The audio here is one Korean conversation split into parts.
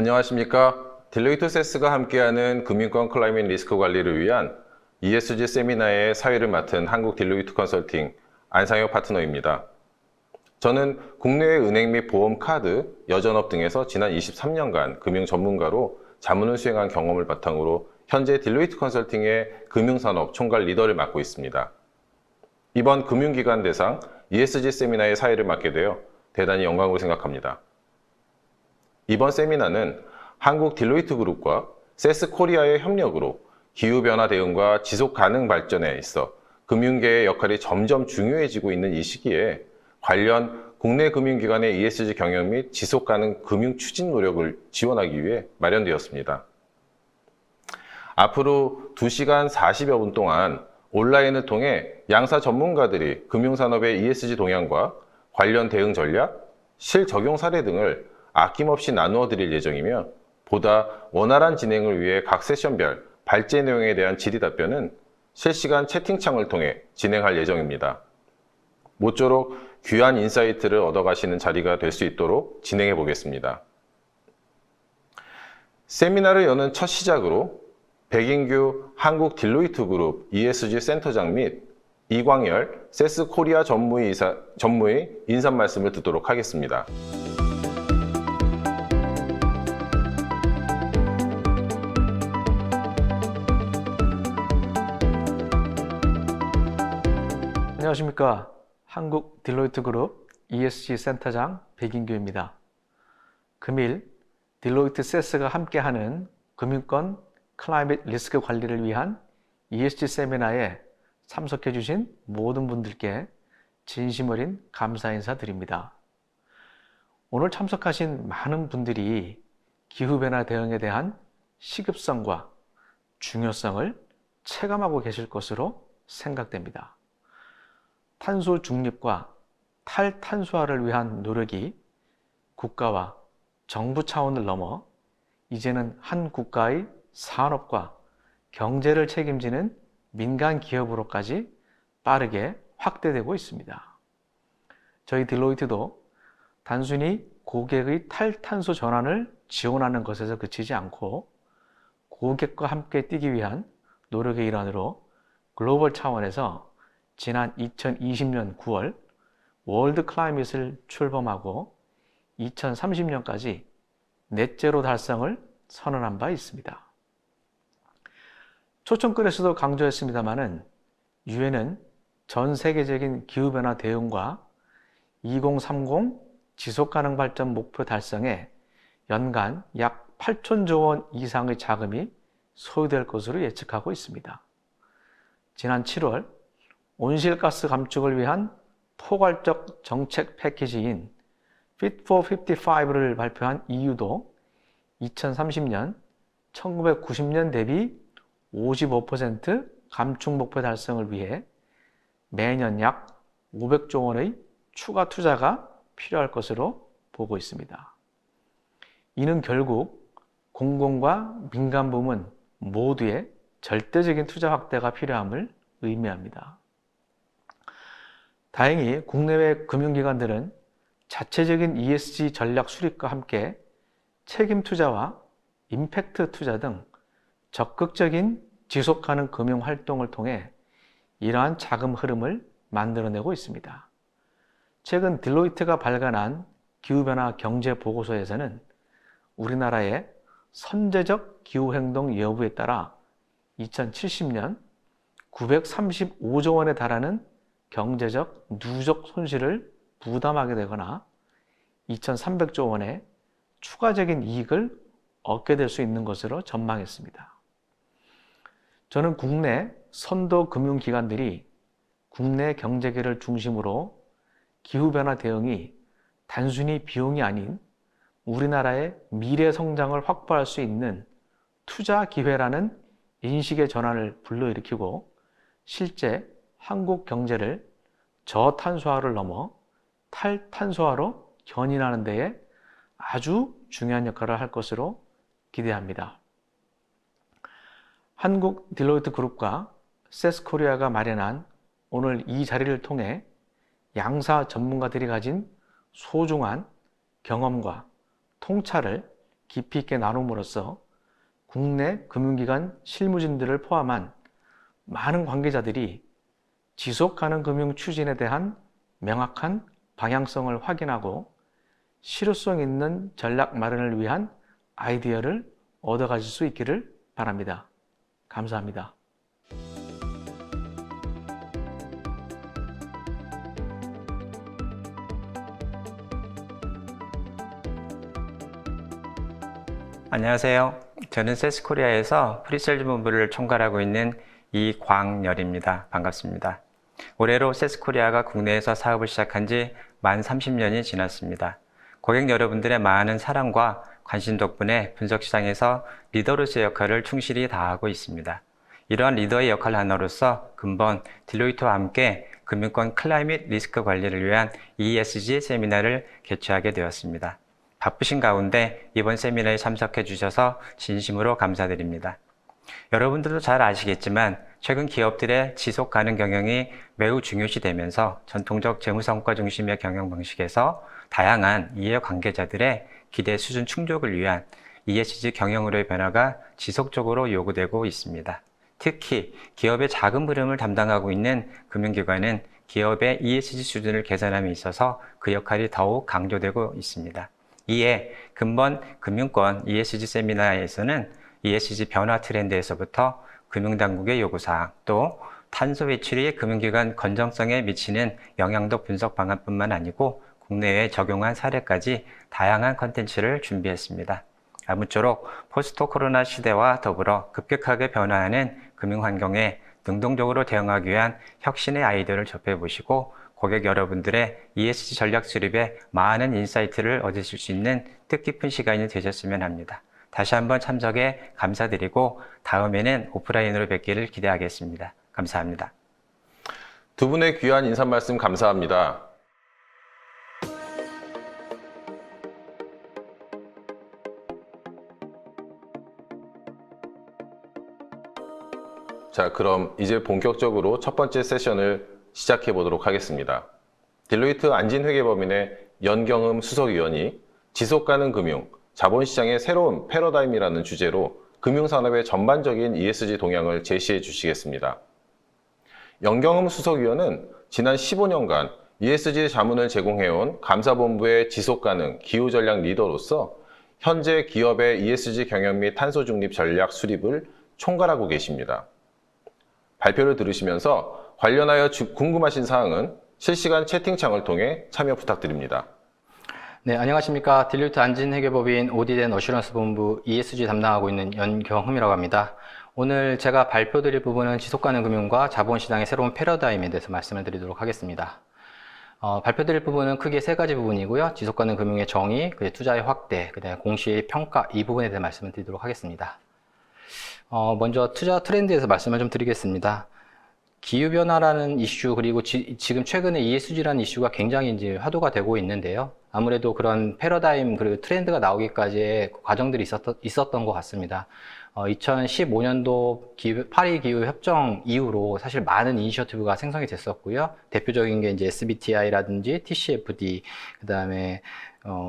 안녕하십니까. 딜로이트 세스가 함께하는 금융권 클라이밍 리스크 관리를 위한 ESG 세미나의 사회를 맡은 한국 딜로이트 컨설팅 안상혁 파트너입니다. 저는 국내외 은행 및 보험, 카드, 여전업 등에서 지난 23년간 금융 전문가로 자문을 수행한 경험을 바탕으로 현재 딜로이트 컨설팅의 금융산업 총괄 리더를 맡고 있습니다. 이번 금융기관 대상 ESG 세미나의 사회를 맡게 되어 대단히 영광으로 생각합니다. 이번 세미나는 한국 딜로이트 그룹과 세스 코리아의 협력으로 기후변화 대응과 지속 가능 발전에 있어 금융계의 역할이 점점 중요해지고 있는 이 시기에 관련 국내 금융기관의 ESG 경영 및 지속 가능 금융 추진 노력을 지원하기 위해 마련되었습니다. 앞으로 2시간 40여 분 동안 온라인을 통해 양사 전문가들이 금융산업의 ESG 동향과 관련 대응 전략, 실적용 사례 등을 아낌없이 나누어 드릴 예정이며 보다 원활한 진행을 위해 각 세션별 발제 내용에 대한 질의 답변은 실시간 채팅창을 통해 진행할 예정입니다. 모쪼록 귀한 인사이트를 얻어가시는 자리가 될 수 있도록 진행해 보겠습니다. 세미나를 여는 첫 시작으로 백인규 한국 딜로이트 그룹 ESG 센터장 및 이광열 세스 코리아 전무의 인사 말씀을 듣도록 하겠습니다. 안녕하십니까. 한국 딜로이트 그룹 ESG 센터장 백인규입니다. 금일 딜로이트 세스가 함께하는 금융권 클라이밋 리스크 관리를 위한 ESG 세미나에 참석해 주신 모든 분들께 진심 어린 감사 인사 드립니다. 오늘 참석하신 많은 분들이 기후변화 대응에 대한 시급성과 중요성을 체감하고 계실 것으로 생각됩니다. 탄소 중립과 탈탄소화를 위한 노력이 국가와 정부 차원을 넘어 이제는 한 국가의 산업과 경제를 책임지는 민간 기업으로까지 빠르게 확대되고 있습니다. 저희 딜로이트도 단순히 고객의 탈탄소 전환을 지원하는 것에서 그치지 않고 고객과 함께 뛰기 위한 노력의 일환으로 글로벌 차원에서 지난 2020년 9월 월드 클라이밋을 출범하고 2030년까지 넷제로 달성을 선언한 바 있습니다. 초청글에서도 강조했습니다마는 유엔은 전 세계적인 기후변화 대응과 2030 지속가능 발전 목표 달성에 연간 약 8천조 원 이상의 자금이 소요될 것으로 예측하고 있습니다. 지난 7월 온실가스 감축을 위한 포괄적 정책 패키지인 Fit for 55를 발표한 EU도 2030년 1990년 대비 55% 감축 목표 달성을 위해 매년 약 500조 원의 추가 투자가 필요할 것으로 보고 있습니다. 이는 결국 공공과 민간 부문 모두의 절대적인 투자 확대가 필요함을 의미합니다. 다행히 국내외 금융기관들은 자체적인 ESG 전략 수립과 함께 책임 투자와 임팩트 투자 등 적극적인 지속가능 금융 활동을 통해 이러한 자금 흐름을 만들어내고 있습니다. 최근 딜로이트가 발간한 기후변화 경제 보고서에서는 우리나라의 선제적 기후행동 여부에 따라 2070년 935조 원에 달하는 경제적 누적 손실을 부담하게 되거나 2,300조 원의 추가적인 이익을 얻게 될 수 있는 것으로 전망했습니다. 저는 국내 선도 금융기관들이 국내 경제계를 중심으로 기후변화 대응이 단순히 비용이 아닌 우리나라의 미래 성장을 확보할 수 있는 투자 기회라는 인식의 전환을 불러일으키고 실제 한국 경제를 저탄소화를 넘어 탈탄소화로 견인하는 데에 아주 중요한 역할을 할 것으로 기대합니다. 한국 딜로이트 그룹과 세스 코리아가 마련한 오늘 이 자리를 통해 양사 전문가들이 가진 소중한 경험과 통찰을 깊이 있게 나눔으로써 국내 금융기관 실무진들을 포함한 많은 관계자들이 지속가능 금융 추진에 대한 명확한 방향성을 확인하고 실효성 있는 전략 마련을 위한 아이디어를 얻어가실 수 있기를 바랍니다. 감사합니다. 안녕하세요. 저는 세스코리아에서 프리세일즈 본부를 총괄하고 있는 이광열입니다. 반갑습니다. 올해로 세스코리아가 국내에서 사업을 시작한 지 만 30년이 지났습니다. 고객 여러분들의 많은 사랑과 관심 덕분에 분석시장에서 리더로서의 역할을 충실히 다하고 있습니다. 이러한 리더의 역할 하나로서 근본 딜로이트와 함께 금융권 클라이밋 리스크 관리를 위한 ESG 세미나를 개최하게 되었습니다. 바쁘신 가운데 이번 세미나에 참석해 주셔서 진심으로 감사드립니다. 여러분들도 잘 아시겠지만 최근 기업들의 지속 가능 경영이 매우 중요시 되면서 전통적 재무성과 중심의 경영 방식에서 다양한 이해 관계자들의 기대 수준 충족을 위한 ESG 경영으로의 변화가 지속적으로 요구되고 있습니다. 특히 기업의 자금 흐름을 담당하고 있는 금융기관은 기업의 ESG 수준을 개선함에 있어서 그 역할이 더욱 강조되고 있습니다. 이에 근본 금융권 ESG 세미나에서는 ESG 변화 트렌드에서부터 금융당국의 요구사항, 또 탄소 배출이 금융기관 건전성에 미치는 영향도 분석 방안뿐만 아니고 국내에 적용한 사례까지 다양한 컨텐츠를 준비했습니다. 아무쪼록 포스트 코로나 시대와 더불어 급격하게 변화하는 금융환경에 능동적으로 대응하기 위한 혁신의 아이디어를 접해보시고 고객 여러분들의 ESG 전략 수립에 많은 인사이트를 얻으실 수 있는 뜻깊은 시간이 되셨으면 합니다. 다시 한번 참석에 감사드리고 다음에는 오프라인으로 뵙기를 기대하겠습니다. 감사합니다. 두 분의 귀한 인사 말씀 감사합니다. 자, 그럼 이제 본격적으로 첫 번째 세션을 시작해 보도록 하겠습니다. 딜로이트 안진회계법인의 연경흠 수석위원이 지속가능 금융, 자본시장의 새로운 패러다임이라는 주제로 금융산업의 전반적인 ESG 동향을 제시해 주시겠습니다. 연경흠 수석위원은 지난 15년간 ESG 자문을 제공해온 감사본부의 지속가능 기후전략 리더로서 현재 기업의 ESG 경영 및 탄소 중립 전략 수립을 총괄하고 계십니다. 발표를 들으시면서 관련하여 궁금하신 사항은 실시간 채팅창을 통해 참여 부탁드립니다. 네, 안녕하십니까. 딜로이트 안진회계법인 오디트 앤 어슈런스 본부 ESG 담당하고 있는 연경흠이라고 합니다. 오늘 제가 발표드릴 부분은 지속가능 금융과 자본시장의 새로운 패러다임에 대해서 말씀을 드리도록 하겠습니다. 발표드릴 부분은 크게 세 가지 부분이고요. 지속가능 금융의 정의, 투자의 확대, 그다음에 공시의 평가, 이 부분에 대해 말씀을 드리도록 하겠습니다. 먼저 투자 트렌드에서 말씀을 좀 드리겠습니다. 기후변화라는 이슈, 그리고 지금 최근에 ESG라는 이슈가 굉장히 이제 화두가 되고 있는데요. 아무래도 그런 패러다임, 그리고 트렌드가 나오기까지의 과정들이 있었던 것 같습니다. 2015년도 파리 기후 협정 이후로 사실 많은 이니셔티브가 생성이 됐었고요. 대표적인 게 이제 SBTI라든지 TCFD, 그 다음에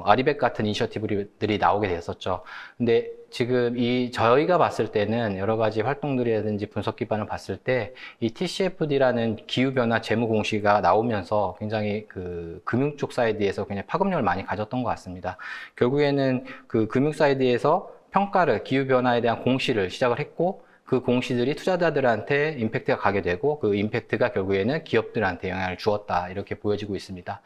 아리백 같은 이니셔티브들이 나오게 됐었죠. 근데 지금 저희가 봤을 때는 여러 가지 활동들이라든지 분석 기반을 봤을 때 이 TCFD라는 기후변화 재무 공시가 나오면서 굉장히 그 금융 쪽 사이드에서 굉장히 파급력을 많이 가졌던 것 같습니다. 결국에는 그 금융 사이드에서 평가를, 기후변화에 대한 공시를 시작을 했고, 그 공시들이 투자자들한테 임팩트가 가게 되고, 그 임팩트가 결국에는 기업들한테 영향을 주었다, 이렇게 보여지고 있습니다.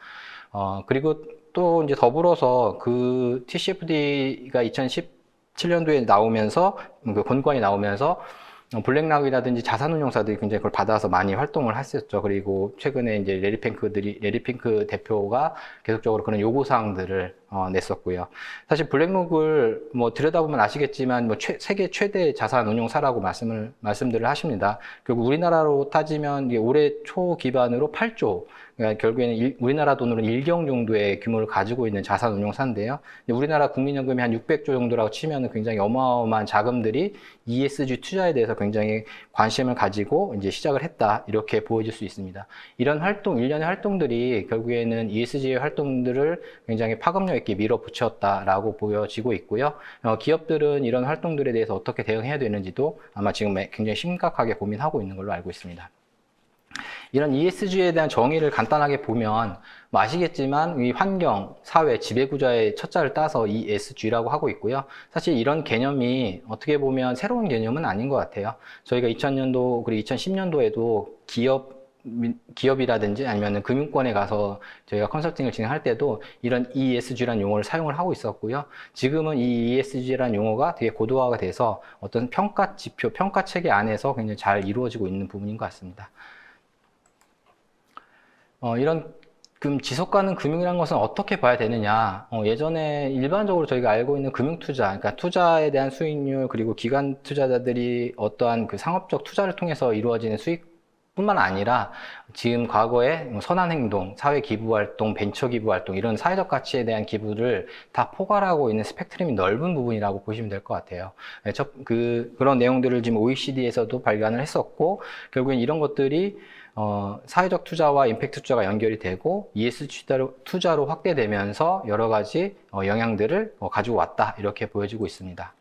그리고 또 이제 더불어서 그 TCFD가 2017년도에 나오면서, 그 권고안이 나오면서 블랙락이라든지 자산운용사들이 굉장히 그걸 받아서 많이 활동을 했었죠. 그리고 최근에 이제 레리핑크 대표가 계속적으로 그런 요구사항들을 냈었고요. 사실 블랙록을 뭐 들여다보면 아시겠지만 뭐 세계 최대 자산운용사라고 말씀들을 하십니다. 결국 우리나라로 따지면 이게 올해 초 기반으로 8조, 그러니까 결국에는 우리나라 돈으로 1경 정도의 규모를 가지고 있는 자산운용사인데요. 우리나라 국민연금이 한 600조 정도라고 치면 굉장히 어마어마한 자금들이 ESG 투자에 대해서 굉장히 관심을 가지고 이제 시작을 했다, 이렇게 보여질 수 있습니다. 이런 활동, 일련의 활동들이 결국에는 ESG의 활동들을 굉장히 파급력 활동에게 밀어붙였다라고 보여지고 있고요. 기업들은 이런 활동들에 대해서 어떻게 대응해야 되는지도 아마 지금 굉장히 심각하게 고민하고 있는 걸로 알고 있습니다. 이런 ESG에 대한 정의를 간단하게 보면 뭐 아시겠지만 이 환경, 사회, 지배구조의 첫자를 따서 ESG라고 하고 있고요. 사실 이런 개념이 어떻게 보면 새로운 개념은 아닌 것 같아요. 저희가 2000년도 그리고 2010년도에도 기업이라든지 아니면 금융권에 가서 저희가 컨설팅을 진행할 때도 이런 ESG라는 용어를 사용을 하고 있었고요. 지금은 이 ESG라는 용어가 되게 고도화가 돼서 어떤 평가 지표, 평가 체계 안에서 굉장히 잘 이루어지고 있는 부분인 것 같습니다. 이런 지속 가능 금융이라는 것은 어떻게 봐야 되느냐. 예전에 일반적으로 저희가 알고 있는 금융투자, 그러니까 투자에 대한 수익률, 그리고 기관 투자자들이 어떠한 그 상업적 투자를 통해서 이루어지는 수익뿐만 아니라 지금 과거에 선한 행동, 사회 기부 활동, 벤처 기부 활동, 이런 사회적 가치에 대한 기부를 다 포괄하고 있는 스펙트럼이 넓은 부분이라고 보시면 될 것 같아요. 그런 내용들을 지금 OECD에서도 발견을 했었고, 결국엔 이런 것들이 사회적 투자와 임팩트 투자가 연결이 되고 ESG 투자로 확대되면서 여러 가지 영향들을 가지고 왔다, 이렇게 보여지고 있습니다.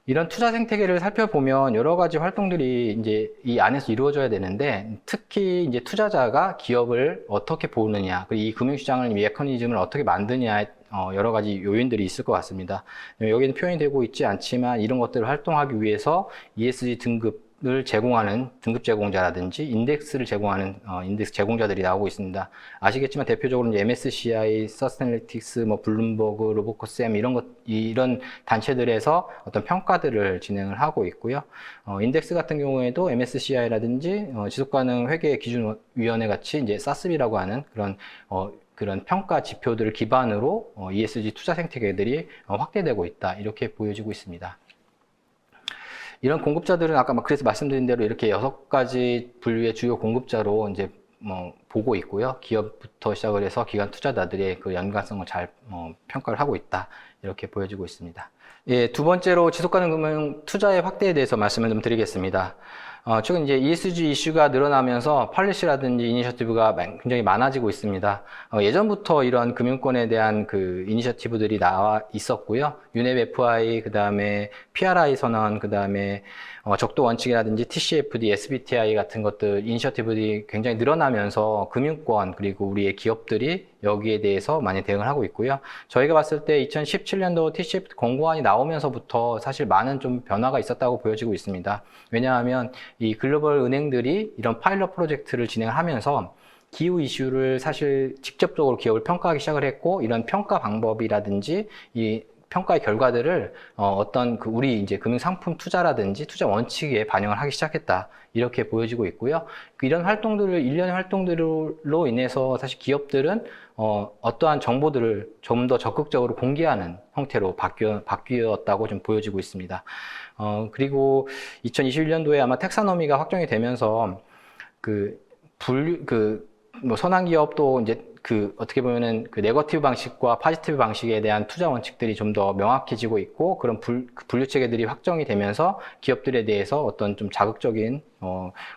이런 투자 생태계를 살펴보면 여러 가지 활동들이 이제 이 안에서 이루어져야 되는데, 특히 이제 투자자가 기업을 어떻게 보느냐, 그리고 이 금융시장을, 이 메커니즘을 어떻게 만드냐에 여러 가지 요인들이 있을 것 같습니다. 여기는 표현이 되고 있지 않지만 이런 것들을 활동하기 위해서 ESG 등급을 제공하는 등급 제공자라든지 인덱스를 제공하는 인덱스 제공자들이 나오고 있습니다. 아시겠지만 대표적으로 이제 MSCI, 서스테이너리틱스, 뭐 블룸버그, 로보코스엠 이런 단체들에서 어떤 평가들을 진행을 하고 있고요. 인덱스 같은 경우에도 MSCI라든지 지속가능 회계 기준위원회 같이 이제 사스비라고 하는 그런 평가 지표들을 기반으로 ESG 투자 생태계들이 확대되고 있다, 이렇게 보여지고 있습니다. 이런 공급자들은 아까 그래서 말씀드린 대로 이렇게 6가지 분류의 주요 공급자로 이제 보고 있고요. 기업부터 시작을 해서 기관 투자자들의 그 연관성을 잘 평가를 하고 있다, 이렇게 보여지고 있습니다. 예, 두 번째로 지속가능 금융 투자의 확대에 대해서 말씀을 좀 드리겠습니다. 최근 이제 ESG 이슈가 늘어나면서 팔리시라든지 이니셔티브가 굉장히 많아지고 있습니다. 예전부터 이런 금융권에 대한 그 이니셔티브들이 나와 있었고요. UNEP FI, 그 다음에 PRI 선언, 그 다음에 적도 원칙이라든지 TCFD, SBTI 같은 것들 이니셔티브들이 굉장히 늘어나면서 금융권 그리고 우리의 기업들이 여기에 대해서 많이 대응을 하고 있고요. 저희가 봤을 때 2017년도 TCFD 권고안이 나오면서부터 사실 많은 좀 변화가 있었다고 보여지고 있습니다. 왜냐하면 이 글로벌 은행들이 이런 파일럿 프로젝트를 진행을 하면서 기후 이슈를 사실 직접적으로 기업을 평가하기 시작을 했고, 이런 평가 방법이라든지 이 평가의 결과들을 우리 이제 금융상품 투자라든지 투자 원칙에 반영을 하기 시작했다, 이렇게 보여지고 있고요. 이런 활동들을, 일련의 활동들로 인해서 사실 기업들은 어떠한 정보들을 좀 더 적극적으로 공개하는 형태로 바뀌었다고 좀 보여지고 있습니다. 그리고 2021년도에 아마 텍사노미가 확정이 되면서 선한 기업도 이제 어떻게 보면은 네거티브 방식과 포지티브 방식에 대한 투자 원칙들이 좀 더 명확해지고 있고, 그런 분류 체계들이 확정이 되면서 기업들에 대해서 어떤 좀 자극적인,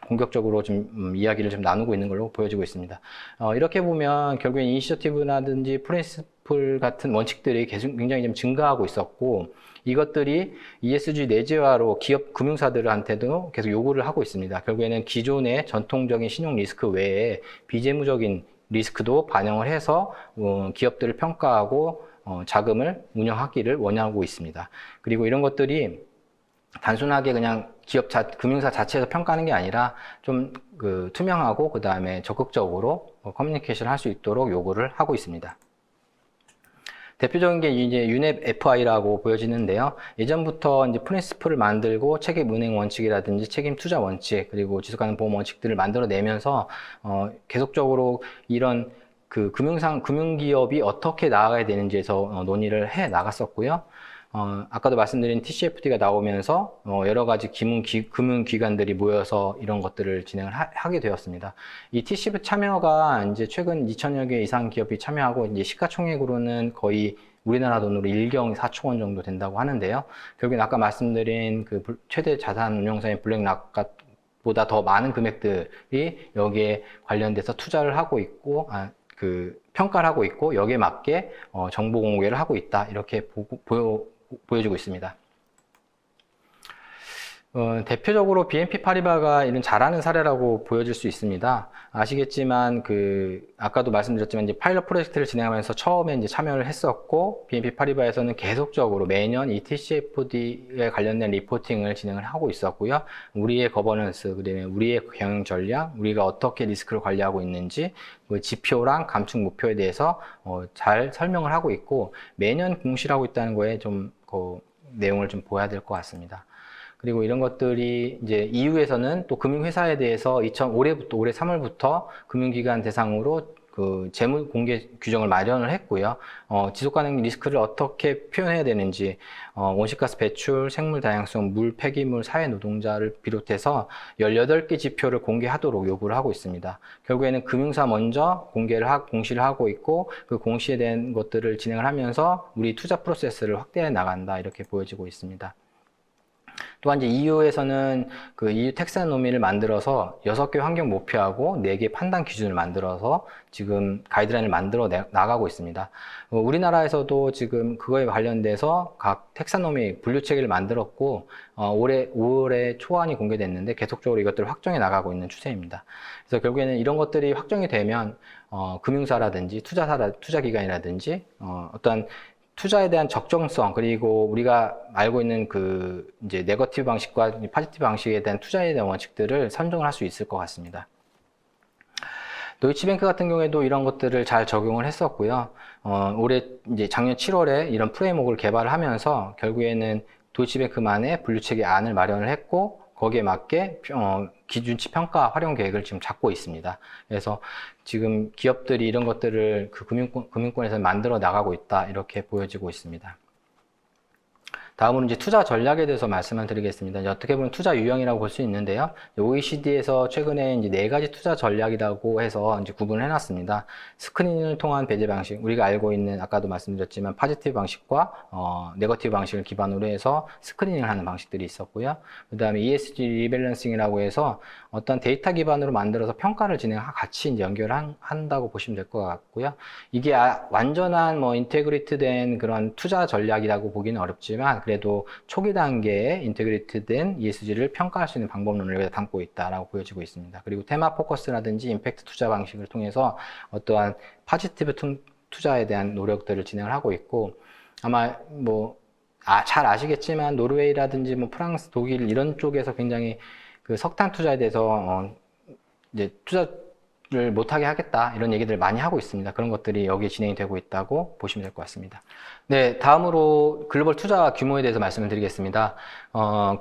공격적으로 좀 이야기를 좀 나누고 있는 걸로 보여지고 있습니다. 이렇게 보면 결국엔 이니셔티브라든지 프린시플 같은 원칙들이 굉장히 좀 증가하고 있었고, 이것들이 ESG 내재화로 기업 금융사들한테도 계속 요구를 하고 있습니다. 결국에는 기존의 전통적인 신용 리스크 외에 비재무적인 리스크도 반영을 해서 기업들을 평가하고 자금을 운영하기를 원하고 있습니다. 그리고 이런 것들이 단순하게 그냥 금융사 자체에서 평가하는 게 아니라 좀 투명하고 그 다음에 적극적으로 커뮤니케이션을 할 수 있도록 요구를 하고 있습니다. 대표적인 게 이제 UNEP FI라고 보여지는데요. 예전부터 이제 프린시플을 만들고 책임 운행 원칙이라든지 책임 투자 원칙, 그리고 지속가능 보험 원칙들을 만들어내면서 계속적으로 이런 금융기업이 어떻게 나아가야 되는지에서 논의를 해 나갔었고요. 아까도 말씀드린 TCFD가 나오면서 여러 가지 금융기관들이 모여서 이런 것들을 진행을 하게 되었습니다. 이 TCFD 참여가 이제 최근 2,000여 개 이상 기업이 참여하고, 이제 시가총액으로는 거의 우리나라 돈으로 1경 4조 원 정도 된다고 하는데요. 결국엔 아까 말씀드린 최대 자산 운용사인 블랙락보다 더 많은 금액들이 여기에 관련돼서 투자를 하고 있고, 그 평가를 하고 있고 여기에 맞게 정보 공개를 하고 있다 이렇게 보여지고 있습니다. 대표적으로 BNP 파리바가 이런 잘하는 사례라고 보여질 수 있습니다. 아시겠지만 아까도 말씀드렸지만 이제 파일럿 프로젝트를 진행하면서 처음에 이제 참여를 했었고 BNP 파리바에서는 계속적으로 매년 이 TCFD에 관련된 리포팅을 진행을 하고 있었고요. 우리의 거버넌스, 그다음에 우리의 경영 전략, 우리가 어떻게 리스크를 관리하고 있는지 그 지표랑 감축 목표에 대해서 잘 설명을 하고 있고 매년 공시를 하고 있다는 거에 좀 내용을 좀 보아야 될 것 같습니다. 그리고 이런 것들이 이제 EU에서는 또 금융회사에 대해서 올해 3월부터 금융기관 대상으로 그 재무 공개 규정을 마련을 했고요. 지속 가능 리스크를 어떻게 표현해야 되는지, 온실가스 배출, 생물 다양성, 물, 폐기물, 사회 노동자를 비롯해서 18개 지표를 공개하도록 요구를 하고 있습니다. 결국에는 금융사 먼저 공시를 하고 있고 그 공시에 대한 것들을 진행을 하면서 우리 투자 프로세스를 확대해 나간다 이렇게 보여지고 있습니다. 또한 이제 EU에서는 그 EU 텍사노미를 만들어서 6개 환경 목표하고 4개 판단 기준을 만들어서 지금 가이드라인을 만들어 나가고 있습니다. 우리나라에서도 지금 그거에 관련돼서 각 텍사노미 분류 체계를 만들었고 올해 5월에 초안이 공개됐는데 계속적으로 이것들을 확정해 나가고 있는 추세입니다. 그래서 결국에는 이런 것들이 확정이 되면 금융사라든지 투자기관이라든지 어떤 투자에 대한 적정성, 그리고 우리가 알고 있는 이제 네거티브 방식과 포지티브 방식에 대한 투자에 대한 원칙들을 선정을 할 수 있을 것 같습니다. 도이치뱅크 같은 경우에도 이런 것들을 잘 적용을 했었고요. 이제 작년 7월에 이런 프레임워크를 개발을 하면서 결국에는 도이치뱅크만의 분류체계 안을 마련을 했고 거기에 맞게 기준치 평가 활용 계획을 지금 잡고 있습니다. 그래서 지금 기업들이 이런 것들을 금융권에서 만들어 나가고 있다 이렇게 보여지고 있습니다. 다음으로 이제 투자 전략에 대해서 말씀을 드리겠습니다. 어떻게 보면 투자 유형이라고 볼 수 있는데요. OECD에서 최근에 이제 4가지 투자 전략이라고 해서 이제 구분을 해놨습니다. 스크린을 통한 배제 방식, 우리가 알고 있는 아까도 말씀드렸지만 포지티브 방식과 네거티브 방식을 기반으로 해서 스크리닝을 하는 방식들이 있었고요. 그 다음에 ESG 리밸런싱이라고 해서 어떤 데이터 기반으로 만들어서 평가를 같이 이제 연결한다고 보시면 될 것 같고요. 이게 완전한 인테그리트된 그런 투자 전략이라고 보기는 어렵지만 그래도 초기 단계에 인테그리트된 ESG를 평가할 수 있는 방법론을 여기다 담고 있다라고 보여지고 있습니다. 그리고 테마 포커스라든지 임팩트 투자 방식을 통해서 어떠한 포지티브 투자에 대한 노력들을 진행을 하고 있고 아마 잘 아시겠지만 노르웨이라든지 프랑스, 독일 이런 쪽에서 굉장히 그 석탄 투자에 대해서 이제 투자를 못하게 하겠다 이런 얘기들을 많이 하고 있습니다. 그런 것들이 여기에 진행이 되고 있다고 보시면 될 것 같습니다. 네, 다음으로 글로벌 투자 규모에 대해서 말씀을 드리겠습니다.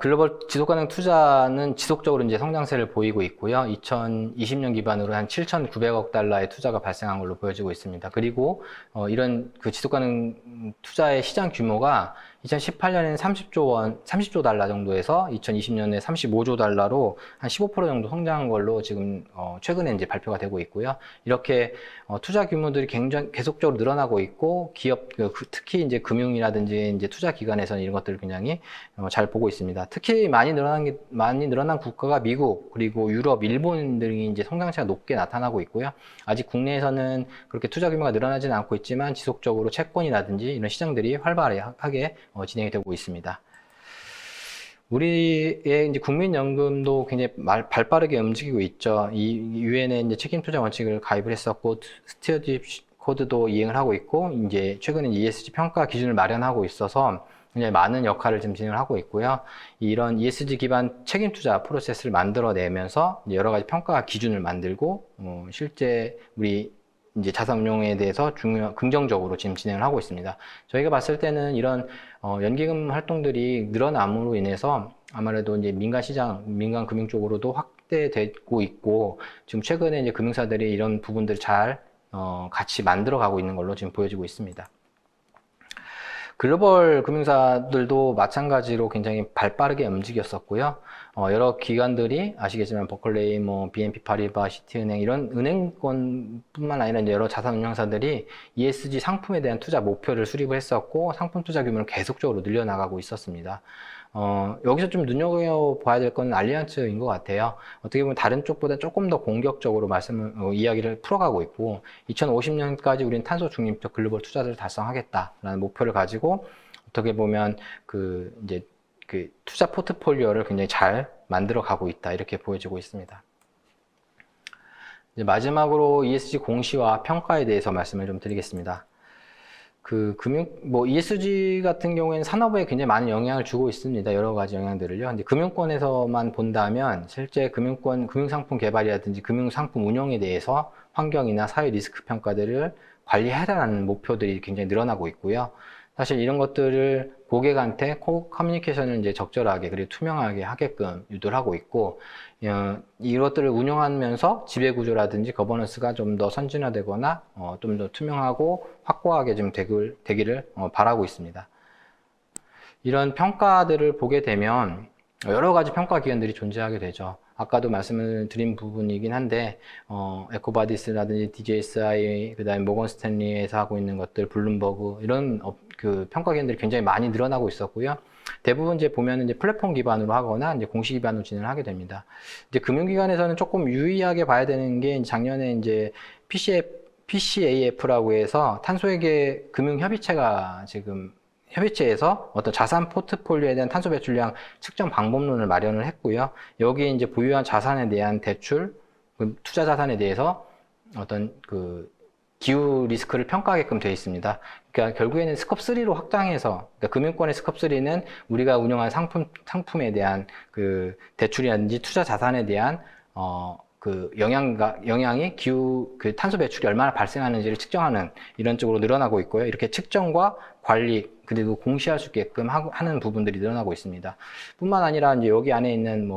글로벌 지속가능 투자는 지속적으로 이제 성장세를 보이고 있고요. 2020년 기반으로 한 7,900억 달러의 투자가 발생한 걸로 보여지고 있습니다. 그리고 이런 그 지속가능 투자의 시장 규모가 2018년에는 30조 달러 정도에서 2020년에 35조 달러로 한 15% 정도 성장한 걸로 지금 최근에 이제 발표가 되고 있고요. 이렇게 투자 규모들이 굉장히 계속적으로 늘어나고 있고 기업 특히 이제 금융이라든지 이제 투자 기관에서는 이런 것들을 굉장히 잘 보고 있습니다. 특히 많이 늘어난 국가가 미국 그리고 유럽, 일본 등이 이제 성장세가 높게 나타나고 있고요. 아직 국내에서는 그렇게 투자 규모가 늘어나지는 않고 있지만 지속적으로 채권이라든지 이런 시장들이 활발하게 진행이 되고 있습니다. 우리의 이제 국민연금도 굉장히 발빠르게 움직이고 있죠. 이 유엔에 이제 책임투자 원칙을 가입을 했었고 스튜어디십 코드도 이행을 하고 있고 이제 최근에 ESG 평가 기준을 마련하고 있어서 굉장히 많은 역할을 지금 진행을 하고 있고요. 이런 ESG 기반 책임투자 프로세스를 만들어내면서 여러 가지 평가 기준을 만들고 실제 우리 이제 자산운용에 대해서 긍정적으로 지금 진행을 하고 있습니다. 저희가 봤을 때는 이런 연기금 활동들이 늘어남으로 인해서 아무래도 이제 민간 금융 쪽으로도 확대되고 있고 지금 최근에 이제 금융사들이 이런 부분들 잘 같이 만들어가고 있는 걸로 지금 보여지고 있습니다. 글로벌 금융사들도 마찬가지로 굉장히 발빠르게 움직였었고요. 여러 기관들이 아시겠지만 버클레이, BNP 파리바, 시티은행 이런 은행권뿐만 아니라 이제 여러 자산운용사들이 ESG 상품에 대한 투자 목표를 수립을 했었고 상품 투자 규모를 계속적으로 늘려나가고 있었습니다. 여기서 좀 눈여겨봐야 될 건 알리안츠인 것 같아요. 어떻게 보면 다른 쪽보다 조금 더 공격적으로 이야기를 풀어가고 있고, 2050년까지 우리는 탄소 중립적 글로벌 투자를 달성하겠다라는 목표를 가지고, 어떻게 보면 이제 투자 포트폴리오를 굉장히 잘 만들어 가고 있다, 이렇게 보여지고 있습니다. 이제 마지막으로 ESG 공시와 평가에 대해서 말씀을 좀 드리겠습니다. ESG 같은 경우에는 산업에 굉장히 많은 영향을 주고 있습니다. 여러 가지 영향들을요. 근데 금융권에서만 본다면 실제 금융상품 개발이라든지 금융상품 운영에 대해서 환경이나 사회 리스크 평가들을 관리해라라는 목표들이 굉장히 늘어나고 있고요. 사실 이런 것들을 고객한테 커뮤니케이션을 이제 적절하게 그리고 투명하게 하게끔 유도를 하고 있고, 이것들을 운영하면서 지배구조라든지 거버넌스가 좀 더 선진화되거나 좀 더 투명하고 확고하게 좀 되기를 바라고 있습니다. 이런 평가들을 보게 되면 여러 가지 평가 기관들이 존재하게 되죠. 아까도 말씀을 드린 부분이긴 한데, 에코바디스라든지 DJSI, 그 다음에 모건 스탠리에서 하고 있는 것들, 블룸버그, 이런 평가 기관들이 굉장히 많이 늘어나고 있었고요. 대부분 이제 보면 이제 플랫폼 기반으로 하거나 이제 공시 기반으로 진행을 하게 됩니다. 이제 금융기관에서는 조금 유의하게 봐야 되는 게, 작년에 이제 PCAF라고 해서 탄소회계 금융협의체가 지금 협의체에서 어떤 자산 포트폴리오에 대한 탄소 배출량 측정 방법론을 마련을 했고요. 여기에 이제 보유한 자산에 대한 대출, 투자 자산에 대해서 어떤 기후 리스크를 평가하게끔 되어 있습니다. 그러니까 결국에는 스컵 3로 확장해서, 그러니까 금융권의 스컵 3는 우리가 운영한 상품에 대한 대출이라든지 투자 자산에 대한 영향이 탄소 배출이 얼마나 발생하는지를 측정하는 이런 쪽으로 늘어나고 있고요. 이렇게 측정과 관리, 그리고 공시할 수 있게끔 하는 부분들이 늘어나고 있습니다. 뿐만 아니라 이제 여기 안에 있는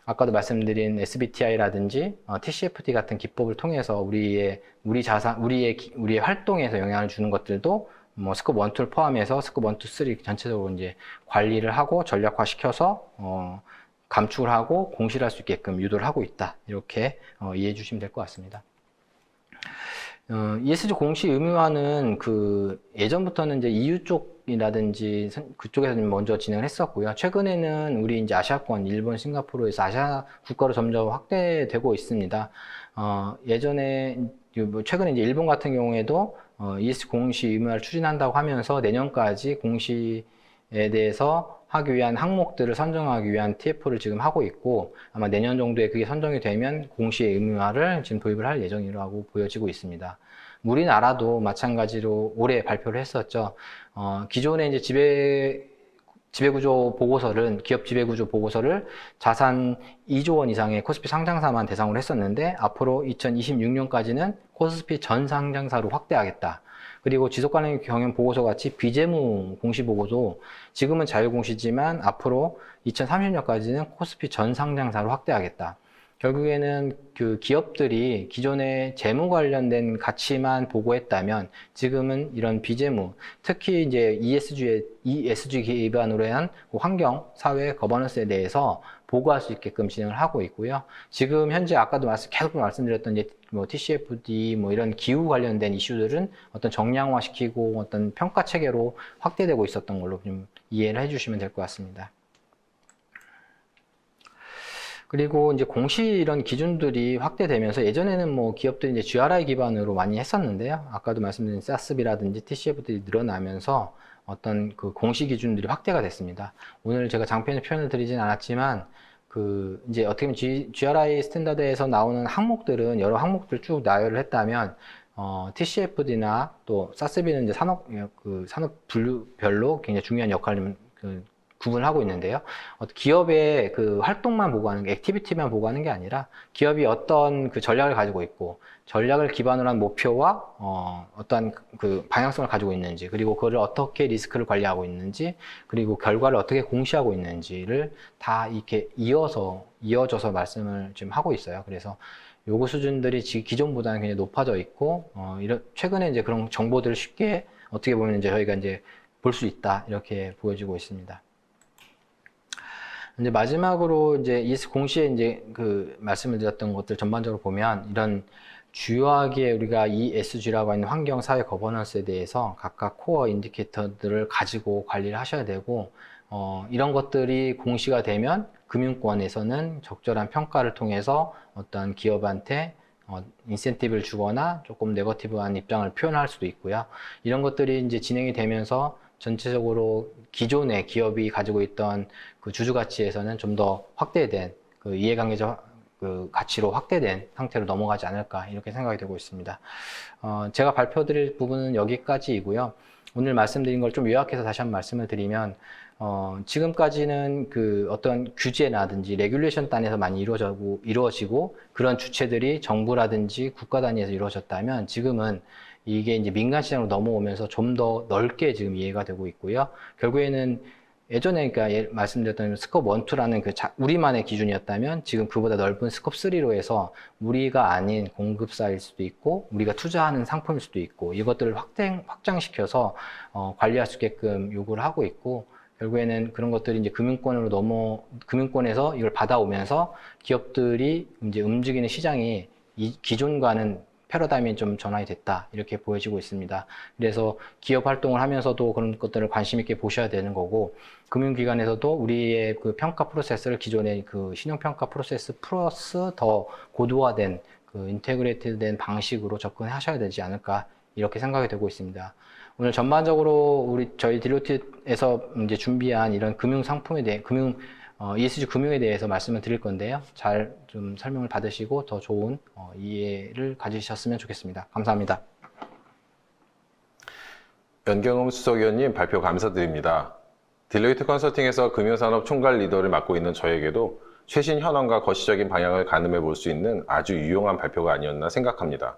아까도 말씀드린 SBTI라든지 TCFD 같은 기법을 통해서 우리의 활동에서 영향을 주는 것들도 스코프 1, 2를 포함해서 스코프 1, 2, 3 전체적으로 이제 관리를 하고 전략화 시켜서 감축을 하고 공시를 할 수 있게끔 유도를 하고 있다. 이렇게 이해해 주시면 될 것 같습니다. ESG 공시 의무화는 예전부터는 이제 EU 쪽이라든지 그쪽에서 먼저 진행을 했었고요. 최근에는 우리 이제 아시아권, 일본, 싱가포르에서 아시아 국가로 점점 확대되고 있습니다. 최근에 이제 일본 같은 경우에도 ESG 공시 의무화를 추진한다고 하면서 내년까지 공시에 대해서 하기 위한 항목들을 선정하기 위한 TF를 지금 하고 있고, 아마 내년 정도에 그게 선정이 되면 공시의 의무화를 지금 도입을 할 예정이라고 보여지고 있습니다. 우리나라도 마찬가지로 올해 발표를 했었죠. 기존에 이제 지배구조 보고서를, 기업 지배구조 보고서를 자산 2조 원 이상의 코스피 상장사만 대상으로 했었는데, 앞으로 2026년까지는 코스피 전 상장사로 확대하겠다. 그리고 지속가능 경영 보고서 같이 비재무 공시 보고도 지금은 자유공시지만 앞으로 2030년까지는 코스피 전 상장사로 확대하겠다. 결국에는 기업들이 기존에 재무 관련된 가치만 보고했다면 지금은 이런 비재무, 특히 이제 ESG 기반으로 한 환경, 사회, 거버넌스에 대해서 보고할 수 있게끔 진행을 하고 있고요. 지금 현재 아까도 계속 말씀드렸던 이제 TCFD 이런 기후 관련된 이슈들은 어떤 정량화시키고 어떤 평가 체계로 확대되고 있었던 걸로 좀 이해를 해주시면 될 것 같습니다. 그리고 이제 공시 이런 기준들이 확대되면서 예전에는 기업들이 이제 GRI 기반으로 많이 했었는데요. 아까도 말씀드린 SASB라든지 TCF들이 늘어나면서 어떤 공시 기준들이 확대가 됐습니다. 오늘 제가 장편의 표현을 드리진 않았지만 이제 어떻게 보면 GRI 스탠다드에서 나오는 항목들은 여러 항목들 쭉 나열을 했다면, TCFD나 또 SASB는 이제 산업 분류별로 굉장히 중요한 역할을 구분을 하고 있는데요. 기업의 활동만 보고하는 게, 액티비티만 보고하는 게 아니라 기업이 어떤 전략을 가지고 있고, 전략을 기반으로 한 목표와 어떤 방향성을 가지고 있는지, 그리고 그거를 어떻게 리스크를 관리하고 있는지, 그리고 결과를 어떻게 공시하고 있는지를 다 이렇게 이어져서 말씀을 지금 하고 있어요. 그래서 요구 수준들이 기존보다는 굉장히 높아져 있고, 최근에 이제 그런 정보들을 쉽게 어떻게 보면 이제 저희가 이제 볼 수 있다, 이렇게 보여지고 있습니다. 이제 마지막으로 이제 ESG 공시에 이제 말씀을 드렸던 것들 전반적으로 보면, 이런 주요하게 우리가 ESG라고 하는 환경, 사회, 거버넌스에 대해서 각각 코어 인디케이터들을 가지고 관리를 하셔야 되고, 이런 것들이 공시가 되면 금융권에서는 적절한 평가를 통해서 어떤 기업한테 인센티브를 주거나 조금 네거티브한 입장을 표현할 수도 있고요. 이런 것들이 이제 진행이 되면서 전체적으로 기존의 기업이 가지고 있던 그 주주 가치에서는 좀 더 확대된 그 이해관계적 그 가치로 확대된 상태로 넘어가지 않을까 이렇게 생각이 되고 있습니다. 제가 발표드릴 부분은 여기까지이고요. 오늘 말씀드린 걸 좀 요약해서 다시 한번 말씀을 드리면 지금까지는 그 어떤 규제라든지 레귤레이션 단에서 많이 이루어지고 그런 주체들이 정부라든지 국가 단위에서 이루어졌다면 지금은 이게 이제 민간 시장으로 넘어오면서 좀 더 넓게 지금 이해가 되고 있고요. 결국에는 예전에 그러니까 말씀드렸던 스컵 1, 2라는 그 우리만의 기준이었다면 지금 그보다 넓은 스컵 3로 해서 우리가 아닌 공급사일 수도 있고 우리가 투자하는 상품일 수도 있고 이것들을 확장시켜서 관리할 수 있게끔 요구를 하고 있고 결국에는 그런 것들이 이제 금융권에서 이걸 받아오면서 기업들이 이제 움직이는 시장이 기존과는 패러다임이 좀 전환이 됐다 이렇게 보여지고 있습니다. 그래서 기업 활동을 하면서도 그런 것들을 관심 있게 보셔야 되는 거고 금융기관에서도 우리의 그 평가 프로세스를 기존의 그 신용평가 프로세스 플러스 더 고도화된 그 인테그레이트된 방식으로 접근하셔야 되지 않을까 이렇게 생각이 되고 있습니다. 오늘 전반적으로 저희 딜로이트에서 이제 준비한 이런 금융 상품에 대해 ESG 금융에 대해서 말씀을 드릴 건데요. 잘 좀 설명을 받으시고 더 좋은 이해를 가지셨으면 좋겠습니다. 감사합니다. 연경흠 수석위원님 발표 감사드립니다. 딜로이트 컨설팅에서 금융산업 총괄 리더를 맡고 있는 저에게도 최신 현황과 거시적인 방향을 가늠해 볼 수 있는 아주 유용한 발표가 아니었나 생각합니다.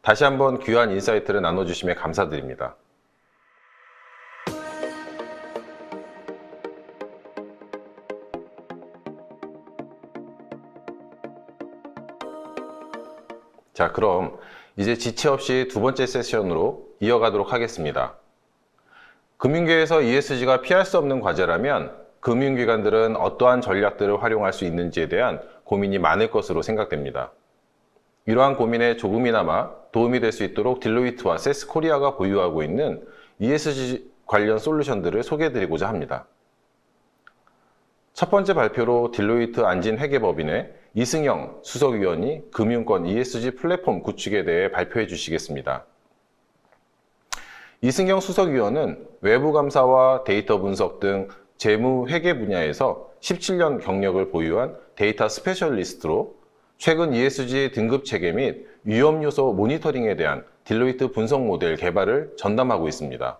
다시 한번 귀한 인사이트를 나눠주심에 감사드립니다. 자, 그럼 이제 지체 없이 두 번째 세션으로 이어가도록 하겠습니다. 금융계에서 ESG가 피할 수 없는 과제라면 금융기관들은 어떠한 전략들을 활용할 수 있는지에 대한 고민이 많을 것으로 생각됩니다. 이러한 고민에 조금이나마 도움이 될 수 있도록 딜로이트와 세스코리아가 보유하고 있는 ESG 관련 솔루션들을 소개해드리고자 합니다. 첫 번째 발표로 딜로이트 안진회계법인의 이승영 수석위원이 금융권 ESG 플랫폼 구축에 대해 발표해 주시겠습니다. 이승영 수석위원은 외부감사와 데이터 분석 등 재무 회계 분야에서 17년 경력을 보유한 데이터 스페셜리스트로 최근 ESG 등급 체계 및 위험 요소 모니터링에 대한 딜로이트 분석 모델 개발을 전담하고 있습니다.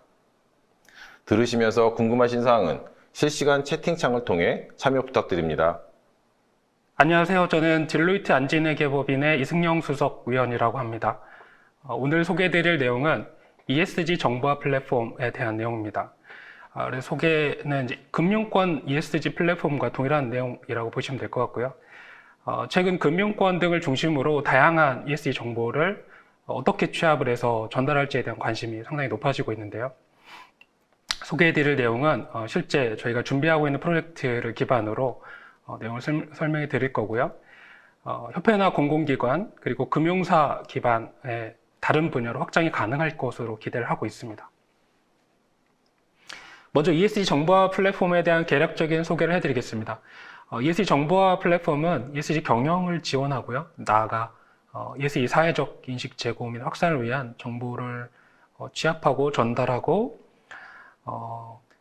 들으시면서 궁금하신 사항은 실시간 채팅창을 통해 참여 부탁드립니다. 안녕하세요. 저는 딜로이트 안진회계법인의 이승영 수석위원이라고 합니다. 오늘 소개해드릴 내용은 ESG 정보화 플랫폼에 대한 내용입니다. 그래서 소개는 이제 금융권 ESG 플랫폼과 동일한 내용이라고 보시면 될 것 같고요. 최근 금융권 등을 중심으로 다양한 ESG 정보를 어떻게 취합을 해서 전달할지에 대한 관심이 상당히 높아지고 있는데요. 소개해드릴 내용은 실제 저희가 준비하고 있는 프로젝트를 기반으로 내용을 설명해 드릴 거고요. 협회나 공공기관 그리고 금융사 기반의 다른 분야로 확장이 가능할 것으로 기대를 하고 있습니다. 먼저 ESG 정보화 플랫폼에 대한 개략적인 소개를 해드리겠습니다. ESG 정보화 플랫폼은 ESG 경영을 지원하고요. 나아가 ESG 사회적 인식 제고 및 확산을 위한 정보를 취합하고 전달하고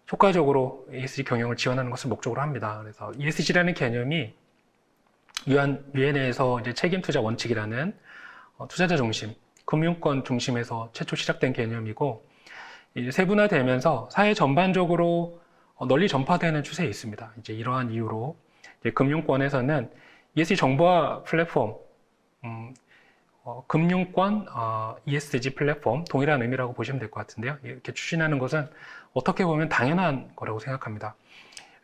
효과적으로 ESG 경영을 지원하는 것을 목적으로 합니다. 그래서 ESG라는 개념이 유엔에서 이제 책임 투자 원칙이라는 투자자 중심, 금융권 중심에서 최초 시작된 개념이고 이제 세분화되면서 사회 전반적으로 널리 전파되는 추세에 있습니다. 이제 이러한 이유로 이제 금융권에서는 ESG 정보화 플랫폼, 금융권 ESG 플랫폼 동일한 의미라고 보시면 될 것 같은데요. 이렇게 추진하는 것은 어떻게 보면 당연한 거라고 생각합니다.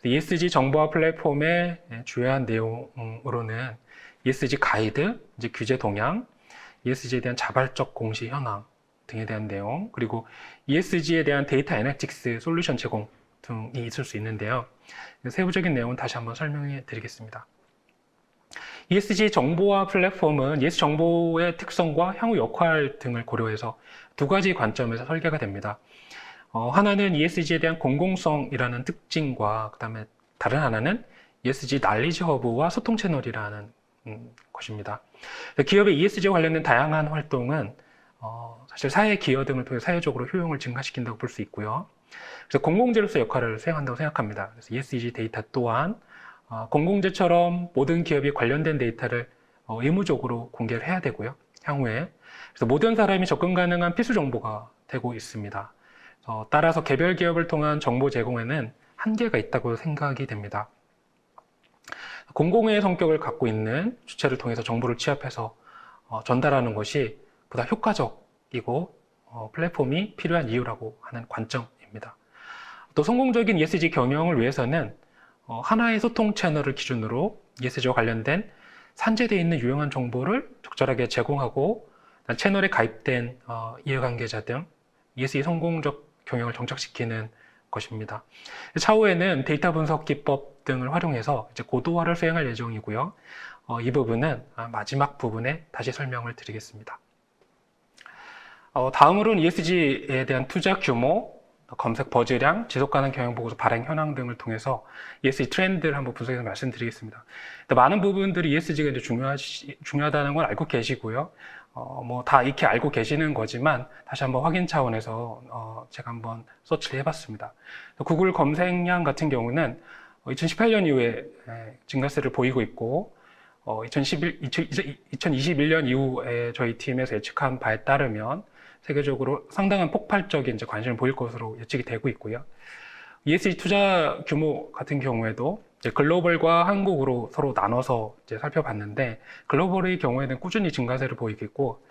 ESG 정보화 플랫폼의 주요한 내용으로는 ESG 가이드, 이제 규제 동향, ESG에 대한 자발적 공시 현황 등에 대한 내용, 그리고 ESG에 대한 데이터 애널리틱스 솔루션 제공 등이 있을 수 있는데요. 세부적인 내용은 다시 한번 설명해 드리겠습니다. ESG 정보화 플랫폼은 ESG 정보의 특성과 향후 역할 등을 고려해서 두 가지 관점에서 설계가 됩니다. 하나는 ESG에 대한 공공성이라는 특징과 그다음에 다른 하나는 ESG 날리지 허브와 소통 채널이라는 것입니다. 기업의 ESG에 관련된 다양한 활동은 사실 사회 기여 등을 통해 사회적으로 효용을 증가시킨다고 볼 수 있고요. 그래서 공공재로서 역할을 수행한다고 생각합니다. 그래서 ESG 데이터 또한 공공재처럼 모든 기업이 관련된 데이터를 의무적으로 공개를 해야 되고요. 향후에. 그래서 모든 사람이 접근 가능한 필수 정보가 되고 있습니다. 따라서 개별 기업을 통한 정보 제공에는 한계가 있다고 생각이 됩니다. 공공의 성격을 갖고 있는 주체를 통해서 정보를 취합해서 전달하는 것이 보다 효과적이고 플랫폼이 필요한 이유라고 하는 관점입니다. 또 성공적인 ESG 경영을 위해서는 하나의 소통 채널을 기준으로 ESG와 관련된 산재되어 있는 유용한 정보를 적절하게 제공하고 채널에 가입된 이해관계자 등 ESG 성공적 경영을 정착시키는 것입니다. 차후에는 데이터 분석 기법 등을 활용해서 이제 고도화를 수행할 예정이고요. 이 부분은 마지막 부분에 다시 설명을 드리겠습니다. 다음으로는 ESG에 대한 투자 규모, 검색 버즈량, 지속가능 경영보고서 발행 현황 등을 통해서 ESG 트렌드를 한번 분석해서 말씀드리겠습니다. 많은 부분들이 ESG가 이제 중요하다는 걸 알고 계시고요. 다 이렇게 알고 계시는 거지만 다시 한번 확인 차원에서 제가 한번 서치를 해봤습니다. 구글 검색량 같은 경우는 2018년 이후에 증가세를 보이고 있고 2021년 이후에 저희 팀에서 예측한 바에 따르면 세계적으로 상당한 폭발적인 이제 관심을 보일 것으로 예측이 되고 있고요. ESG 투자 규모 같은 경우에도 이제 글로벌과 한국으로 서로 나눠서 이제 살펴봤는데 글로벌의 경우에는 꾸준히 증가세를 보이고 있고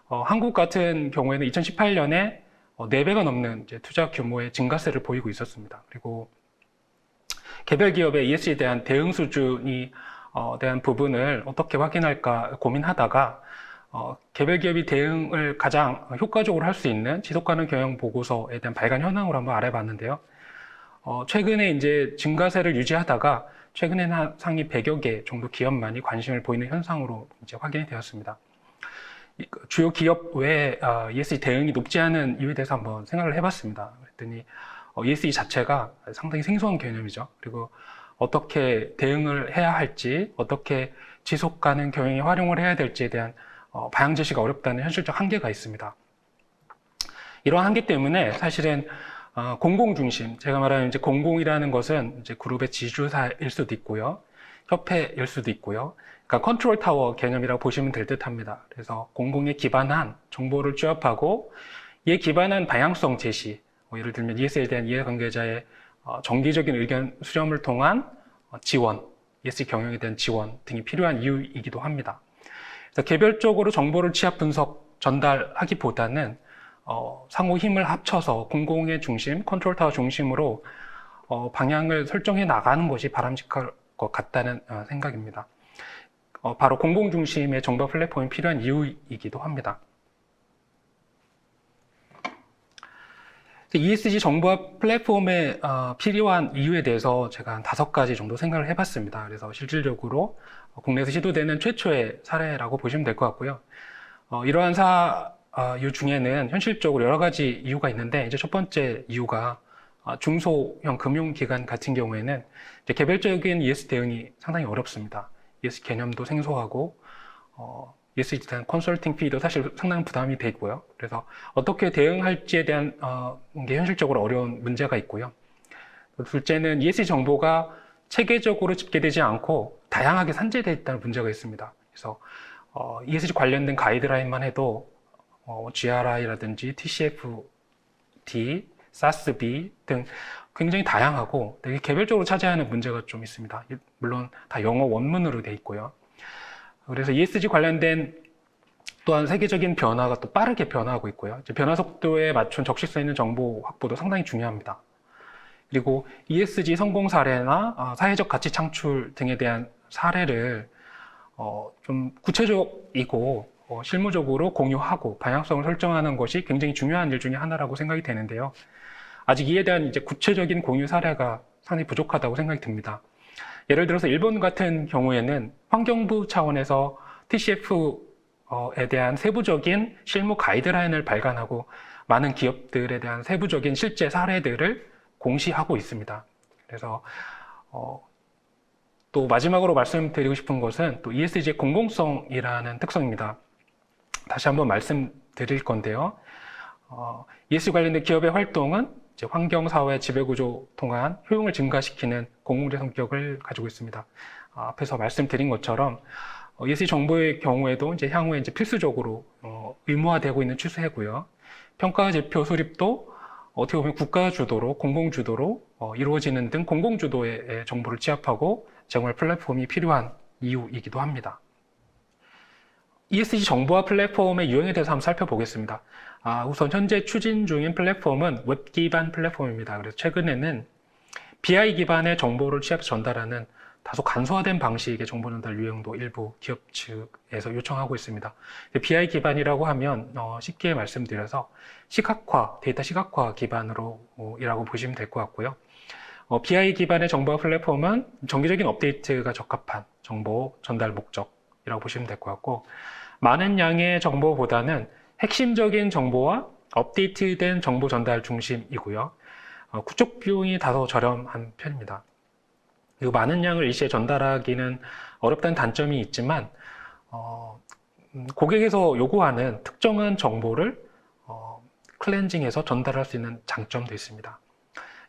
한국 같은 경우에는 2018년에 4배가 넘는 이제 투자 규모의 증가세를 보이고 있었습니다. 그리고 개별 기업의 ESG에 대한 대응 수준이 대한 부분을 어떻게 확인할까 고민하다가 개별 기업이 대응을 가장 효과적으로 할 수 있는 지속가능 경영 보고서에 대한 발간 현황으로 한번 알아봤는데요. 최근에 이제 증가세를 유지하다가 최근에는 한 상위 100여 개 정도 기업만이 관심을 보이는 현상으로 이제 확인이 되었습니다. 주요 기업 외에 ESG 대응이 높지 않은 이유에 대해서 한번 생각을 해봤습니다. 그랬더니 ESG 자체가 상당히 생소한 개념이죠. 그리고 어떻게 대응을 해야 할지, 어떻게 지속 가능 경영에 활용을 해야 될지에 대한 방향 제시가 어렵다는 현실적 한계가 있습니다. 이러한 한계 때문에 사실은 공공 중심, 제가 말하는 이제 공공이라는 것은 이제 그룹의 지주사일 수도 있고요, 협회일 수도 있고요. 그러니까 컨트롤 타워 개념이라고 보시면 될 듯합니다. 그래서 공공에 기반한 정보를 취합하고 이에 기반한 방향성 제시, 예를 들면 ESG에 대한 이해관계자의 정기적인 의견 수렴을 통한 지원, ESG 경영에 대한 지원 등이 필요한 이유이기도 합니다. 그래서 개별적으로 정보를 취합, 분석, 전달하기보다는 상호 힘을 합쳐서 공공의 중심, 컨트롤 타워 중심으로 방향을 설정해 나가는 것이 바람직할 것 같다는 생각입니다. 바로 공공 중심의 정보 플랫폼이 필요한 이유이기도 합니다. ESG 정보화 플랫폼에 필요한 이유에 대해서 제가 한 5가지 정도 생각을 해봤습니다. 그래서 실질적으로 국내에서 시도되는 최초의 사례라고 보시면 될 것 같고요. 이러한 이유 중에는 현실적으로 여러 가지 이유가 있는데, 이제 첫 번째 이유가 중소형 금융기관 같은 경우에는 이제 개별적인 ESG 대응이 상당히 어렵습니다. ESG 개념도 생소하고 ESG에 대한 컨설팅 피도 사실 상당히 부담이 돼 있고요. 그래서 어떻게 대응할지에 대한 게 현실적으로 어려운 문제가 있고요. 둘째는 ESG 정보가 체계적으로 집계되지 않고 다양하게 산재되어 있다는 문제가 있습니다. 그래서 ESG 관련된 가이드라인만 해도 GRI라든지 TCFD, SASB 등 굉장히 다양하고 되게 개별적으로 차지하는 문제가 좀 있습니다. 물론 다 영어 원문으로 돼 있고요. 그래서 ESG 관련된 또한 세계적인 변화가 또 빠르게 변화하고 있고요. 변화 속도에 맞춘 적실성 있는 정보 확보도 상당히 중요합니다. 그리고 ESG 성공 사례나 사회적 가치 창출 등에 대한 사례를 좀 구체적이고 실무적으로 공유하고 방향성을 설정하는 것이 굉장히 중요한 일 중에 하나라고 생각이 되는데요. 아직 이에 대한 이제 구체적인 공유 사례가 상당히 부족하다고 생각이 듭니다. 예를 들어서 일본 같은 경우에는 환경부 차원에서 TCF 대한 세부적인 실무 가이드라인을 발간하고 많은 기업들에 대한 세부적인 실제 사례들을 공시하고 있습니다. 그래서 또 마지막으로 말씀드리고 싶은 것은 또 ESG의 공공성이라는 특성입니다. 다시 한번 말씀드릴 건데요. ESG 관련된 기업의 활동은 이제 환경, 사회, 지배구조 통한 효용을 증가시키는 공공재 성격을 가지고 있습니다. 앞에서 말씀드린 것처럼 ESG 정보의 경우에도 이제 향후에 이제 필수적으로 의무화되고 있는 추세고요. 평가 지표 수립도 어떻게 보면 국가 주도로, 공공 주도로 이루어지는 등 공공 주도의 정보를 취합하고 제공할 플랫폼이 필요한 이유이기도 합니다. ESG 정보화 플랫폼의 유형에 대해서 한번 살펴보겠습니다. 우선 현재 추진 중인 플랫폼은 웹 기반 플랫폼입니다. 그래서 최근에는 BI 기반의 정보를 취합해서 전달하는 다소 간소화된 방식의 정보 전달 유형도 일부 기업 측에서 요청하고 있습니다. BI 기반이라고 하면 쉽게 말씀드려서 시각화, 데이터 시각화 기반으로 이라고 보시면 될 것 같고요. BI 기반의 정보화 플랫폼은 정기적인 업데이트가 적합한 정보 전달 목적이라고 보시면 될 것 같고, 많은 양의 정보보다는 핵심적인 정보와 업데이트된 정보 전달 중심이고요. 구축 비용이 다소 저렴한 편입니다. 그리고 많은 양을 일시에 전달하기는 어렵다는 단점이 있지만 고객에서 요구하는 특정한 정보를 클렌징해서 전달할 수 있는 장점도 있습니다.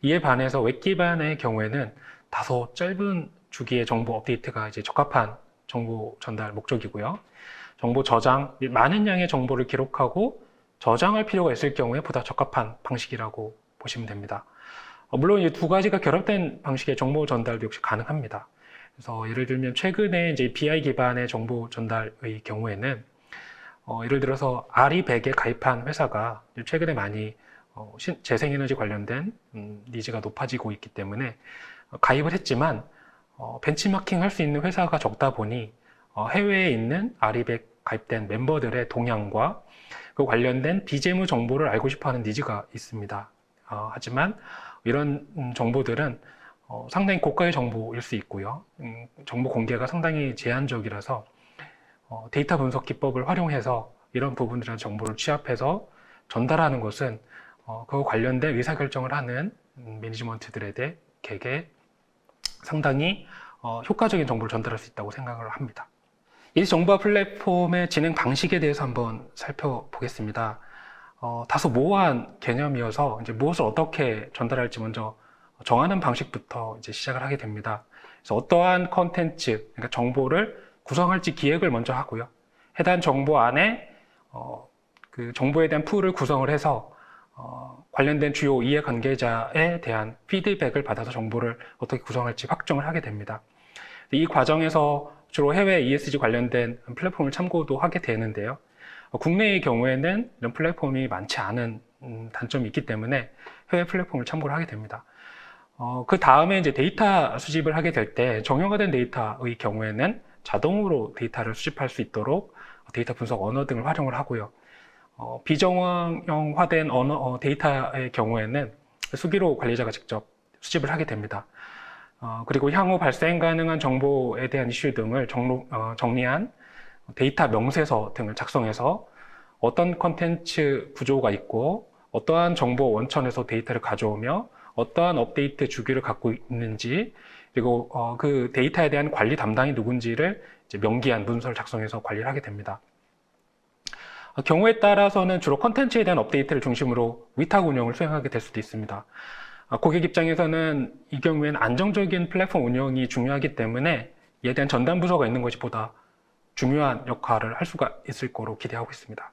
이에 반해서 웹 기반의 경우에는 다소 짧은 주기의 정보 업데이트가 이제 적합한 정보 전달 목적이고요. 정보 저장, 많은 양의 정보를 기록하고 저장할 필요가 있을 경우에 보다 적합한 방식이라고 보시면 됩니다. 물론 이 두 가지가 결합된 방식의 정보 전달도 역시 가능합니다. 그래서 예를 들면 최근에 이제 BI 기반의 정보 전달의 경우에는 예를 들어서 RE100에 가입한 회사가 최근에 많이 재생에너지 관련된 니즈가 높아지고 있기 때문에 가입을 했지만 벤치마킹 할 수 있는 회사가 적다 보니 해외에 있는 RE100 가입된 멤버들의 동향과 그 관련된 비재무 정보를 알고 싶어하는 니즈가 있습니다. 하지만 이런 정보들은 상당히 고가의 정보일 수 있고요. 정보 공개가 상당히 제한적이라서 데이터 분석 기법을 활용해서 이런 부분들의 정보를 취합해서 전달하는 것은 그와 관련된 의사결정을 하는 매니지먼트들에게 상당히 효과적인 정보를 전달할 수 있다고 생각을 합니다. 이 정보화 플랫폼의 진행 방식에 대해서 한번 살펴보겠습니다. 다소 모호한 개념이어서 이제 무엇을 어떻게 전달할지 먼저 정하는 방식부터 이제 시작을 하게 됩니다. 그래서 어떠한 컨텐츠, 그러니까 정보를 구성할지 기획을 먼저 하고요. 해당 정보 안에 그 정보에 대한 풀을 구성을 해서 관련된 주요 이해관계자에 대한 피드백을 받아서 정보를 어떻게 구성할지 확정을 하게 됩니다. 이 과정에서 주로 해외 ESG 관련된 플랫폼을 참고도 하게 되는데요. 국내의 경우에는 이런 플랫폼이 많지 않은 단점이 있기 때문에 해외 플랫폼을 참고를 하게 됩니다. 그 다음에 이제 데이터 수집을 하게 될 때 정형화된 데이터의 경우에는 자동으로 데이터를 수집할 수 있도록 데이터 분석 언어 등을 활용을 하고요. 비정형화된 데이터의 경우에는 수기로 관리자가 직접 수집을 하게 됩니다. 그리고 향후 발생 가능한 정보에 대한 이슈 등을 정리한 데이터 명세서 등을 작성해서 어떤 컨텐츠 구조가 있고 어떠한 정보 원천에서 데이터를 가져오며 어떠한 업데이트 주기를 갖고 있는지, 그리고 그 데이터에 대한 관리 담당이 누군지를 이제 명기한 문서를 작성해서 관리를 하게 됩니다. 경우에 따라서는 주로 컨텐츠에 대한 업데이트를 중심으로 위탁 운영을 수행하게 될 수도 있습니다. 고객 입장에서는 이 경우에는 안정적인 플랫폼 운영이 중요하기 때문에 이에 대한 전담 부서가 있는 것이 보다 중요한 역할을 할 수가 있을 거로 기대하고 있습니다.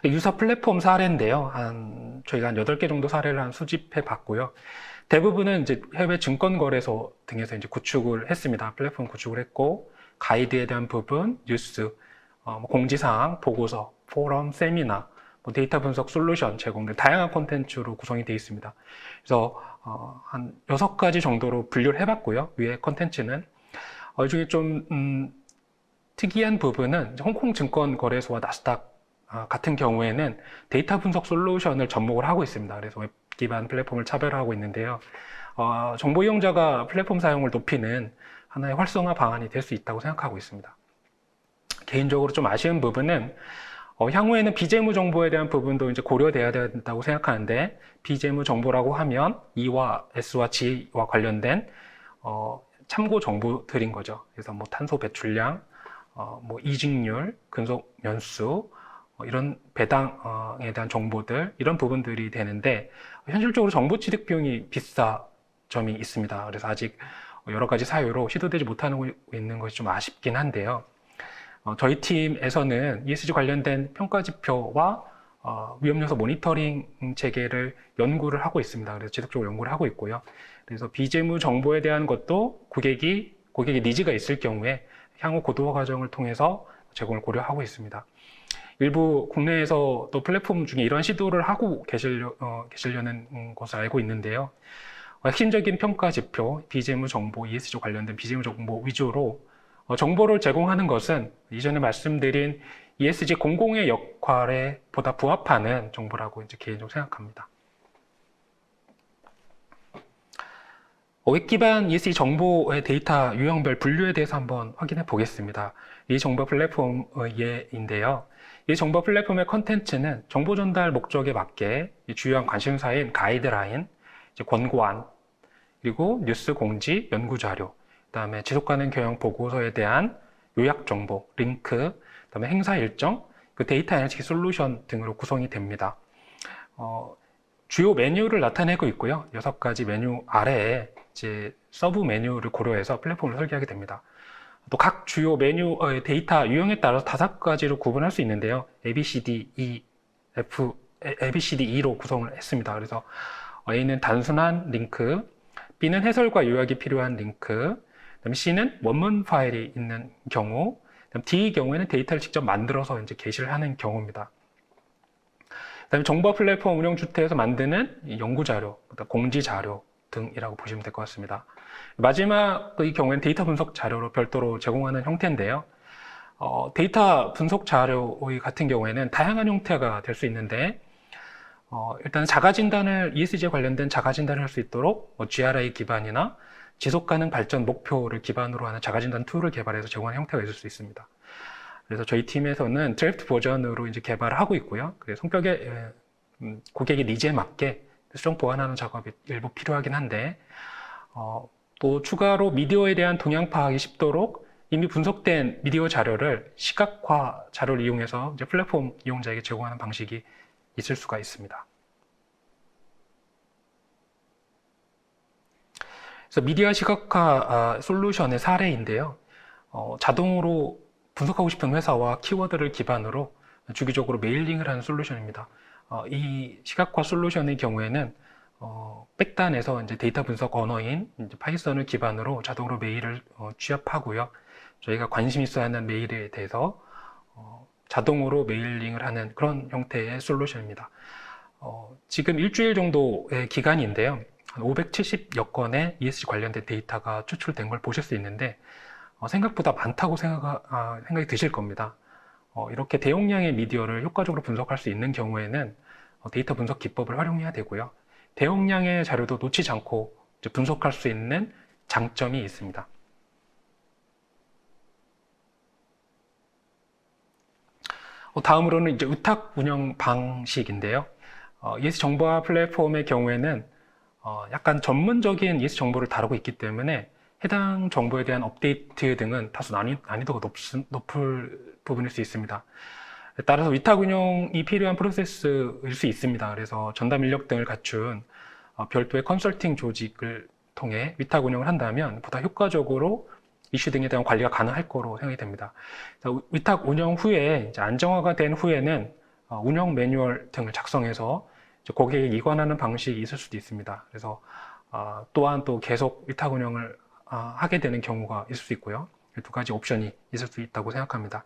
유사 플랫폼 사례인데요. 저희가 한 8개 정도 사례를 수집해 봤고요. 대부분은 이제 해외 증권거래소 등에서 이제 구축을 했습니다. 플랫폼 구축을 했고, 가이드에 대한 부분, 뉴스, 공지사항, 보고서, 포럼, 세미나, 데이터 분석 솔루션 제공 등 다양한 콘텐츠로 구성이 되어 있습니다. 그래서 한 6가지 정도로 분류를 해봤고요. 위에 콘텐츠는 이 중에 좀 특이한 부분은 홍콩 증권거래소와 나스닥 같은 경우에는 데이터 분석 솔루션을 접목을 하고 있습니다. 그래서 웹 기반 플랫폼을 차별화하고 있는데요. 정보 이용자가 플랫폼 사용을 높이는 하나의 활성화 방안이 될 수 있다고 생각하고 있습니다. 개인적으로 좀 아쉬운 부분은 향후에는 비재무 정보에 대한 부분도 이제 고려돼야 된다고 생각하는데, 비재무 정보라고 하면 E와 S와 G와 관련된 참고 정보들인 거죠. 그래서 뭐 탄소 배출량, 뭐 이직률, 근속 연수, 이런 배당에 대한 정보들, 이런 부분들이 되는데, 현실적으로 정보 취득 비용이 비싸 점이 있습니다. 그래서 아직 여러 가지 사유로 시도되지 못하고 있는 것이 좀 아쉽긴 한데요. 저희 팀에서는 ESG 관련된 평가 지표와 위험 요소 모니터링 체계를 연구를 하고 있습니다. 그래서 지속적으로 연구를 하고 있고요. 그래서 비재무 정보에 대한 것도 고객의 니즈가 있을 경우에 향후 고도화 과정을 통해서 제공을 고려하고 있습니다. 일부 국내에서 또 플랫폼 중에 이런 시도를 하고 계시려는 것을 알고 있는데요. 핵심적인 평가 지표, 비재무 정보, ESG 관련된 비재무 정보 위주로 정보를 제공하는 것은 이전에 말씀드린 ESG 공공의 역할에 보다 부합하는 정보라고 이제 개인적으로 생각합니다. 웹 기반 ESG 정보의 데이터 유형별 분류에 대해서 한번 확인해 보겠습니다. 이 정보 플랫폼의 예인데요. 이 정보 플랫폼의 컨텐츠는 정보 전달 목적에 맞게 주요한 관심사인 가이드라인, 권고안, 그리고 뉴스 공지, 연구 자료, 그다음에 지속 가능 경영 보고서에 대한 요약 정보, 링크, 그다음에 행사 일정, 그 데이터 애널리틱 솔루션 등으로 구성이 됩니다. 주요 메뉴를 나타내고 있고요. 6가지 메뉴 아래에 이제 서브 메뉴를 고려해서 플랫폼을 설계하게 됩니다. 또 각 주요 메뉴의 데이터 유형에 따라서 5가지로 구분할 수 있는데요. A, B, C, D, E, F, A, B, C, D, E로 구성을 했습니다. 그래서 A는 단순한 링크, B는 해설과 요약이 필요한 링크, 그다음에 C는 원문 파일이 있는 경우, 그다음 D의 경우에는 데이터를 직접 만들어서 이제 게시를 하는 경우입니다. 그다음에 정보 플랫폼 운영 주체에서 만드는 연구 자료, 공지 자료 등이라고 보시면 될 것 같습니다. 마지막의 경우에는 데이터 분석 자료로 별도로 제공하는 형태인데요. 데이터 분석 자료의 같은 경우에는 다양한 형태가 될 수 있는데, 일단 자가진단을, ESG에 관련된 자가진단을 할 수 있도록 GRI 기반이나 지속가능 발전 목표를 기반으로 하는 자가진단 툴을 개발해서 제공하는 형태가 있을 수 있습니다. 그래서 저희 팀에서는 드래프트 버전으로 이제 개발을 하고 있고요. 그래서 성격에 고객의 니즈에 맞게 수정 보완하는 작업이 일부 필요하긴 한데, 또 추가로 미디어에 대한 동향 파악이 쉽도록 이미 분석된 미디어 자료를 시각화 자료를 이용해서 이제 플랫폼 이용자에게 제공하는 방식이 있을 수가 있습니다. 그래서 미디어 시각화 솔루션의 사례인데요. 자동으로 분석하고 싶은 회사와 키워드를 기반으로 주기적으로 메일링을 하는 솔루션입니다. 이 시각화 솔루션의 경우에는 백단에서 이제 데이터 분석 언어인 이제 파이썬을 기반으로 자동으로 메일을 취합하고요. 저희가 관심 있어 하는 메일에 대해서 자동으로 메일링을 하는 그런 형태의 솔루션입니다. 지금 일주일 정도의 기간인데요. 한 570여 건의 ESG 관련된 데이터가 추출된 걸 보실 수 있는데, 생각보다 많다고 생각이 드실 겁니다. 이렇게 대용량의 미디어를 효과적으로 분석할 수 있는 경우에는 데이터 분석 기법을 활용해야 되고요. 대용량의 자료도 놓치지 않고 분석할 수 있는 장점이 있습니다. 다음으로는 이제 의탁 운영 방식인데요. ESG 정보화 플랫폼의 경우에는 약간 전문적인 ESG 정보를 다루고 있기 때문에 해당 정보에 대한 업데이트 등은 다소 난이도가 높을 부분일 수 있습니다. 따라서 위탁 운영이 필요한 프로세스일 수 있습니다. 그래서 전담 인력 등을 갖춘 별도의 컨설팅 조직을 통해 위탁 운영을 한다면 보다 효과적으로 이슈 등에 대한 관리가 가능할 거로 생각이 됩니다. 위탁 운영 후에 이제 안정화가 된 후에는 운영 매뉴얼 등을 작성해서 고객에게 이관하는 방식이 있을 수도 있습니다. 그래서 또한 또 계속 위탁 운영을 하게 되는 경우가 있을 수 있고요. 2가지 옵션이 있을 수 있다고 생각합니다.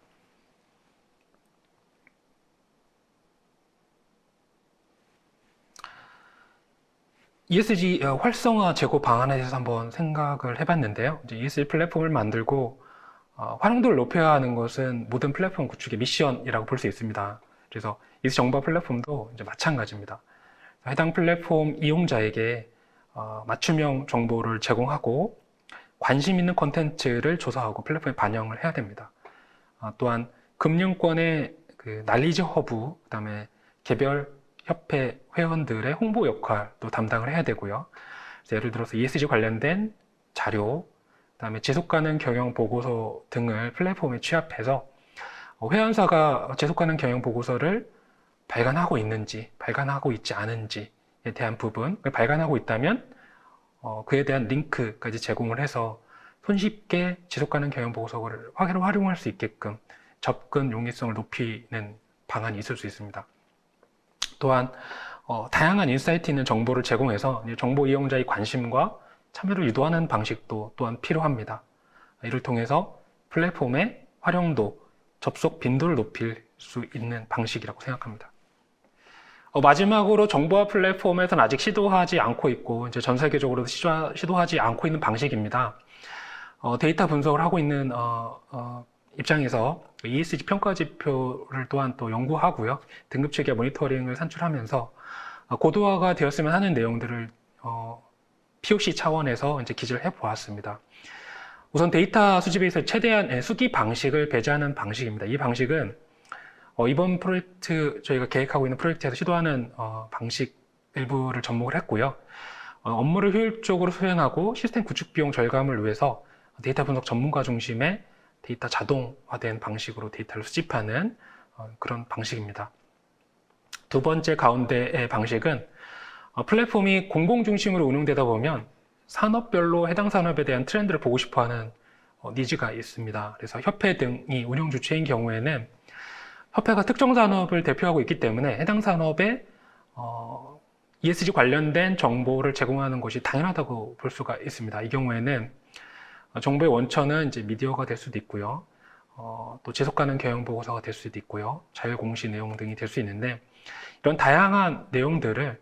ESG 활성화 제고 방안에 대해서 한번 생각을 해봤는데요. 이제 ESG 플랫폼을 만들고 활용도를 높여야 하는 것은 모든 플랫폼 구축의 미션이라고 볼 수 있습니다. 그래서 ESG 정보 플랫폼도 이제 마찬가지입니다. 해당 플랫폼 이용자에게 맞춤형 정보를 제공하고 관심 있는 콘텐츠를 조사하고 플랫폼에 반영을 해야 됩니다. 또한 금융권의 그 난리지 허브, 그다음에 개별 협회 회원들의 홍보 역할도 담당을 해야 되고요. 예를 들어서 ESG 관련된 자료, 그다음에 지속가능 경영 보고서 등을 플랫폼에 취합해서 회원사가 지속가능 경영 보고서를 발간하고 있는지, 발간하고 있지 않은지에 대한 부분, 발간하고 있다면 그에 대한 링크까지 제공을 해서 손쉽게 지속가능 경영 보고서를 활용할 수 있게끔 접근 용이성을 높이는 방안이 있을 수 있습니다. 또한 다양한 인사이트 있는 정보를 제공해서 정보 이용자의 관심과 참여를 유도하는 방식도 또한 필요합니다. 이를 통해서 플랫폼의 활용도, 접속 빈도를 높일 수 있는 방식이라고 생각합니다. 마지막으로 정보화 플랫폼에서는 아직 시도하지 않고 있고 이제 전 세계적으로 시도하지 않고 있는 방식입니다. 데이터 분석을 하고 있는 입장에서 ESG 평가 지표를 또한 또 연구하고요. 등급 체계 모니터링을 산출하면서 고도화가 되었으면 하는 내용들을 POC 차원에서 이제 기재를 해보았습니다. 우선 데이터 수집에서 최대한 수기 방식을 배제하는 방식입니다. 이 방식은 이번 프로젝트, 저희가 계획하고 있는 프로젝트에서 시도하는 방식 일부를 접목을 했고요. 업무를 효율적으로 수행하고 시스템 구축 비용 절감을 위해서 데이터 분석 전문가 중심의 데이터 자동화된 방식으로 데이터를 수집하는 그런 방식입니다. 두 번째 가운데의 방식은 플랫폼이 공공 중심으로 운영되다 보면 산업별로 해당 산업에 대한 트렌드를 보고 싶어하는 니즈가 있습니다. 그래서 협회 등이 운영 주체인 경우에는 협회가 특정 산업을 대표하고 있기 때문에 해당 산업에 ESG 관련된 정보를 제공하는 것이 당연하다고 볼 수가 있습니다. 이 경우에는 정보의 원천은 이제 미디어가 될 수도 있고요. 또 지속가능 경영 보고서가 될 수도 있고요. 자율공시 내용 등이 될 수 있는데 이런 다양한 내용들을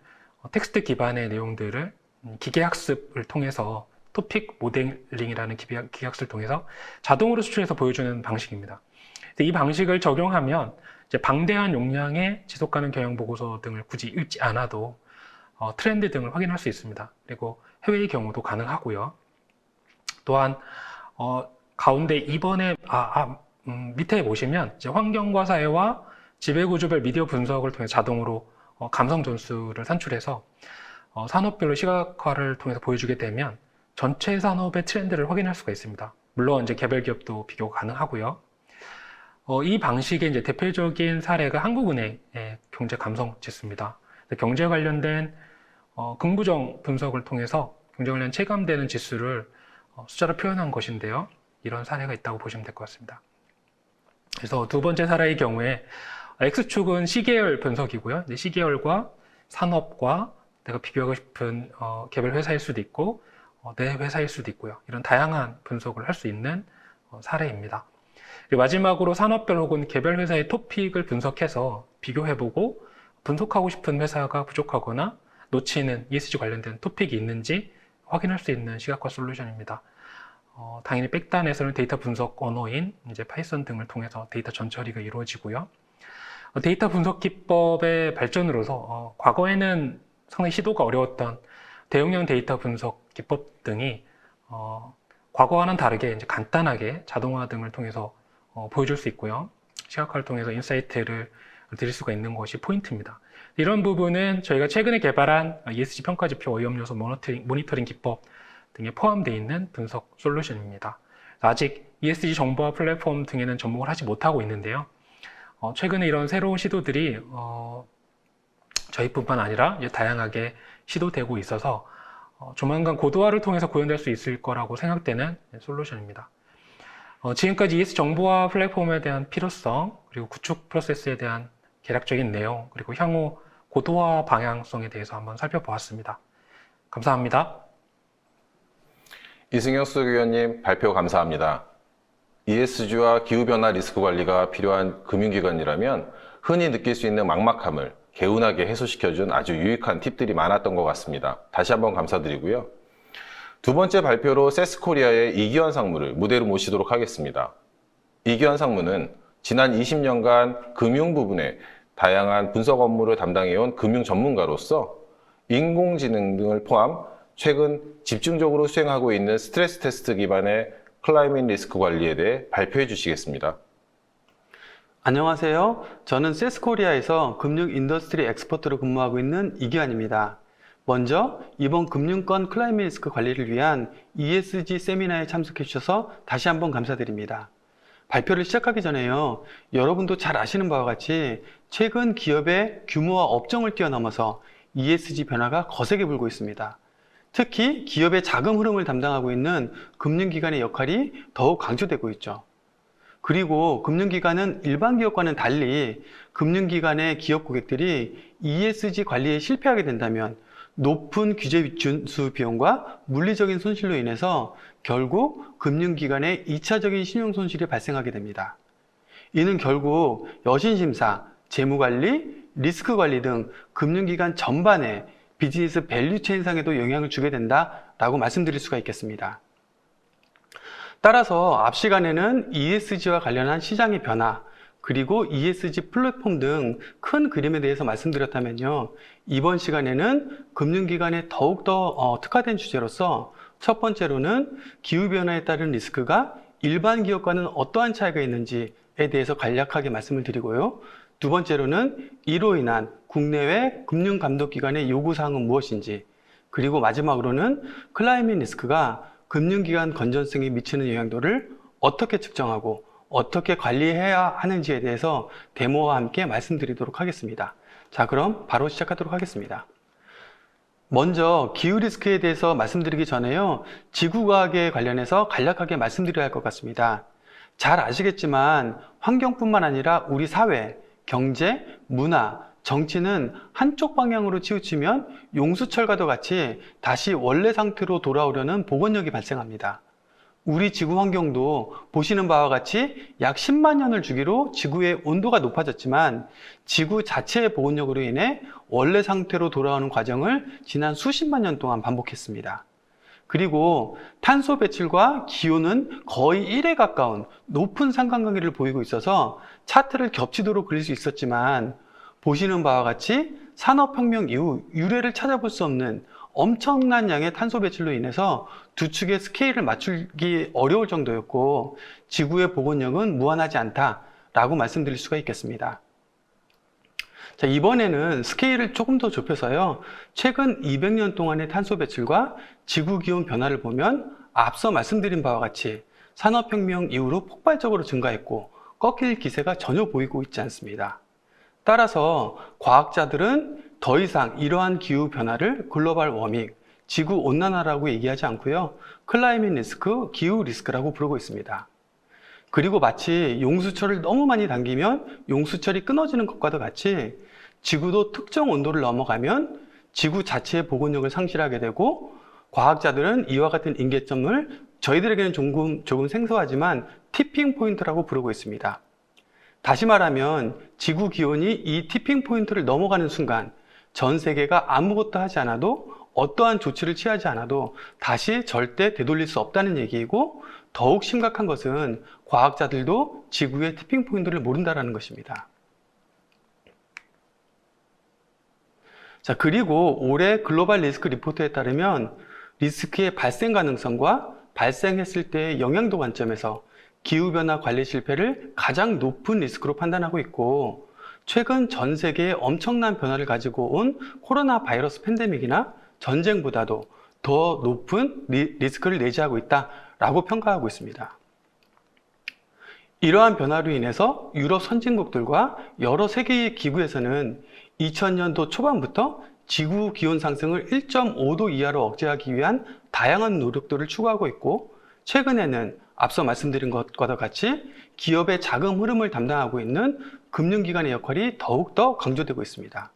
텍스트 기반의 내용들을 기계학습을 통해서 토픽 모델링이라는 기계학습을 통해서 자동으로 수출해서 보여주는 방식입니다. 이 방식을 적용하면 이제 방대한 용량의 지속가능 경영 보고서 등을 굳이 읽지 않아도 트렌드 등을 확인할 수 있습니다. 그리고 해외의 경우도 가능하고요. 또한 가운데 이번에 밑에 보시면 이제 환경과 사회와 지배구조별 미디어 분석을 통해 자동으로 감성 전수를 산출해서 산업별로 시각화를 통해서 보여주게 되면 전체 산업의 트렌드를 확인할 수가 있습니다. 물론 이제 개별 기업도 비교가 가능하고요. 이 방식의 이제 대표적인 사례가 한국은행의 경제 감성 지수입니다. 경제 관련된 긍부정 분석을 통해서 경제 관련 체감되는 지수를 숫자로 표현한 것인데요. 이런 사례가 있다고 보시면 될 것 같습니다. 그래서 두 번째 사례의 경우에 X축은 C계열 분석이고요. C계열과 산업과 내가 비교하고 싶은 개별 회사일 수도 있고 내 회사일 수도 있고요. 이런 다양한 분석을 할 수 있는 사례입니다. 그리고 마지막으로 산업별 혹은 개별 회사의 토픽을 분석해서 비교해보고 분석하고 싶은 회사가 부족하거나 놓치는 ESG 관련된 토픽이 있는지 확인할 수 있는 시각화 솔루션입니다. 당연히 백단에서는 데이터 분석 언어인 이제 파이썬 등을 통해서 데이터 전처리가 이루어지고요. 데이터 분석 기법의 발전으로서 과거에는 상당히 시도가 어려웠던 대용량 데이터 분석 기법 등이 과거와는 다르게 이제 간단하게 자동화 등을 통해서 보여줄 수 있고요. 시각화를 통해서 인사이트를 드릴 수가 있는 것이 포인트입니다. 이런 부분은 저희가 최근에 개발한 ESG 평가 지표 오염 요소 모니터링 기법 등에 포함되어 있는 분석 솔루션입니다. 아직 ESG 정보화 플랫폼 등에는 접목을 하지 못하고 있는데요. 최근에 이런 새로운 시도들이 저희뿐만 아니라 다양하게 시도되고 있어서 조만간 고도화를 통해서 구현될 수 있을 거라고 생각되는 솔루션입니다. 지금까지 ESG 정보화 플랫폼에 대한 필요성, 그리고 구축 프로세스에 대한 개략적인 내용, 그리고 향후 고도화 방향성에 대해서 한번 살펴보았습니다. 감사합니다. 이승영 수석위원님 발표 감사합니다. ESG와 기후변화 리스크 관리가 필요한 금융기관이라면 흔히 느낄 수 있는 막막함을 개운하게 해소시켜준 아주 유익한 팁들이 많았던 것 같습니다. 다시 한번 감사드리고요. 두 번째 발표로 세스코리아의 이기환 상무를 무대로 모시도록 하겠습니다. 이기환 상무는 지난 20년간 금융 부분에 다양한 분석 업무를 담당해온 금융 전문가로서 인공지능 등을 포함 최근 집중적으로 수행하고 있는 스트레스 테스트 기반의 클라이밍 리스크 관리에 대해 발표해 주시겠습니다. 안녕하세요. 저는 세스코리아에서 금융 인더스트리 엑스퍼트로 근무하고 있는 이기환입니다. 먼저 이번 금융권 클라이밍 리스크 관리를 위한 ESG 세미나에 참석해 주셔서 다시 한번 감사드립니다. 발표를 시작하기 전에요. 여러분도 잘 아시는 바와 같이 최근 기업의 규모와 업종을 뛰어넘어서 ESG 변화가 거세게 불고 있습니다. 특히 기업의 자금 흐름을 담당하고 있는 금융기관의 역할이 더욱 강조되고 있죠. 그리고 금융기관은 일반 기업과는 달리 금융기관의 기업 고객들이 ESG 관리에 실패하게 된다면 높은 규제 준수 비용과 물리적인 손실로 인해서 결국 금융기관의 2차적인 신용 손실이 발생하게 됩니다. 이는 결국 여신심사, 재무관리, 리스크관리 등 금융기관 전반에 비즈니스 밸류체인상에도 영향을 주게 된다라고 말씀드릴 수가 있겠습니다. 따라서 앞 시간에는 ESG와 관련한 시장의 변화, 그리고 ESG 플랫폼 등 큰 그림에 대해서 말씀드렸다면요. 이번 시간에는 금융기관에 더욱더 특화된 주제로서 첫 번째로는 기후변화에 따른 리스크가 일반 기업과는 어떠한 차이가 있는지에 대해서 간략하게 말씀을 드리고요. 두 번째로는 이로 인한 국내외 금융감독기관의 요구사항은 무엇인지, 그리고 마지막으로는 클라이밍 리스크가 금융기관 건전성에 미치는 영향도를 어떻게 측정하고 어떻게 관리해야 하는지에 대해서 데모와 함께 말씀드리도록 하겠습니다. 자, 그럼 바로 시작하도록 하겠습니다. 먼저 기후 리스크에 대해서 말씀드리기 전에요. 지구과학에 관련해서 간략하게 말씀드려야 할 것 같습니다. 잘 아시겠지만 환경뿐만 아니라 우리 사회, 경제, 문화, 정치는 한쪽 방향으로 치우치면 용수철과도 같이 다시 원래 상태로 돌아오려는 복원력이 발생합니다. 우리 지구 환경도 보시는 바와 같이 약 10만 년을 주기로 지구의 온도가 높아졌지만 지구 자체의 복원력으로 인해 원래 상태로 돌아오는 과정을 지난 수십만 년 동안 반복했습니다. 그리고 탄소 배출과 기온은 거의 1에 가까운 높은 상관관계를 보이고 있어서 차트를 겹치도록 그릴 수 있었지만 보시는 바와 같이 산업혁명 이후 유례를 찾아볼 수 없는 엄청난 양의 탄소 배출로 인해서 두 축의 스케일을 맞추기 어려울 정도였고 지구의 복원력은 무한하지 않다라고 말씀드릴 수가 있겠습니다. 자, 이번에는 스케일을 조금 더 좁혀서요. 최근 200년 동안의 탄소 배출과 지구 기온 변화를 보면 앞서 말씀드린 바와 같이 산업혁명 이후로 폭발적으로 증가했고 꺾일 기세가 전혀 보이고 있지 않습니다. 따라서 과학자들은 더 이상 이러한 기후 변화를 글로벌 워밍, 지구 온난화라고 얘기하지 않고요. 클라이밍 리스크, 기후 리스크라고 부르고 있습니다. 그리고 마치 용수철을 너무 많이 당기면 용수철이 끊어지는 것과도 같이 지구도 특정 온도를 넘어가면 지구 자체의 복원력을 상실하게 되고 과학자들은 이와 같은 임계점을 저희들에게는 조금 생소하지만 티핑 포인트라고 부르고 있습니다. 다시 말하면 지구 기온이 이 티핑 포인트를 넘어가는 순간 전 세계가 아무것도 하지 않아도 어떠한 조치를 취하지 않아도 다시 절대 되돌릴 수 없다는 얘기이고 더욱 심각한 것은 과학자들도 지구의 티핑 포인트를 모른다는 것입니다. 자, 그리고 올해 글로벌 리스크 리포트에 따르면 리스크의 발생 가능성과 발생했을 때의 영향도 관점에서 기후변화 관리 실패를 가장 높은 리스크로 판단하고 있고 최근 전 세계에 엄청난 변화를 가지고 온 코로나 바이러스 팬데믹이나 전쟁보다도 더 높은 리스크를 내재하고 있다라고 평가하고 있습니다. 이러한 변화로 인해서 유럽 선진국들과 여러 세계의 기구에서는 2000년도 초반부터 지구 기온 상승을 1.5도 이하로 억제하기 위한 다양한 노력들을 추구하고 있고 최근에는 앞서 말씀드린 것과도 같이 기업의 자금 흐름을 담당하고 있는 금융기관의 역할이 더욱더 강조되고 있습니다.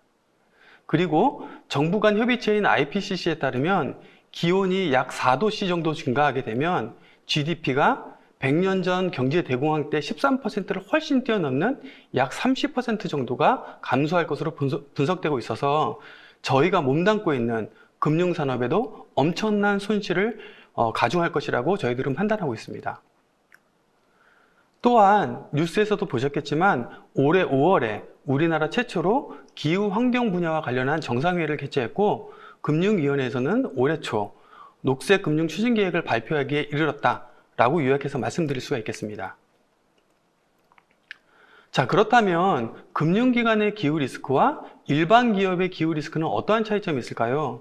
그리고 정부 간 협의체인 IPCC에 따르면 기온이 약 4도씨 정도 증가하게 되면 GDP가 100년 전 경제 대공황 때 13%를 훨씬 뛰어넘는 약 30% 정도가 감소할 것으로 분석되고 있어서 저희가 몸담고 있는 금융산업에도 엄청난 손실을 가중할 것이라고 저희들은 판단하고 있습니다. 또한 뉴스에서도 보셨겠지만 올해 5월에 우리나라 최초로 기후 환경 분야와 관련한 정상회의를 개최했고 금융위원회에서는 올해 초 녹색 금융 추진 계획을 발표하기에 이르렀다라고 요약해서 말씀드릴 수가 있겠습니다. 자, 그렇다면 금융기관의 기후 리스크와 일반 기업의 기후 리스크는 어떠한 차이점이 있을까요?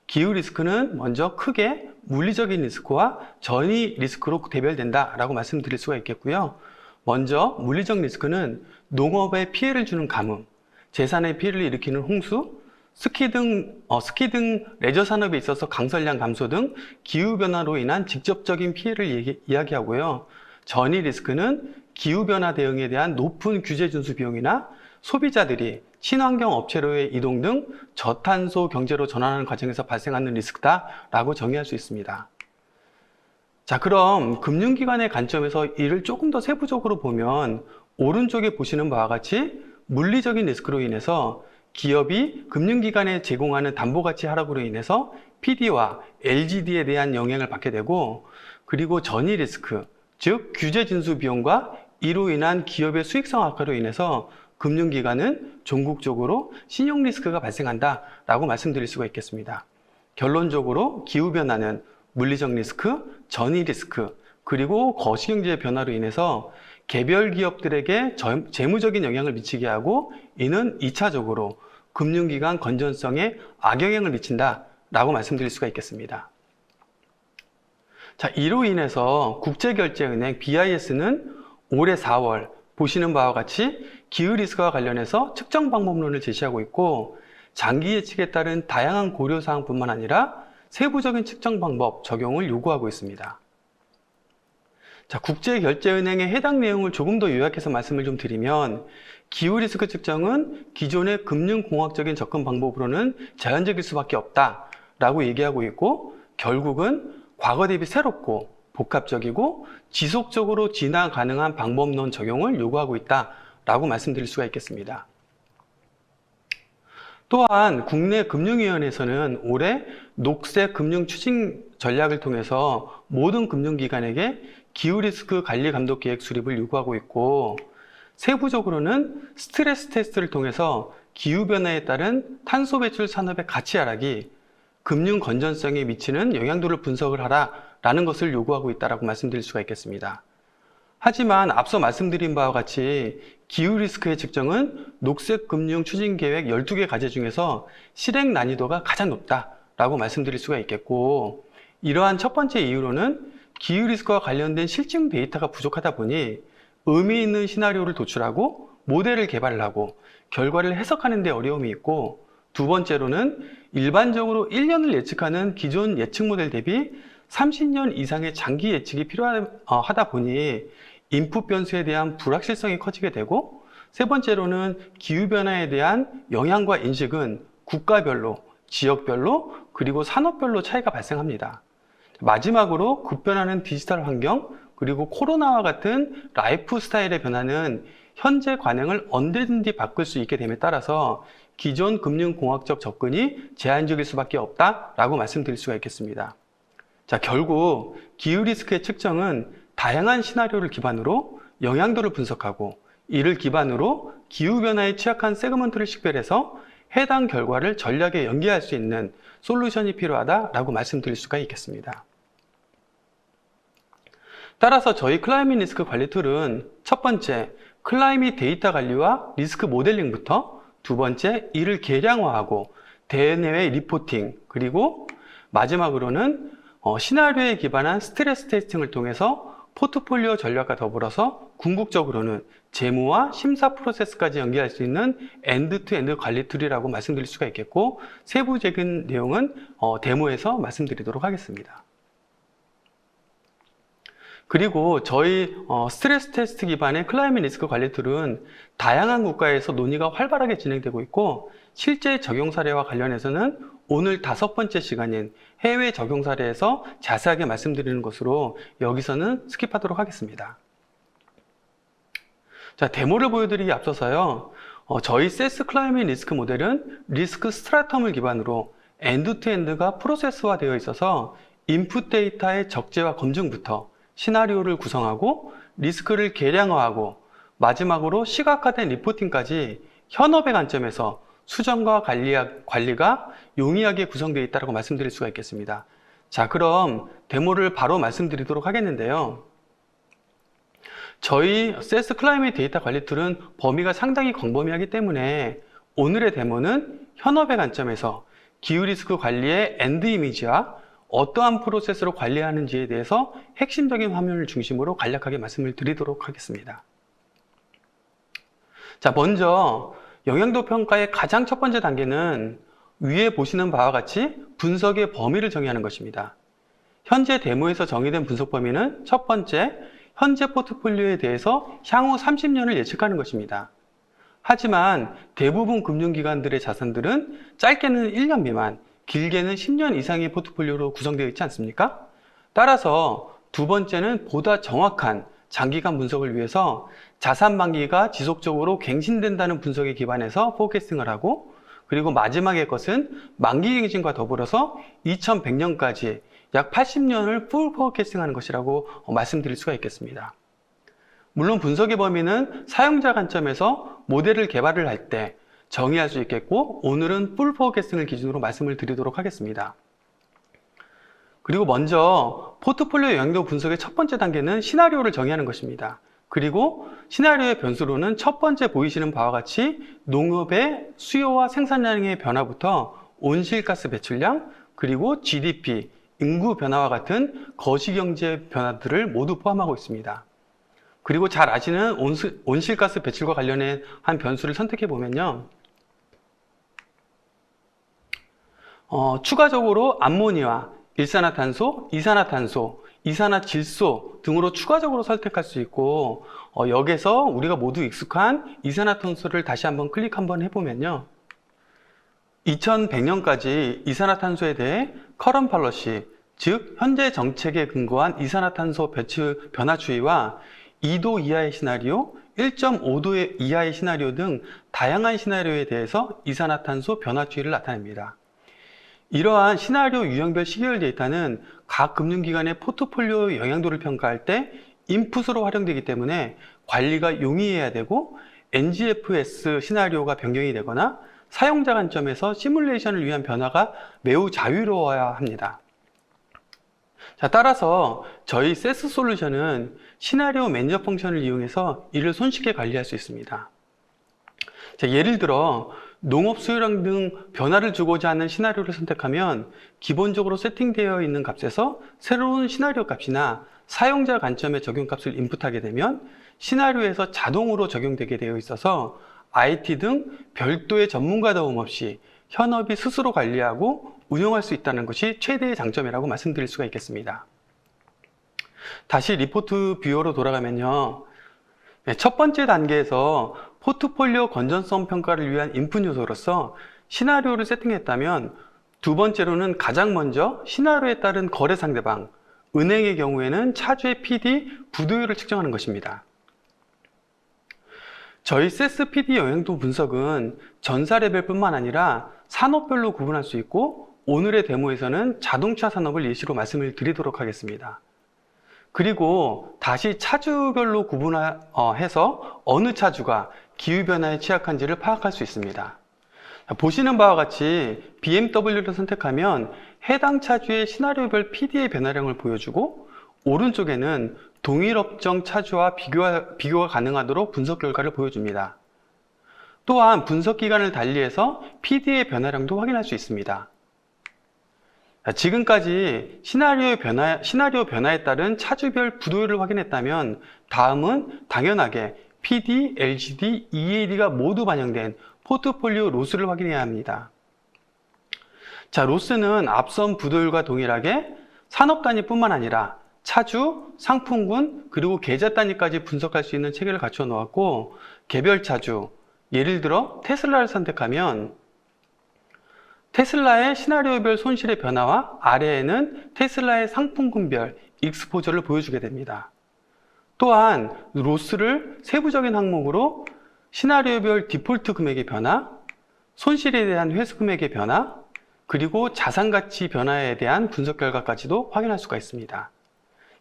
기후 리스크는 먼저 크게 물리적인 리스크와 전이 리스크로 대별된다라고 말씀드릴 수가 있겠고요. 먼저 물리적 리스크는 농업에 피해를 주는 가뭄, 재산에 피해를 일으키는 홍수, 스키 등 레저 산업에 있어서 강설량 감소 등 기후변화로 인한 직접적인 피해를 이야기하고요. 전이 리스크는 기후변화 대응에 대한 높은 규제 준수 비용이나 소비자들이 친환경 업체로의 이동 등 저탄소 경제로 전환하는 과정에서 발생하는 리스크다라고 정의할 수 있습니다. 자, 그럼 금융기관의 관점에서 이를 조금 더 세부적으로 보면 오른쪽에 보시는 바와 같이 물리적인 리스크로 인해서 기업이 금융기관에 제공하는 담보가치 하락으로 인해서 PD와 LGD에 대한 영향을 받게 되고, 그리고 전이 리스크, 즉 규제 준수 비용과 이로 인한 기업의 수익성 악화로 인해서 금융기관은 종국적으로 신용 리스크가 발생한다라고 말씀드릴 수가 있겠습니다. 결론적으로 기후변화는 물리적 리스크, 전이 리스크, 그리고 거시경제의 변화로 인해서 개별 기업들에게 재무적인 영향을 미치게 하고, 이는 2차적으로 금융기관 건전성에 악영향을 미친다라고 말씀드릴 수가 있겠습니다. 자, 이로 인해서 국제결제은행 BIS는 올해 4월 보시는 바와 같이 기후 리스크와 관련해서 측정 방법론을 제시하고 있고, 장기 예측에 따른 다양한 고려사항뿐만 아니라 세부적인 측정 방법 적용을 요구하고 있습니다. 자, 국제결제은행의 해당 내용을 조금 더 요약해서 말씀을 좀 드리면, 기후 리스크 측정은 기존의 금융공학적인 접근 방법으로는 제한적일 수밖에 없다라고 얘기하고 있고, 결국은 과거 대비 새롭고 복합적이고 지속적으로 진화 가능한 방법론 적용을 요구하고 있다라고 말씀드릴 수가 있겠습니다. 또한 국내 금융위원회에서는 올해 녹색 금융 추진 전략을 통해서 모든 금융기관에게 기후 리스크 관리 감독 계획 수립을 요구하고 있고, 세부적으로는 스트레스 테스트를 통해서 기후변화에 따른 탄소 배출 산업의 가치 하락이 금융 건전성에 미치는 영향도를 분석을 하라라는 것을 요구하고 있다고 말씀드릴 수가 있겠습니다. 하지만 앞서 말씀드린 바와 같이 기후 리스크의 측정은 녹색 금융 추진 계획 12개 과제 중에서 실행 난이도가 가장 높다라고 말씀드릴 수가 있겠고, 이러한 첫 번째 이유로는 기후 리스크와 관련된 실증 데이터가 부족하다 보니 의미 있는 시나리오를 도출하고 모델을 개발을 하고 결과를 해석하는 데 어려움이 있고, 두 번째로는 일반적으로 1년을 예측하는 기존 예측 모델 대비 30년 이상의 장기 예측이 필요하다 보니 인풋 변수에 대한 불확실성이 커지게 되고, 세 번째로는 기후변화에 대한 영향과 인식은 국가별로, 지역별로, 그리고 산업별로 차이가 발생합니다. 마지막으로 급변하는 디지털 환경, 그리고 코로나와 같은 라이프 스타일의 변화는 현재 관행을 언제든지 바꿀 수 있게 됨에 따라서 기존 금융공학적 접근이 제한적일 수밖에 없다라고 말씀드릴 수가 있겠습니다. 자, 결국 기후 리스크의 측정은 다양한 시나리오를 기반으로 영향도를 분석하고, 이를 기반으로 기후변화에 취약한 세그먼트를 식별해서 해당 결과를 전략에 연계할 수 있는 솔루션이 필요하다라고 말씀드릴 수가 있겠습니다. 따라서 저희 클라이밋 리스크 관리 툴은 첫 번째, 클라이밋 데이터 관리와 리스크 모델링부터, 두 번째, 이를 계량화하고 대내외 리포팅, 그리고 마지막으로는 시나리오에 기반한 스트레스 테스팅을 통해서 포트폴리오 전략과 더불어서 궁극적으로는 재무와 심사 프로세스까지 연계할 수 있는 엔드-투-엔드 관리 툴이라고 말씀드릴 수가 있겠고, 세부적인 내용은 데모에서 말씀드리도록 하겠습니다. 그리고 저희 스트레스 테스트 기반의 클라이밋 리스크 관리 툴은 다양한 국가에서 논의가 활발하게 진행되고 있고, 실제 적용 사례와 관련해서는 오늘 5번째 시간인 해외 적용 사례에서 자세하게 말씀드리는 것으로 여기서는 스킵하도록 하겠습니다. 자, 데모를 보여드리기 앞서서요, 저희 세스 클라이밋 리스크 모델은 리스크 스트라텀을 기반으로 엔드-투-엔드가 프로세스화 되어 있어서 인풋 데이터의 적재와 검증부터 시나리오를 구성하고 리스크를 계량화하고 마지막으로 시각화된 리포팅까지 현업의 관점에서 수정과 관리가 용이하게 구성되어 있다고 말씀드릴 수가 있겠습니다. 자, 그럼 데모를 바로 말씀드리도록 하겠는데요. 저희 세스 클라이밋 데이터 관리 툴은 범위가 상당히 광범위하기 때문에 오늘의 데모는 현업의 관점에서 기후 리스크 관리의 엔드 이미지와 어떠한 프로세스로 관리하는지에 대해서 핵심적인 화면을 중심으로 간략하게 말씀을 드리도록 하겠습니다. 자, 먼저 영향도 평가의 가장 첫 번째 단계는 위에 보시는 바와 같이 분석의 범위를 정의하는 것입니다. 현재 데모에서 정의된 분석 범위는 첫 번째, 현재 포트폴리오에 대해서 향후 30년을 예측하는 것입니다. 하지만 대부분 금융기관들의 자산들은 짧게는 1년 미만, 길게는 10년 이상의 포트폴리오로 구성되어 있지 않습니까? 따라서 두 번째는 보다 정확한 장기간 분석을 위해서 자산 만기가 지속적으로 갱신된다는 분석에 기반해서 포캐스팅을 하고, 그리고 마지막의 것은 만기 갱신과 더불어서 2100년까지 약 80년을 풀 포캐스팅하는 것이라고 말씀드릴 수가 있겠습니다. 물론 분석의 범위는 사용자 관점에서 모델을 개발을 할 때 정의할 수 있겠고, 오늘은 풀 포캐스팅을 기준으로 말씀을 드리도록 하겠습니다. 그리고 먼저 포트폴리오 영향도 분석의 첫 번째 단계는 시나리오를 정의하는 것입니다. 그리고 시나리오의 변수로는 첫 번째 보이시는 바와 같이 농업의 수요와 생산량의 변화부터 온실가스 배출량, 그리고 GDP, 인구 변화와 같은 거시경제 변화들을 모두 포함하고 있습니다. 그리고 잘 아시는 온실가스 배출과 관련한 한 변수를 선택해 보면요. 추가적으로 암모니아, 일산화탄소, 이산화탄소, 이산화질소 등으로 추가적으로 선택할 수 있고, 여기서 우리가 모두 익숙한 이산화탄소를 다시 한번 클릭 한번 해보면요. 2100년까지 이산화탄소에 대해 커런 팔러시, 즉 현재 정책에 근거한 이산화탄소 배출 변화 추이와 2도 이하의 시나리오, 1.5도 이하의 시나리오 등 다양한 시나리오에 대해서 이산화탄소 변화 추이를 나타냅니다. 이러한 시나리오 유형별 시계열 데이터는 각 금융기관의 포트폴리오 영향도를 평가할 때 인풋으로 활용되기 때문에 관리가 용이해야 되고, NGFS 시나리오가 변경이 되거나 사용자 관점에서 시뮬레이션을 위한 변화가 매우 자유로워야 합니다. 자, 따라서 저희 세스 솔루션은 시나리오 매니저 펑션을 이용해서 이를 손쉽게 관리할 수 있습니다. 자, 예를 들어 농업 수요량 등 변화를 주고자 하는 시나리오를 선택하면 기본적으로 세팅되어 있는 값에서 새로운 시나리오 값이나 사용자 관점의 적용 값을 인풋하게 되면 시나리오에서 자동으로 적용되게 되어 있어서 IT 등 별도의 전문가 도움 없이 현업이 스스로 관리하고 운영할 수 있다는 것이 최대의 장점이라고 말씀드릴 수가 있겠습니다. 다시 리포트 뷰어로 돌아가면요. 첫 번째 단계에서 포트폴리오 건전성 평가를 위한 인풋 요소로서 시나리오를 세팅했다면, 두 번째로는 가장 먼저 시나리오에 따른 거래 상대방, 은행의 경우에는 차주의 PD, 부도율을 측정하는 것입니다. 저희 세스 PD 영향도 분석은 전사 레벨뿐만 아니라 산업별로 구분할 수 있고, 오늘의 데모에서는 자동차 산업을 예시로 말씀을 드리도록 하겠습니다. 그리고 다시 차주별로 구분해서 어느 차주가 기후변화에 취약한지를 파악할 수 있습니다. 보시는 바와 같이 BMW를 선택하면 해당 차주의 시나리오별 PD의 변화량을 보여주고, 오른쪽에는 동일 업종 차주와 비교가 가능하도록 분석 결과를 보여줍니다. 또한 분석 기간을 달리해서 PD의 변화량도 확인할 수 있습니다. 지금까지 시나리오 변화에 따른 차주별 부도율을 확인했다면, 다음은 당연하게 PD, LGD, EAD가 모두 반영된 포트폴리오 로스를 확인해야 합니다. 자, 로스는 앞선 부도율과 동일하게 산업 단위뿐만 아니라 차주, 상품군, 그리고 계좌 단위까지 분석할 수 있는 체계를 갖춰 놓았고, 개별 차주, 예를 들어 테슬라를 선택하면 테슬라의 시나리오별 손실의 변화와 아래에는 테슬라의 상품군별 익스포저를 보여주게 됩니다. 또한 로스를 세부적인 항목으로 시나리오별 디폴트 금액의 변화, 손실에 대한 회수 금액의 변화, 그리고 자산가치 변화에 대한 분석 결과까지도 확인할 수가 있습니다.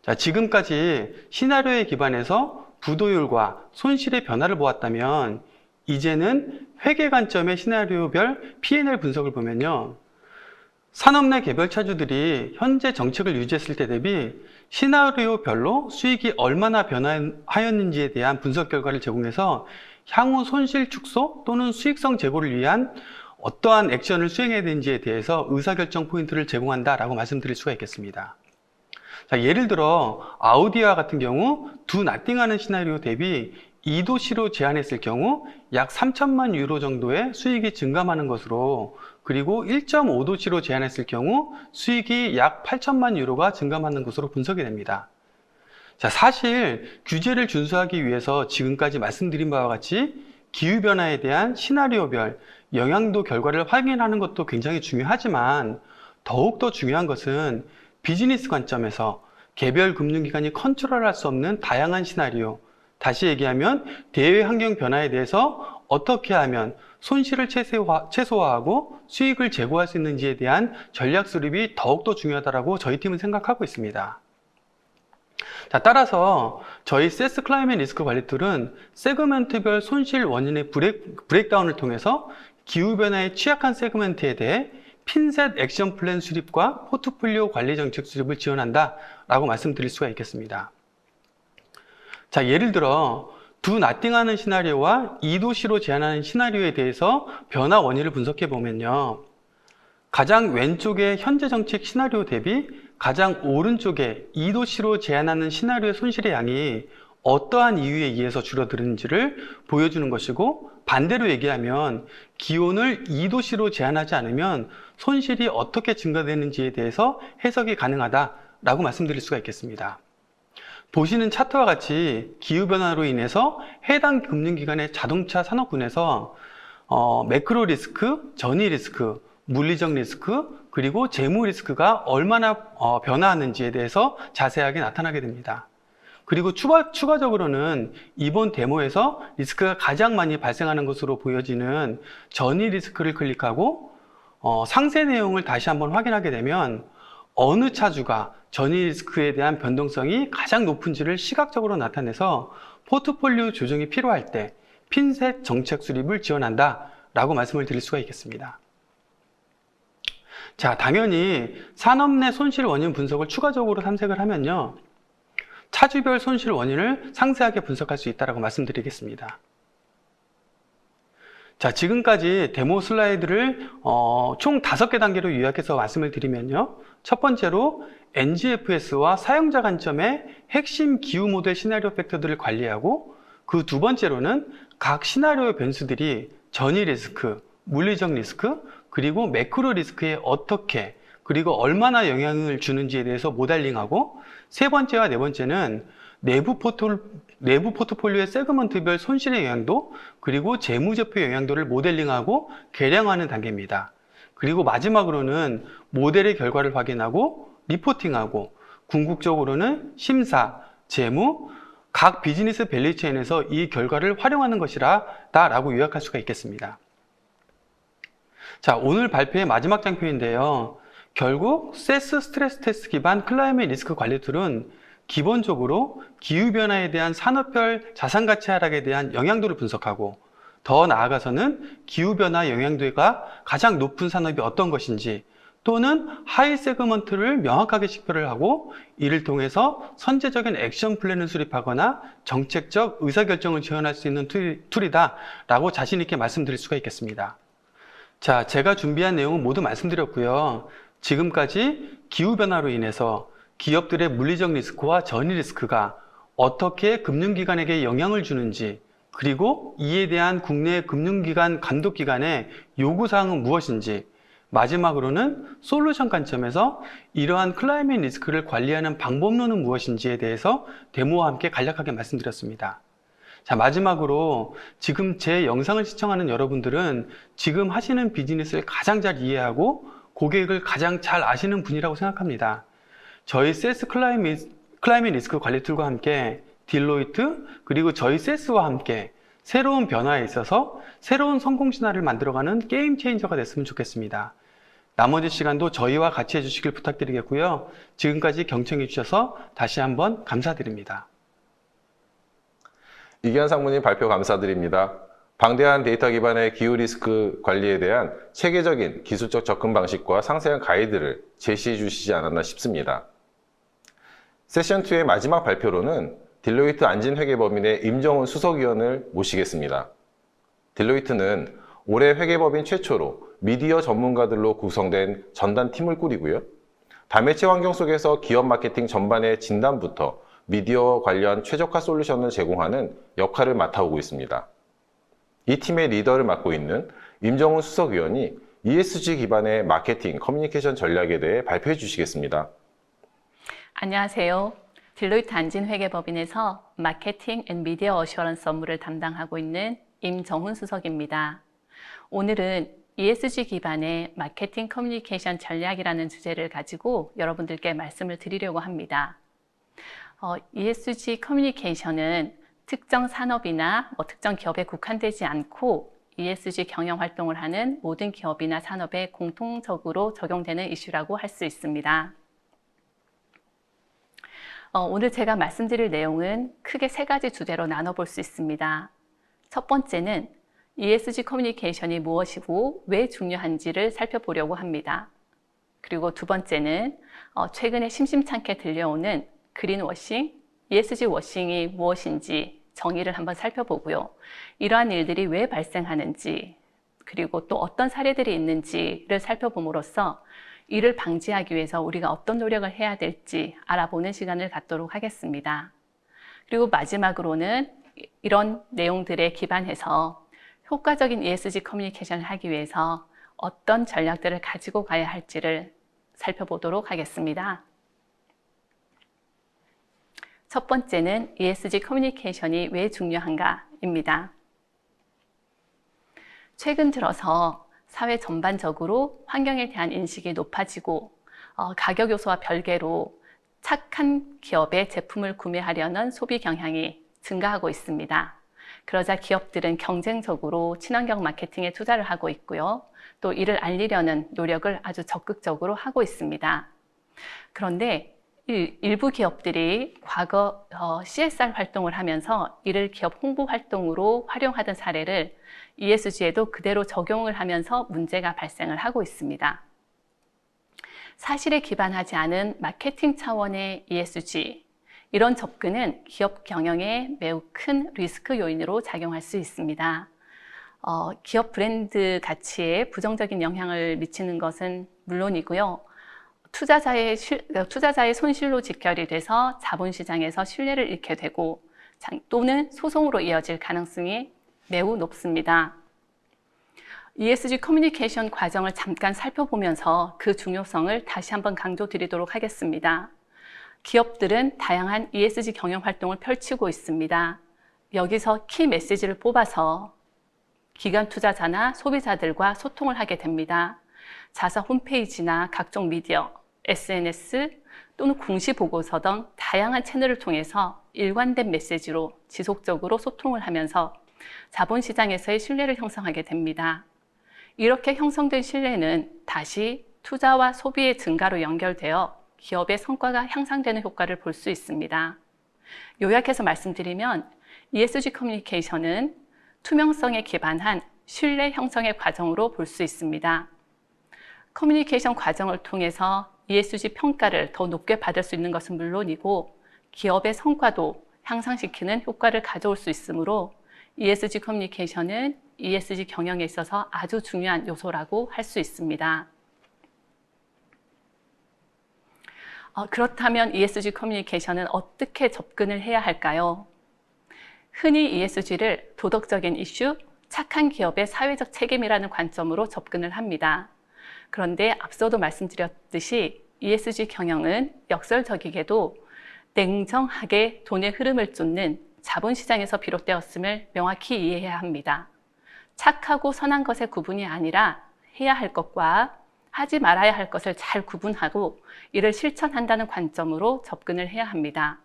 자, 지금까지 시나리오에 기반해서 부도율과 손실의 변화를 보았다면, 이제는 회계 관점의 시나리오별 P&L 분석을 보면요. 산업 내 개별 차주들이 현재 정책을 유지했을 때 대비 시나리오별로 수익이 얼마나 변화하였는지에 대한 분석 결과를 제공해서 향후 손실 축소 또는 수익성 제고를 위한 어떠한 액션을 수행해야 되는지에 대해서 의사결정 포인트를 제공한다라고 말씀드릴 수가 있겠습니다. 자, 예를 들어 아우디와 같은 경우 두 나띵하는 시나리오 대비 2도시로 제한했을 경우 약 3천만 유로 정도의 수익이 증감하는 것으로, 그리고 1.5도시로 제한했을 경우 수익이 약 8천만 유로가 증감하는 것으로 분석이 됩니다. 자, 사실 규제를 준수하기 위해서 지금까지 말씀드린 바와 같이 기후변화에 대한 시나리오별 영향도 결과를 확인하는 것도 굉장히 중요하지만, 더욱더 중요한 것은 비즈니스 관점에서 개별 금융기관이 컨트롤할 수 없는 다양한 시나리오, 다시 얘기하면 대외 환경 변화에 대해서 어떻게 하면 손실을 최소화하고 수익을 제고할 수 있는지에 대한 전략 수립이 더욱더 중요하다고 저희 팀은 생각하고 있습니다. 자, 따라서 저희 세스 클라이밋 리스크 관리 툴은 세그먼트별 손실 원인의 브레이크다운을 통해서 기후변화에 취약한 세그먼트에 대해 핀셋 액션 플랜 수립과 포트폴리오 관리 정책 수립을 지원한다 라고 말씀드릴 수가 있겠습니다. 자, 예를 들어 두 나띵하는 시나리오와 2도시로 제한하는 시나리오에 대해서 변화 원인을 분석해 보면요. 가장 왼쪽의 현재 정책 시나리오 대비 가장 오른쪽에 2도시로 제한하는 시나리오의 손실의 양이 어떠한 이유에 의해서 줄어드는지를 보여주는 것이고, 반대로 얘기하면 기온을 2도시로 제한하지 않으면 손실이 어떻게 증가되는지에 대해서 해석이 가능하다라고 말씀드릴 수가 있겠습니다. 보시는 차트와 같이 기후변화로 인해서 해당 금융기관의 자동차 산업군에서 매크로 리스크, 전위 리스크, 물리적 리스크, 그리고 재무 리스크가 얼마나 변화하는지에 대해서 자세하게 나타나게 됩니다. 그리고 추가적으로는 이번 데모에서 리스크가 가장 많이 발생하는 것으로 보여지는 전위 리스크를 클릭하고 상세 내용을 다시 한번 확인하게 되면 어느 차주가 전위 리스크에 대한 변동성이 가장 높은지를 시각적으로 나타내서 포트폴리오 조정이 필요할 때 핀셋 정책 수립을 지원한다 라고 말씀을 드릴 수가 있겠습니다. 자, 당연히 산업 내 손실 원인 분석을 추가적으로 탐색을 하면요, 차주별 손실 원인을 상세하게 분석할 수 있다고 말씀드리겠습니다. 자, 지금까지 데모 슬라이드를 총 5개 단계로 요약해서 말씀을 드리면요. 첫 번째로 NGFS와 사용자 관점의 핵심 기후 모델 시나리오 팩터들을 관리하고, 그 두 번째로는 각 시나리오의 변수들이 전위 리스크, 물리적 리스크, 그리고 매크로 리스크에 어떻게 그리고 얼마나 영향을 주는지에 대해서 모델링하고, 세 번째와 네 번째는 내부 포트폴리오의 세그먼트별 손실의 영향도 그리고 재무제표 영향도를 모델링하고 계량하는 단계입니다. 그리고 마지막으로는 모델의 결과를 확인하고 리포팅하고, 궁극적으로는 심사, 재무, 각 비즈니스 밸류체인에서 이 결과를 활용하는 것이라고 요약할 수가 있겠습니다. 자, 오늘 발표의 마지막 장표인데요. 결국 세스 스트레스 테스트 기반 클라이밋 리스크 관리 툴은 기본적으로 기후변화에 대한 산업별 자산가치 하락에 대한 영향도를 분석하고, 더 나아가서는 기후변화 영향도가 가장 높은 산업이 어떤 것인지, 또는 하이 세그먼트를 명확하게 식별을 하고 이를 통해서 선제적인 액션 플랜을 수립하거나 정책적 의사결정을 지원할 수 있는 툴이다 라고 자신 있게 말씀드릴 수가 있겠습니다. 자, 제가 준비한 내용은 모두 말씀드렸고요. 지금까지 기후변화로 인해서 기업들의 물리적 리스크와 전위 리스크가 어떻게 금융기관에게 영향을 주는지, 그리고 이에 대한 국내 금융기관 감독기관의 요구사항은 무엇인지, 마지막으로는 솔루션 관점에서 이러한 클라이밋 리스크를 관리하는 방법론은 무엇인지에 대해서 데모와 함께 간략하게 말씀드렸습니다. 자, 마지막으로 지금 제 영상을 시청하는 여러분들은 지금 하시는 비즈니스를 가장 잘 이해하고 고객을 가장 잘 아시는 분이라고 생각합니다. 저희 세스 클라이밋 리스크 관리 툴과 함께 딜로이트 그리고 저희 세스와 함께 새로운 변화에 있어서 새로운 성공 신화를 만들어가는 게임 체인저가 됐으면 좋겠습니다. 나머지 시간도 저희와 같이 해주시길 부탁드리겠고요. 지금까지 경청해 주셔서 다시 한번 감사드립니다. 이기환 상무님 발표 감사드립니다. 방대한 데이터 기반의 기후 리스크 관리에 대한 체계적인 기술적 접근 방식과 상세한 가이드를 제시해 주시지 않았나 싶습니다. 세션 2의 마지막 발표로는 딜로이트 안진회계법인의 임정훈 수석위원을 모시겠습니다. 딜로이트는 올해 회계법인 최초로 미디어 전문가들로 구성된 전담팀을 꾸리고요. 다매체 환경 속에서 기업 마케팅 전반의 진단부터 미디어 관련 최적화 솔루션을 제공하는 역할을 맡아오고 있습니다. 이 팀의 리더를 맡고 있는 임정훈 수석위원이 ESG 기반의 마케팅, 커뮤니케이션 전략에 대해 발표해 주시겠습니다. 안녕하세요. 딜로이트 안진회계법인에서 마케팅 앤 미디어 어슈어런스 업무를 담당하고 있는 임정훈 수석입니다. 오늘은 ESG 기반의 마케팅 커뮤니케이션 전략이라는 주제를 가지고 여러분들께 말씀을 드리려고 합니다. ESG 커뮤니케이션은 특정 산업이나 특정 기업에 국한되지 않고 ESG 경영 활동을 하는 모든 기업이나 산업에 공통적으로 적용되는 이슈라고 할 수 있습니다. 오늘 제가 말씀드릴 내용은 크게 3가지 주제로 나눠볼 수 있습니다. 첫 번째는 ESG 커뮤니케이션이 무엇이고 왜 중요한지를 살펴보려고 합니다. 그리고 두 번째는 최근에 심심찮게 들려오는 그린워싱, ESG 워싱이 무엇인지 정의를 한번 살펴보고요. 이러한 일들이 왜 발생하는지, 그리고 또 어떤 사례들이 있는지를 살펴봄으로써 이를 방지하기 위해서 우리가 어떤 노력을 해야 될지 알아보는 시간을 갖도록 하겠습니다. 그리고 마지막으로는 이런 내용들에 기반해서 효과적인 ESG 커뮤니케이션을 하기 위해서 어떤 전략들을 가지고 가야 할지를 살펴보도록 하겠습니다. 첫 번째는 ESG 커뮤니케이션이 왜 중요한가입니다. 최근 들어서 사회 전반적으로 환경에 대한 인식이 높아지고 가격 요소와 별개로 착한 기업의 제품을 구매하려는 소비 경향이 증가하고 있습니다. 그러자 기업들은 경쟁적으로 친환경 마케팅에 투자를 하고 있고요. 또 이를 알리려는 노력을 아주 적극적으로 하고 있습니다. 그런데 일부 기업들이 과거 CSR 활동을 하면서 이를 기업 홍보 활동으로 활용하던 사례를 ESG에도 그대로 적용을 하면서 문제가 발생을 하고 있습니다. 사실에 기반하지 않은 마케팅 차원의 ESG, 이런 접근은 기업 경영에 매우 큰 리스크 요인으로 작용할 수 있습니다. 기업 브랜드 가치에 부정적인 영향을 미치는 것은 물론이고요. 투자자의 손실로 직결이 돼서 자본시장에서 신뢰를 잃게 되고 또는 소송으로 이어질 가능성이 매우 높습니다. ESG 커뮤니케이션 과정을 잠깐 살펴보면서 그 중요성을 다시 한번 강조드리도록 하겠습니다. 기업들은 다양한 ESG 경영 활동을 펼치고 있습니다. 여기서 키 메시지를 뽑아서 기관 투자자나 소비자들과 소통을 하게 됩니다. 자사 홈페이지나 각종 미디어, SNS 또는 공시보고서 등 다양한 채널을 통해서 일관된 메시지로 지속적으로 소통을 하면서 자본시장에서의 신뢰를 형성하게 됩니다. 이렇게 형성된 신뢰는 다시 투자와 소비의 증가로 연결되어 기업의 성과가 향상되는 효과를 볼 수 있습니다. 요약해서 말씀드리면 ESG 커뮤니케이션은 투명성에 기반한 신뢰 형성의 과정으로 볼 수 있습니다. 커뮤니케이션 과정을 통해서 ESG 평가를 더 높게 받을 수 있는 것은 물론이고 기업의 성과도 향상시키는 효과를 가져올 수 있으므로 ESG 커뮤니케이션은 ESG 경영에 있어서 아주 중요한 요소라고 할 수 있습니다. 그렇다면 ESG 커뮤니케이션은 어떻게 접근을 해야 할까요? 흔히 ESG를 도덕적인 이슈, 착한 기업의 사회적 책임이라는 관점으로 접근을 합니다. 그런데 앞서도 말씀드렸듯이 ESG 경영은 역설적이게도 냉정하게 돈의 흐름을 쫓는 자본시장에서 비롯되었음을 명확히 이해해야 합니다. 착하고 선한 것의 구분이 아니라 해야 할 것과 하지 말아야 할 것을 잘 구분하고 이를 실천한다는 관점으로 접근을 해야 합니다.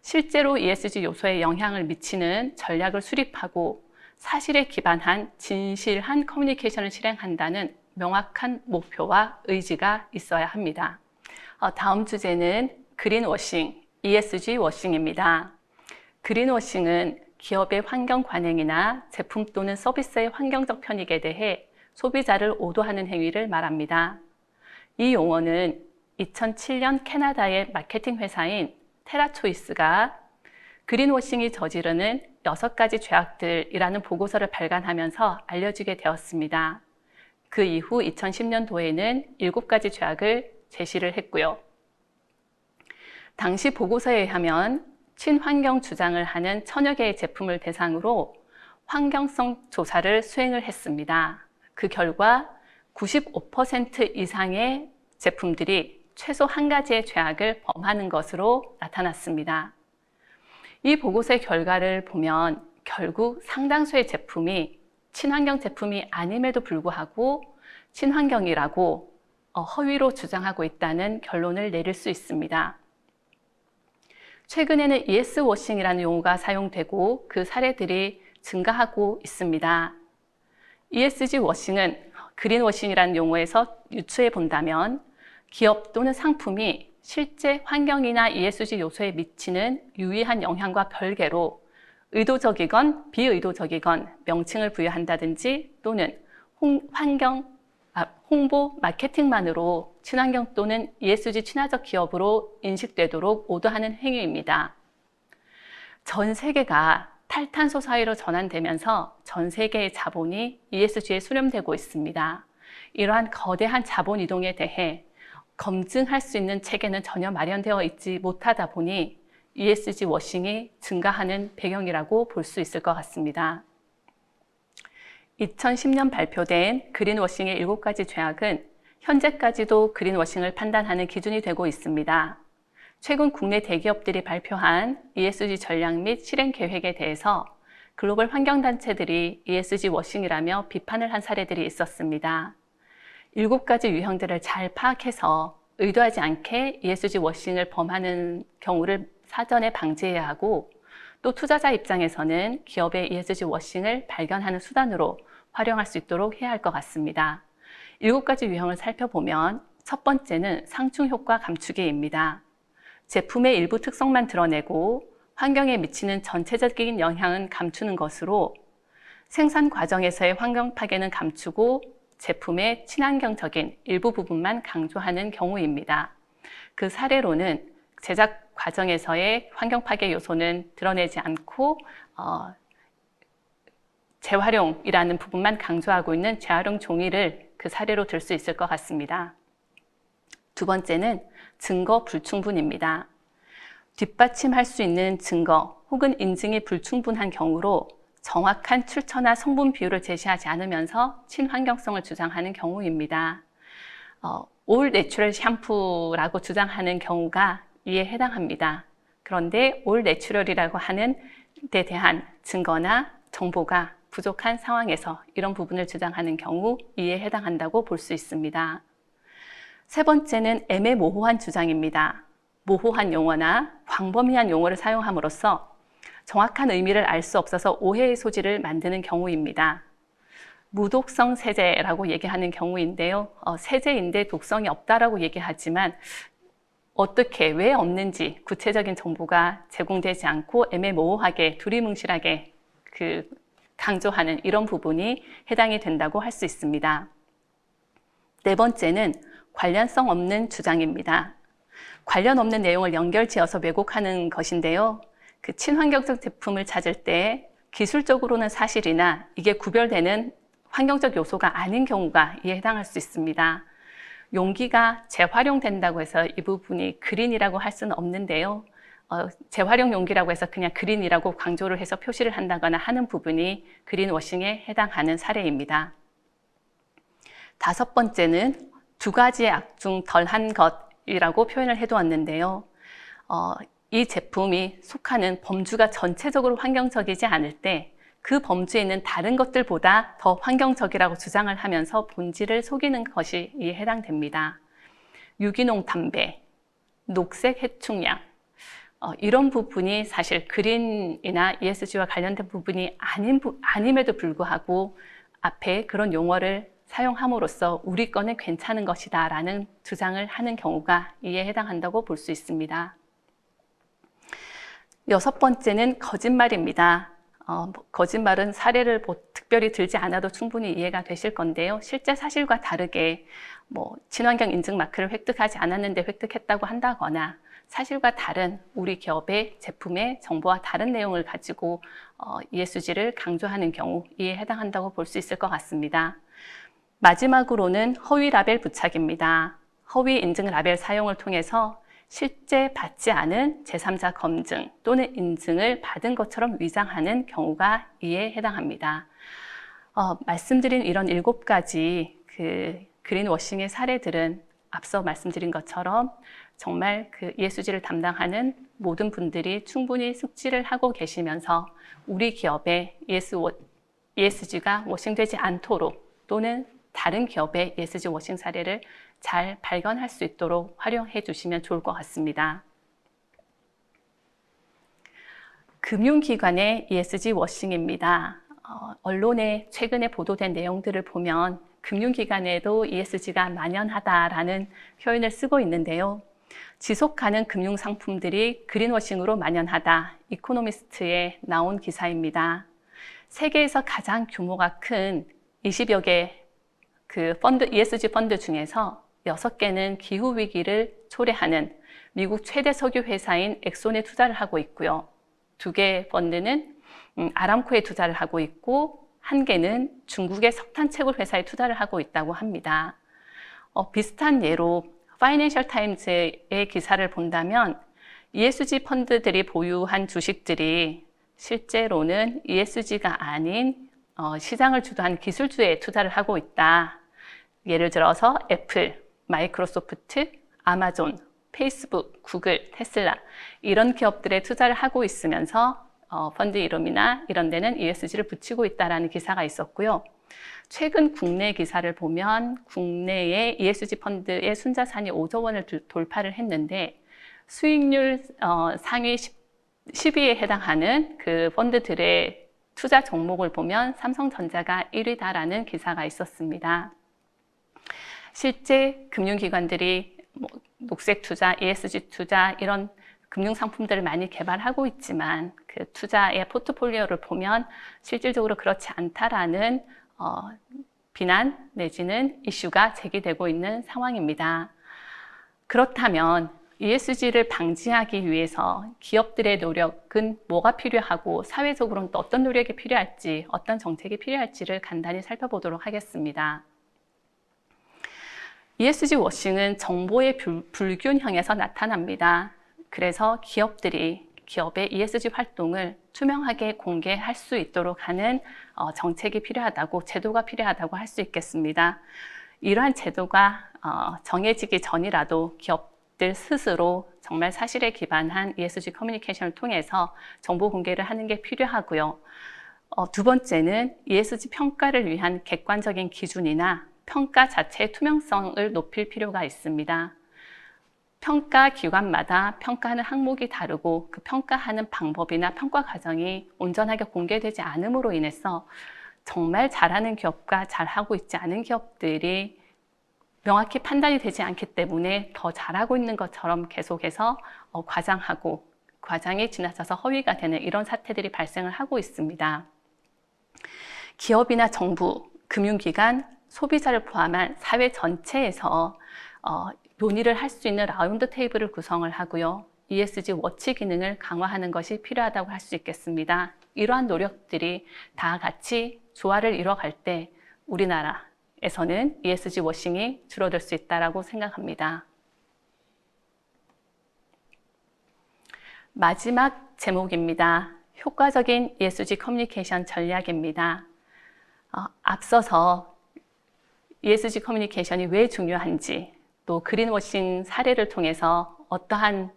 실제로 ESG 요소에 영향을 미치는 전략을 수립하고 사실에 기반한 진실한 커뮤니케이션을 실행한다는 명확한 목표와 의지가 있어야 합니다. 다음 주제는 그린워싱, ESG 워싱입니다. 그린워싱은 기업의 환경 관행이나 제품 또는 서비스의 환경적 편익에 대해 소비자를 오도하는 행위를 말합니다. 이 용어는 2007년 캐나다의 마케팅 회사인 테라초이스가 그린워싱이 저지르는 6가지 죄악들이라는 보고서를 발간하면서 알려지게 되었습니다. 그 이후 2010년도에는 7가지 죄악을 제시를 했고요. 당시 보고서에 의하면 친환경 주장을 하는 1000여 개의 제품을 대상으로 환경성 조사를 수행을 했습니다. 그 결과 95% 이상의 제품들이 최소 한 가지의 죄악을 범하는 것으로 나타났습니다. 이 보고서의 결과를 보면 결국 상당수의 제품이 친환경 제품이 아님에도 불구하고 친환경이라고 허위로 주장하고 있다는 결론을 내릴 수 있습니다. 최근에는 ES 워싱이라는 용어가 사용되고 그 사례들이 증가하고 있습니다. ESG 워싱은 그린 워싱이라는 용어에서 유추해 본다면 기업 또는 상품이 실제 환경이나 ESG 요소에 미치는 유의한 영향과 별개로 의도적이건 비의도적이건 명칭을 부여한다든지 또는 홍보, 마케팅만으로 친환경 또는 ESG 친화적 기업으로 인식되도록 오도하는 행위입니다. 전 세계가 탈탄소 사회로 전환되면서 전 세계의 자본이 ESG에 수렴되고 있습니다. 이러한 거대한 자본 이동에 대해 검증할 수 있는 체계는 전혀 마련되어 있지 못하다 보니 ESG 워싱이 증가하는 배경이라고 볼 수 있을 것 같습니다. 2010년 발표된 그린워싱의 7가지 죄악은 현재까지도 그린워싱을 판단하는 기준이 되고 있습니다. 최근 국내 대기업들이 발표한 ESG 전략 및 실행 계획에 대해서 글로벌 환경단체들이 ESG 워싱이라며 비판을 한 사례들이 있었습니다. 7가지 유형들을 잘 파악해서 의도하지 않게 ESG 워싱을 범하는 경우를 사전에 방지해야 하고 또 투자자 입장에서는 기업의 ESG 워싱을 발견하는 수단으로 활용할 수 있도록 해야 할 것 같습니다. 7가지 유형을 살펴보면 첫 번째는 상충 효과 감추기입니다. 제품의 일부 특성만 드러내고 환경에 미치는 전체적인 영향은 감추는 것으로 생산 과정에서의 환경 파괴는 감추고 제품의 친환경적인 일부 부분만 강조하는 경우입니다. 그 사례로는 제작 과정에서의 환경 파괴 요소는 드러내지 않고 재활용이라는 부분만 강조하고 있는 재활용 종이를 그 사례로 들 수 있을 것 같습니다. 두 번째는 증거 불충분입니다. 뒷받침할 수 있는 증거 혹은 인증이 불충분한 경우로 정확한 출처나 성분 비율을 제시하지 않으면서 친환경성을 주장하는 경우입니다. 올 내추럴 샴푸라고 주장하는 경우가 이에 해당합니다. 그런데 올 내추럴이라고 하는 데 대한 증거나 정보가 부족한 상황에서 이런 부분을 주장하는 경우 이에 해당한다고 볼 수 있습니다. 세 번째는 애매모호한 주장입니다. 모호한 용어나 광범위한 용어를 사용함으로써 정확한 의미를 알 수 없어서 오해의 소지를 만드는 경우입니다. 무독성 세제라고 얘기하는 경우인데요. 세제인데 독성이 없다라고 얘기하지만 어떻게, 왜 없는지 구체적인 정보가 제공되지 않고 애매모호하게 두리뭉실하게 강조하는 이런 부분이 해당이 된다고 할 수 있습니다. 네 번째는 관련성 없는 주장입니다. 관련 없는 내용을 연결지어서 왜곡하는 것인데요. 그 친환경적 제품을 찾을 때 기술적으로는 사실이나 이게 구별되는 환경적 요소가 아닌 경우가 이에 해당할 수 있습니다. 용기가 재활용된다고 해서 이 부분이 그린이라고 할 수는 없는데요. 재활용 용기라고 해서 그냥 그린이라고 강조를 해서 표시를 한다거나 하는 부분이 그린워싱에 해당하는 사례입니다. 다섯 번째는 2가지의 악 중 덜한 것이라고 표현을 해두었는데요. 이 제품이 속하는 범주가 전체적으로 환경적이지 않을 때 그 범주에 있는 다른 것들보다 더 환경적이라고 주장을 하면서 본질을 속이는 것이 이에 해당됩니다. 유기농 담배, 녹색 해충약, 이런 부분이 사실 그린이나 ESG와 관련된 부분이 아님에도 불구하고 앞에 그런 용어를 사용함으로써 우리 거는 괜찮은 것이다 라는 주장을 하는 경우가 이에 해당한다고 볼 수 있습니다. 여섯 번째는 거짓말입니다. 거짓말은 사례를 특별히 들지 않아도 충분히 이해가 되실 건데요. 실제 사실과 다르게 친환경 인증 마크를 획득하지 않았는데 획득했다고 한다거나 사실과 다른 우리 기업의 제품의 정보와 다른 내용을 가지고 ESG를 강조하는 경우 이에 해당한다고 볼 수 있을 것 같습니다. 마지막으로는 허위 라벨 부착입니다. 허위 인증 라벨 사용을 통해서 실제 받지 않은 제3자 검증 또는 인증을 받은 것처럼 위장하는 경우가 이에 해당합니다. 말씀드린 이런 7가지 그린워싱의 사례들은 앞서 말씀드린 것처럼 정말 ESG를 담당하는 모든 분들이 충분히 숙지를 하고 계시면서 우리 기업의 ESG가 워싱되지 않도록 또는 다른 기업의 ESG 워싱 사례를 잘 발견할 수 있도록 활용해 주시면 좋을 것 같습니다. 금융기관의 ESG 워싱입니다. 언론에 최근에 보도된 내용들을 보면 금융기관에도 ESG가 만연하다라는 표현을 쓰고 있는데요. 지속가능 금융상품들이 그린워싱으로 만연하다. 이코노미스트에 나온 기사입니다. 세계에서 가장 규모가 큰 20여 개 ESG 펀드 중에서 6개는 기후위기를 초래하는 미국 최대 석유 회사인 엑손에 투자를 하고 있고요. 2개 펀드는 아람코에 투자를 하고 있고 1개는 중국의 석탄 채굴 회사에 투자를 하고 있다고 합니다. 비슷한 예로 파이낸셜 타임즈의 기사를 본다면 ESG 펀드들이 보유한 주식들이 실제로는 ESG가 아닌 시장을 주도한 기술주에 투자를 하고 있다. 예를 들어서 애플, 마이크로소프트, 아마존, 페이스북, 구글, 테슬라 이런 기업들에 투자를 하고 있으면서 펀드 이름이나 이런 데는 ESG를 붙이고 있다는 기사가 있었고요. 최근 국내 기사를 보면 국내의 ESG 펀드의 순자산이 5조 원을 돌파를 했는데 수익률 상위 10위에 해당하는 그 펀드들의 투자 종목을 보면 삼성전자가 1위다라는 기사가 있었습니다. 실제 금융기관들이 녹색 투자, ESG 투자 이런 금융상품들을 많이 개발하고 있지만 그 투자의 포트폴리오를 보면 실질적으로 그렇지 않다라는 비난 내지는 이슈가 제기되고 있는 상황입니다. 그렇다면 ESG를 방지하기 위해서 기업들의 노력은 뭐가 필요하고 사회적으로는 또 어떤 노력이 필요할지 어떤 정책이 필요할지를 간단히 살펴보도록 하겠습니다. ESG 워싱은 정보의 불균형에서 나타납니다. 그래서 기업들이 기업의 ESG 활동을 투명하게 공개할 수 있도록 하는 정책이 필요하다고, 제도가 필요하다고 할 수 있겠습니다. 이러한 제도가 정해지기 전이라도 기업들 스스로 정말 사실에 기반한 ESG 커뮤니케이션을 통해서 정보 공개를 하는 게 필요하고요. 두 번째는 ESG 평가를 위한 객관적인 기준이나 평가 자체의 투명성을 높일 필요가 있습니다. 평가 기관마다 평가하는 항목이 다르고 그 평가하는 방법이나 평가 과정이 온전하게 공개되지 않음으로 인해서 정말 잘하는 기업과 잘하고 있지 않은 기업들이 명확히 판단이 되지 않기 때문에 더 잘하고 있는 것처럼 계속해서 과장하고 과장이 지나쳐서 허위가 되는 이런 사태들이 발생을 하고 있습니다. 기업이나 정부, 금융기관, 소비자를 포함한 사회 전체에서 논의를 할 수 있는 라운드 테이블을 구성을 하고요. ESG 워치 기능을 강화하는 것이 필요하다고 할 수 있겠습니다. 이러한 노력들이 다 같이 조화를 이뤄갈 때 우리나라에서는 ESG 워싱이 줄어들 수 있다고 생각합니다. 마지막 제목입니다. 효과적인 ESG 커뮤니케이션 전략입니다. 앞서서 ESG 커뮤니케이션이 왜 중요한지 또 그린워싱 사례를 통해서 어떠한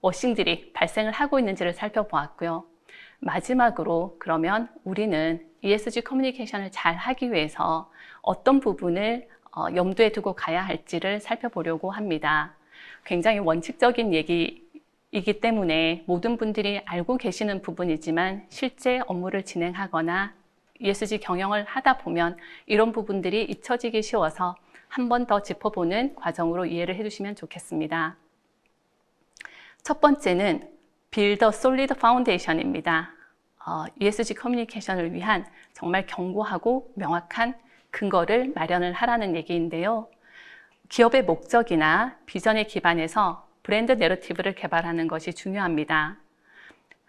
워싱들이 발생을 하고 있는지를 살펴보았고요. 마지막으로 그러면 우리는 ESG 커뮤니케이션을 잘 하기 위해서 어떤 부분을 염두에 두고 가야 할지를 살펴보려고 합니다. 굉장히 원칙적인 얘기이기 때문에 모든 분들이 알고 계시는 부분이지만 실제 업무를 진행하거나 ESG 경영을 하다 보면 이런 부분들이 잊혀지기 쉬워서 한 번 더 짚어보는 과정으로 이해를 해주시면 좋겠습니다. 첫 번째는 Build a Solid Foundation입니다. ESG 커뮤니케이션을 위한 정말 견고하고 명확한 근거를 마련을 하라는 얘기인데요. 기업의 목적이나 비전에 기반해서 브랜드 내러티브를 개발하는 것이 중요합니다.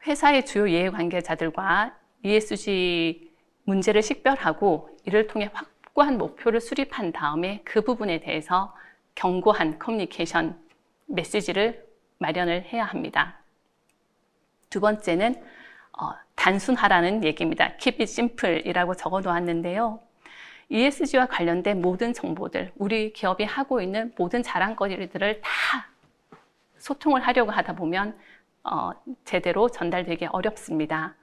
회사의 주요 이해관계자들과 ESG 문제를 식별하고 이를 통해 확고한 목표를 수립한 다음에 그 부분에 대해서 견고한 커뮤니케이션 메시지를 마련을 해야 합니다. 두 번째는 단순하라는 얘기입니다. Keep it simple 이라고 적어 놓았는데요. ESG와 관련된 모든 정보들, 우리 기업이 하고 있는 모든 자랑거리들을 다 소통을 하려고 하다 보면 제대로 전달되기 어렵습니다.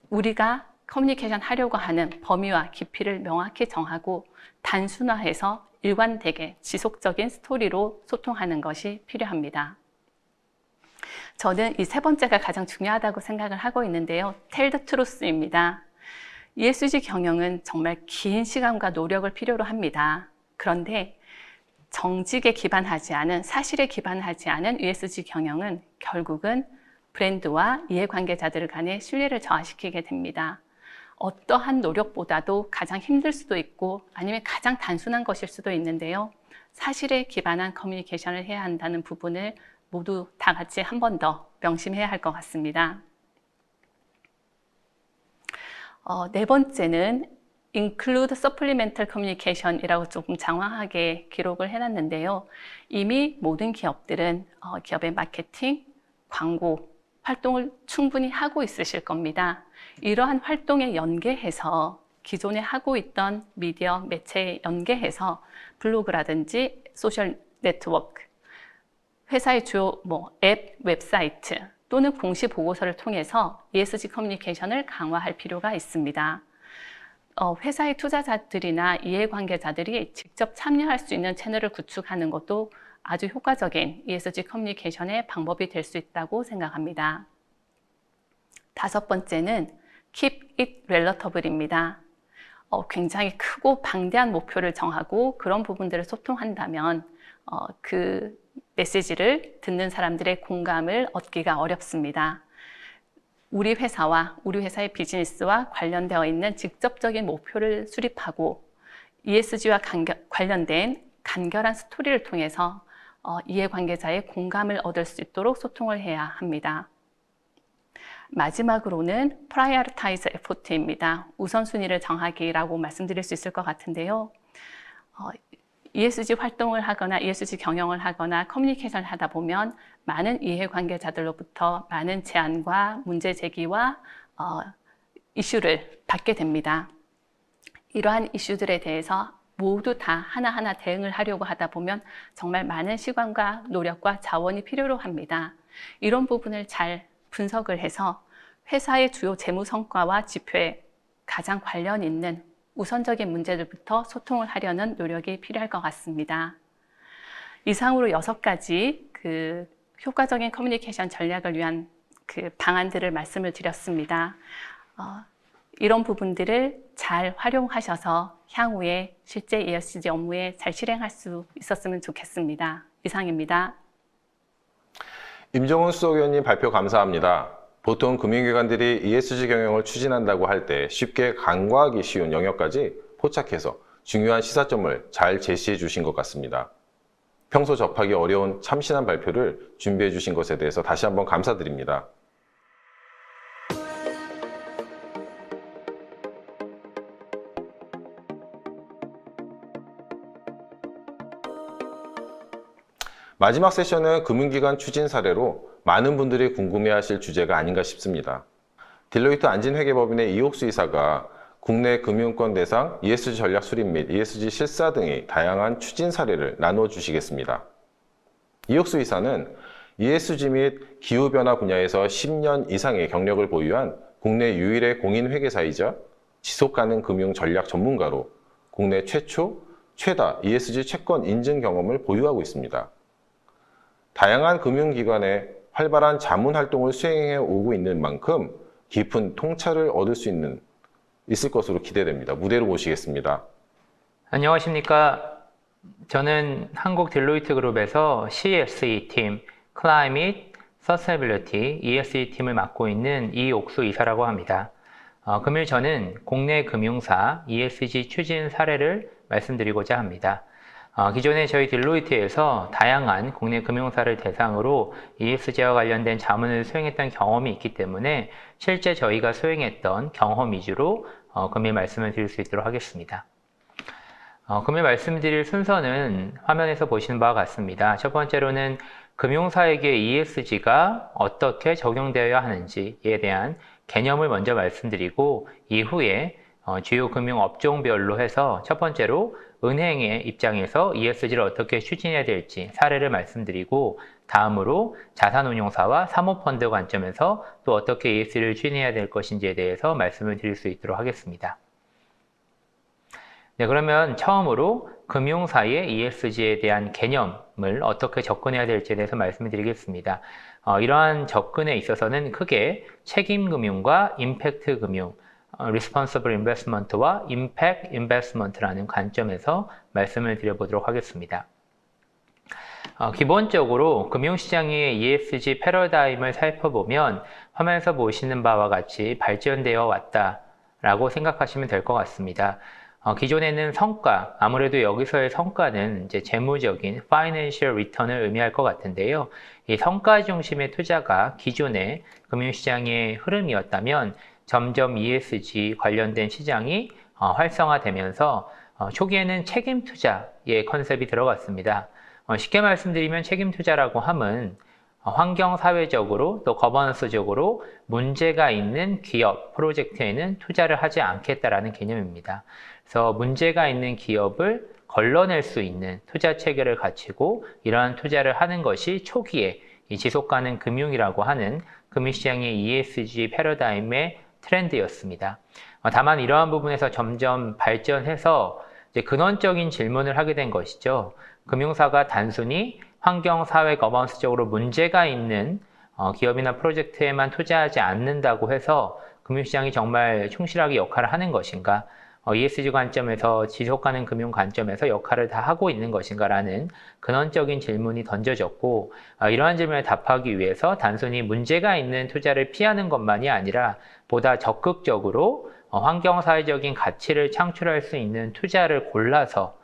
우리가 커뮤니케이션 하려고 하는 범위와 깊이를 명확히 정하고 단순화해서 일관되게 지속적인 스토리로 소통하는 것이 필요합니다. 저는 이 세 번째가 가장 중요하다고 생각을 하고 있는데요. Tell the truth입니다. ESG 경영은 정말 긴 시간과 노력을 필요로 합니다. 그런데 정직에 기반하지 않은, 사실에 기반하지 않은 ESG 경영은 결국은 브랜드와 이해관계자들 간의 신뢰를 저하시키게 됩니다. 어떠한 노력보다도 가장 힘들 수도 있고 아니면 가장 단순한 것일 수도 있는데요. 사실에 기반한 커뮤니케이션을 해야 한다는 부분을 모두 다 같이 한 번 더 명심해야 할 것 같습니다. 네 번째는 Include Supplemental Communication이라고 조금 장황하게 기록을 해놨는데요. 이미 모든 기업들은 기업의 마케팅, 광고 활동을 충분히 하고 있으실 겁니다. 이러한 활동에 연계해서 기존에 하고 있던 미디어, 매체에 연계해서 블로그라든지 소셜 네트워크, 회사의 주요 앱, 웹사이트 또는 공시 보고서를 통해서 ESG 커뮤니케이션을 강화할 필요가 있습니다. 회사의 투자자들이나 이해관계자들이 직접 참여할 수 있는 채널을 구축하는 것도 아주 효과적인 ESG 커뮤니케이션의 방법이 될 수 있다고 생각합니다. 다섯 번째는 Keep it relatable입니다. 굉장히 크고 방대한 목표를 정하고 그런 부분들을 소통한다면 그 메시지를 듣는 사람들의 공감을 얻기가 어렵습니다. 우리 회사와 우리 회사의 비즈니스와 관련되어 있는 직접적인 목표를 수립하고 ESG와 관련된 간결한 스토리를 통해서 이해관계자의 공감을 얻을 수 있도록 소통을 해야 합니다. 마지막으로는 Prioritize Effort입니다. 우선순위를 정하기라고 말씀드릴 수 있을 것 같은데요. ESG 활동을 하거나 ESG 경영을 하거나 커뮤니케이션을 하다 보면 많은 이해관계자들로부터 많은 제안과 문제 제기와 이슈를 받게 됩니다. 이러한 이슈들에 대해서 모두 다 하나하나 대응을 하려고 하다 보면 정말 많은 시간과 노력과 자원이 필요로 합니다. 이런 부분을 잘 분석을 해서 회사의 주요 재무 성과와 지표에 가장 관련 있는 우선적인 문제들부터 소통을 하려는 노력이 필요할 것 같습니다. 이상으로 6가지 효과적인 커뮤니케이션 전략을 위한 방안들을 말씀을 드렸습니다. 이런 부분들을 잘 활용하셔서 향후에 실제 ESG 업무에 잘 실행할 수 있었으면 좋겠습니다. 이상입니다. 임종훈 수석위원님 발표 감사합니다. 보통 금융기관들이 ESG 경영을 추진한다고 할 때 쉽게 간과하기 쉬운 영역까지 포착해서 중요한 시사점을 잘 제시해 주신 것 같습니다. 평소 접하기 어려운 참신한 발표를 준비해 주신 것에 대해서 다시 한번 감사드립니다. 마지막 세션은 금융기관 추진 사례로 많은 분들이 궁금해하실 주제가 아닌가 싶습니다. 딜로이트 안진회계법인의 이옥수 이사가 국내 금융권 대상 ESG 전략 수립 및 ESG 실사 등의 다양한 추진 사례를 나누어 주시겠습니다. 이옥수 이사는 ESG 및 기후변화 분야에서 10년 이상의 경력을 보유한 국내 유일의 공인회계사이자 지속가능 금융 전략 전문가로 국내 최초, 최다 ESG 채권 인증 경험을 보유하고 있습니다. 다양한 금융기관에 활발한 자문 활동을 수행해 오고 있는 만큼 깊은 통찰을 얻을 수 있을 것으로 기대됩니다. 무대로 모시겠습니다. 안녕하십니까. 저는 한국 딜로이트 그룹에서 CSE 팀 Climate, 서스테이너빌리티 ESG 팀을 맡고 있는 이옥수 이사라고 합니다. 금일 저는 국내 금융사 ESG 추진 사례를 말씀드리고자 합니다. 기존에 저희 딜로이트에서 다양한 국내 금융사를 대상으로 ESG와 관련된 자문을 수행했던 경험이 있기 때문에 실제 저희가 수행했던 경험 위주로 금일 말씀을 드릴 수 있도록 하겠습니다. 금일 말씀드릴 순서는 화면에서 보시는 바와 같습니다. 첫 번째로는 금융사에게 ESG가 어떻게 적용되어야 하는지에 대한 개념을 먼저 말씀드리고 이후에 주요 금융 업종별로 해서 첫 번째로 은행의 입장에서 ESG를 어떻게 추진해야 될지 사례를 말씀드리고 다음으로 자산운용사와 사모펀드 관점에서 또 어떻게 ESG를 추진해야 될 것인지에 대해서 말씀을 드릴 수 있도록 하겠습니다. 네, 그러면 처음으로 금융사의 ESG에 대한 개념을 어떻게 접근해야 될지에 대해서 말씀을 드리겠습니다. 이러한 접근에 있어서는 크게 책임금융과 임팩트금융, Responsible Investment와 Impact Investment라는 관점에서 말씀을 드려보도록 하겠습니다. 기본적으로 금융시장의 ESG 패러다임을 살펴보면 화면에서 보시는 바와 같이 발전되어 왔다라고 생각하시면 될 것 같습니다. 기존에는 성과, 아무래도 여기서의 성과는 이제 재무적인 Financial Return을 의미할 것 같은데요. 이 성과 중심의 투자가 기존의 금융시장의 흐름이었다면 점점 ESG 관련된 시장이 활성화되면서 초기에는 책임 투자의 컨셉이 들어갔습니다. 쉽게 말씀드리면 책임 투자라고 함은 환경 사회적으로 또 거버넌스적으로 문제가 있는 기업, 프로젝트에는 투자를 하지 않겠다라는 개념입니다. 그래서 문제가 있는 기업을 걸러낼 수 있는 투자 체계를 갖추고 이러한 투자를 하는 것이 초기에 이 지속가능 금융이라고 하는 금융시장의 ESG 패러다임의 트렌드였습니다. 다만 이러한 부분에서 점점 발전해서 이제 근원적인 질문을 하게 된 것이죠. 금융사가 단순히 환경, 사회, 거버넌스적으로 문제가 있는 기업이나 프로젝트에만 투자하지 않는다고 해서 금융시장이 정말 충실하게 역할을 하는 것인가? ESG 관점에서 지속가능 금융 관점에서 역할을 다 하고 있는 것인가라는 근원적인 질문이 던져졌고 이러한 질문에 답하기 위해서 단순히 문제가 있는 투자를 피하는 것만이 아니라 보다 적극적으로 환경사회적인 가치를 창출할 수 있는 투자를 골라서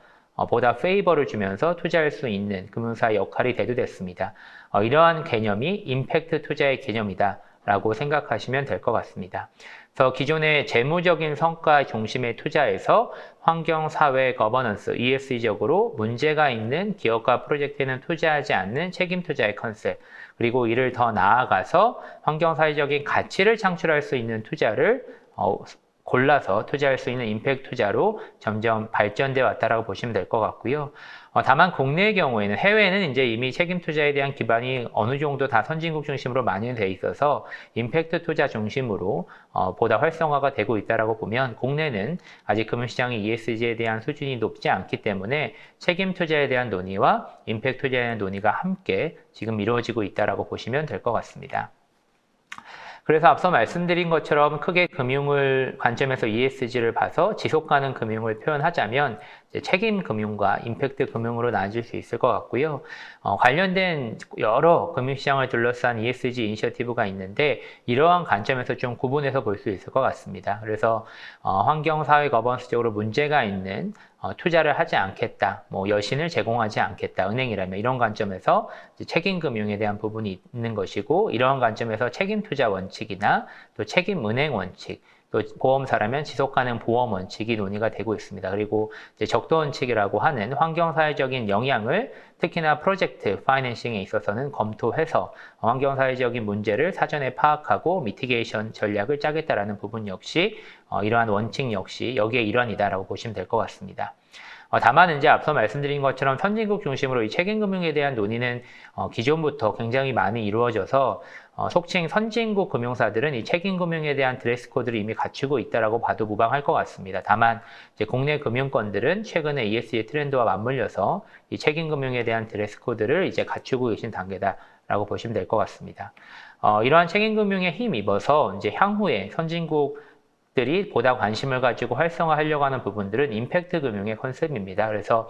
보다 페이버를 주면서 투자할 수 있는 금융사의 역할이 대두됐습니다. 이러한 개념이 임팩트 투자의 개념이다 라고 생각하시면 될 것 같습니다. 그래서 기존의 재무적인 성과 중심의 투자에서 환경, 사회, 거버넌스, ESG적으로 문제가 있는 기업과 프로젝트에는 투자하지 않는 책임 투자의 컨셉, 그리고 이를 더 나아가서 환경, 사회적인 가치를 창출할 수 있는 투자를 골라서 투자할 수 있는 임팩트 투자로 점점 발전되어 왔다라고 보시면 될 것 같고요. 다만 국내의 경우에는 해외에는 이제 이미 책임 투자에 대한 기반이 어느 정도 다 선진국 중심으로 마련되어 있어서 임팩트 투자 중심으로 보다 활성화가 되고 있다라고 보면 국내는 아직 금융시장의 ESG에 대한 수준이 높지 않기 때문에 책임 투자에 대한 논의와 임팩트 투자에 대한 논의가 함께 지금 이루어지고 있다라고 보시면 될 것 같습니다. 그래서 앞서 말씀드린 것처럼 크게 금융을 관점에서 ESG를 봐서 지속가능 금융을 표현하자면 책임 금융과 임팩트 금융으로 나눠질 수 있을 것 같고요. 관련된 여러 금융시장을 둘러싼 ESG 이니셔티브가 있는데 이러한 관점에서 좀 구분해서 볼 수 있을 것 같습니다. 그래서 환경, 사회, 거버넌스적으로 문제가 있는 투자를 하지 않겠다, 여신을 제공하지 않겠다, 은행이라면 이런 관점에서 책임 금융에 대한 부분이 있는 것이고 이러한 관점에서 책임 투자 원칙이나 또 책임 은행 원칙, 또 보험사라면 지속가능 보험 원칙이 논의가 되고 있습니다. 그리고 이제 적도 원칙이라고 하는 환경사회적인 영향을 특히나 프로젝트 파이낸싱에 있어서는 검토해서 환경사회적인 문제를 사전에 파악하고 미티게이션 전략을 짜겠다라는 부분 역시 이러한 원칙 역시 여기에 일환이다라고 보시면 될 것 같습니다. 다만 이제 앞서 말씀드린 것처럼 선진국 중심으로 이 책임금융에 대한 논의는 기존부터 굉장히 많이 이루어져서 속칭 선진국 금융사들은 이 책임금융에 대한 드레스 코드를 이미 갖추고 있다라고 봐도 무방할 것 같습니다. 다만 이제 국내 금융권들은 최근에 ESG 트렌드와 맞물려서 이 책임금융에 대한 드레스 코드를 이제 갖추고 계신 단계다라고 보시면 될 것 같습니다. 이러한 책임금융에 힘입어서 이제 향후에 선진국들이 보다 관심을 가지고 활성화하려고 하는 부분들은 임팩트 금융의 컨셉입니다. 그래서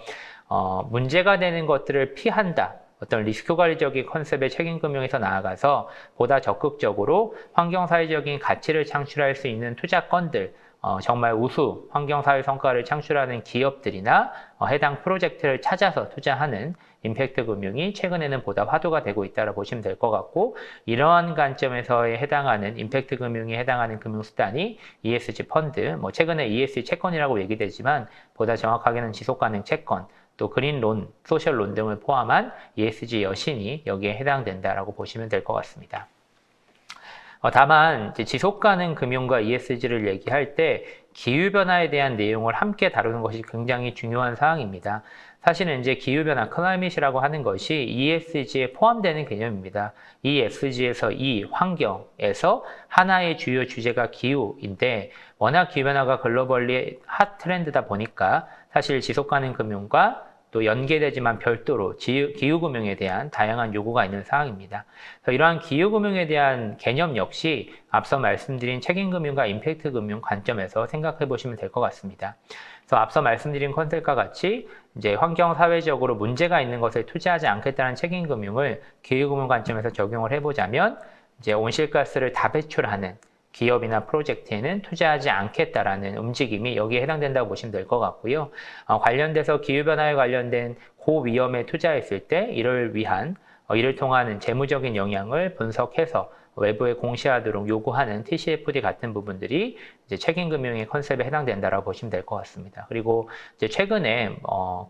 문제가 되는 것들을 피한다 어떤 리스크 관리적인 컨셉의 책임금융에서 나아가서 보다 적극적으로 환경사회적인 가치를 창출할 수 있는 투자건들, 정말 우수 환경사회 성과를 창출하는 기업들이나 해당 프로젝트를 찾아서 투자하는 임팩트 금융이 최근에는 보다 화두가 되고 있다고 보시면 될 것 같고, 이러한 관점에서에 해당하는 임팩트 금융에 해당하는 금융수단이 ESG 펀드, 최근에 ESG 채권이라고 얘기되지만 보다 정확하게는 지속가능 채권, 또 그린론, 소셜론 등을 포함한 ESG 여신이 여기에 해당된다라고 보시면 될 것 같습니다. 다만 이제 지속가능 금융과 ESG를 얘기할 때 기후변화에 대한 내용을 함께 다루는 것이 굉장히 중요한 사항입니다. 사실은 이제 기후변화, 클라이밋이라고 하는 것이 ESG에 포함되는 개념입니다. ESG에서 환경에서 하나의 주요 주제가 기후인데, 워낙 기후변화가 글로벌리 핫 트렌드다 보니까 사실 지속가능 금융과 또 연계되지만 별도로 기후금융에 대한 다양한 요구가 있는 사항입니다. 그래서 이러한 기후금융에 대한 개념 역시 앞서 말씀드린 책임금융과 임팩트금융 관점에서 생각해 보시면 될 것 같습니다. 그래서 앞서 말씀드린 컨셉과 같이 이제 환경 사회적으로 문제가 있는 것에 투자하지 않겠다는 책임금융을 기후금융 관점에서 적용을 해보자면, 이제 온실가스를 다 배출하는 기업이나 프로젝트에는 투자하지 않겠다라는 움직임이 여기에 해당된다고 보시면 될 것 같고요. 관련돼서 기후변화에 관련된 고위험에 투자했을 때 이를 통하는 재무적인 영향을 분석해서 외부에 공시하도록 요구하는 TCFD 같은 부분들이 이제 책임금융의 컨셉에 해당된다라고 보시면 될 것 같습니다. 그리고 이제 최근에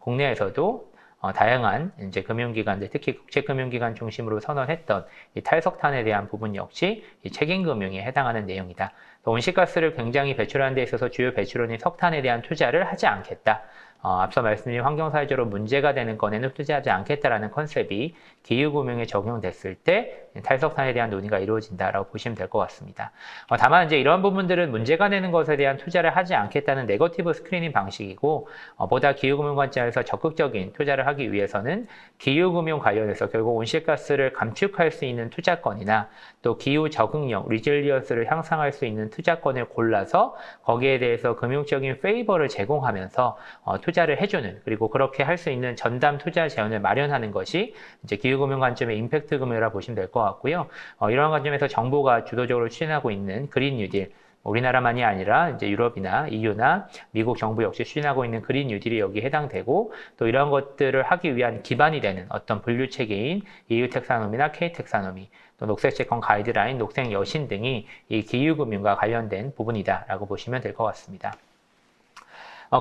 국내에서도 다양한 이제 금융기관들, 특히 국제금융기관 중심으로 선언했던 이 탈석탄에 대한 부분 역시 이 책임금융에 해당하는 내용이다. 온실가스를 굉장히 배출하는 데 있어서 주요 배출원인 석탄에 대한 투자를 하지 않겠다. 앞서 말씀드린 환경사회적으로 문제가 되는 건에는 투자하지 않겠다라는 컨셉이 기후금융에 적용됐을 때 탈석탄에 대한 논의가 이루어진다라고 보시면 될 것 같습니다. 다만 이제 이런 부분들은 문제가 되는 것에 대한 투자를 하지 않겠다는 네거티브 스크리닝 방식이고, 보다 기후금융 관점에서 적극적인 투자를 하기 위해서는 기후금융 관련해서 결국 온실가스를 감축할 수 있는 투자건이나 또 기후 적응력, 리질리언스를 향상할 수 있는 투자건을 골라서 거기에 대해서 금융적인 페이버를 제공하면서 투자를 해주는, 그리고 그렇게 할 수 있는 전담 투자 제언을 마련하는 것이 이제 기후금융 관점의 임팩트 금융이라고 보시면 될 것 같고요. 이러한 관점에서 정부가 주도적으로 추진하고 있는 그린 뉴딜, 우리나라만이 아니라 이제 유럽이나 EU나 미국 정부 역시 추진하고 있는 그린 뉴딜이 여기에 해당되고, 또 이러한 것들을 하기 위한 기반이 되는 어떤 분류 체계인 EU 텍사노미나 K 텍사노미, 또 녹색 채권 가이드라인, 녹색 여신 등이 이 기후금융과 관련된 부분이다라고 보시면 될 것 같습니다.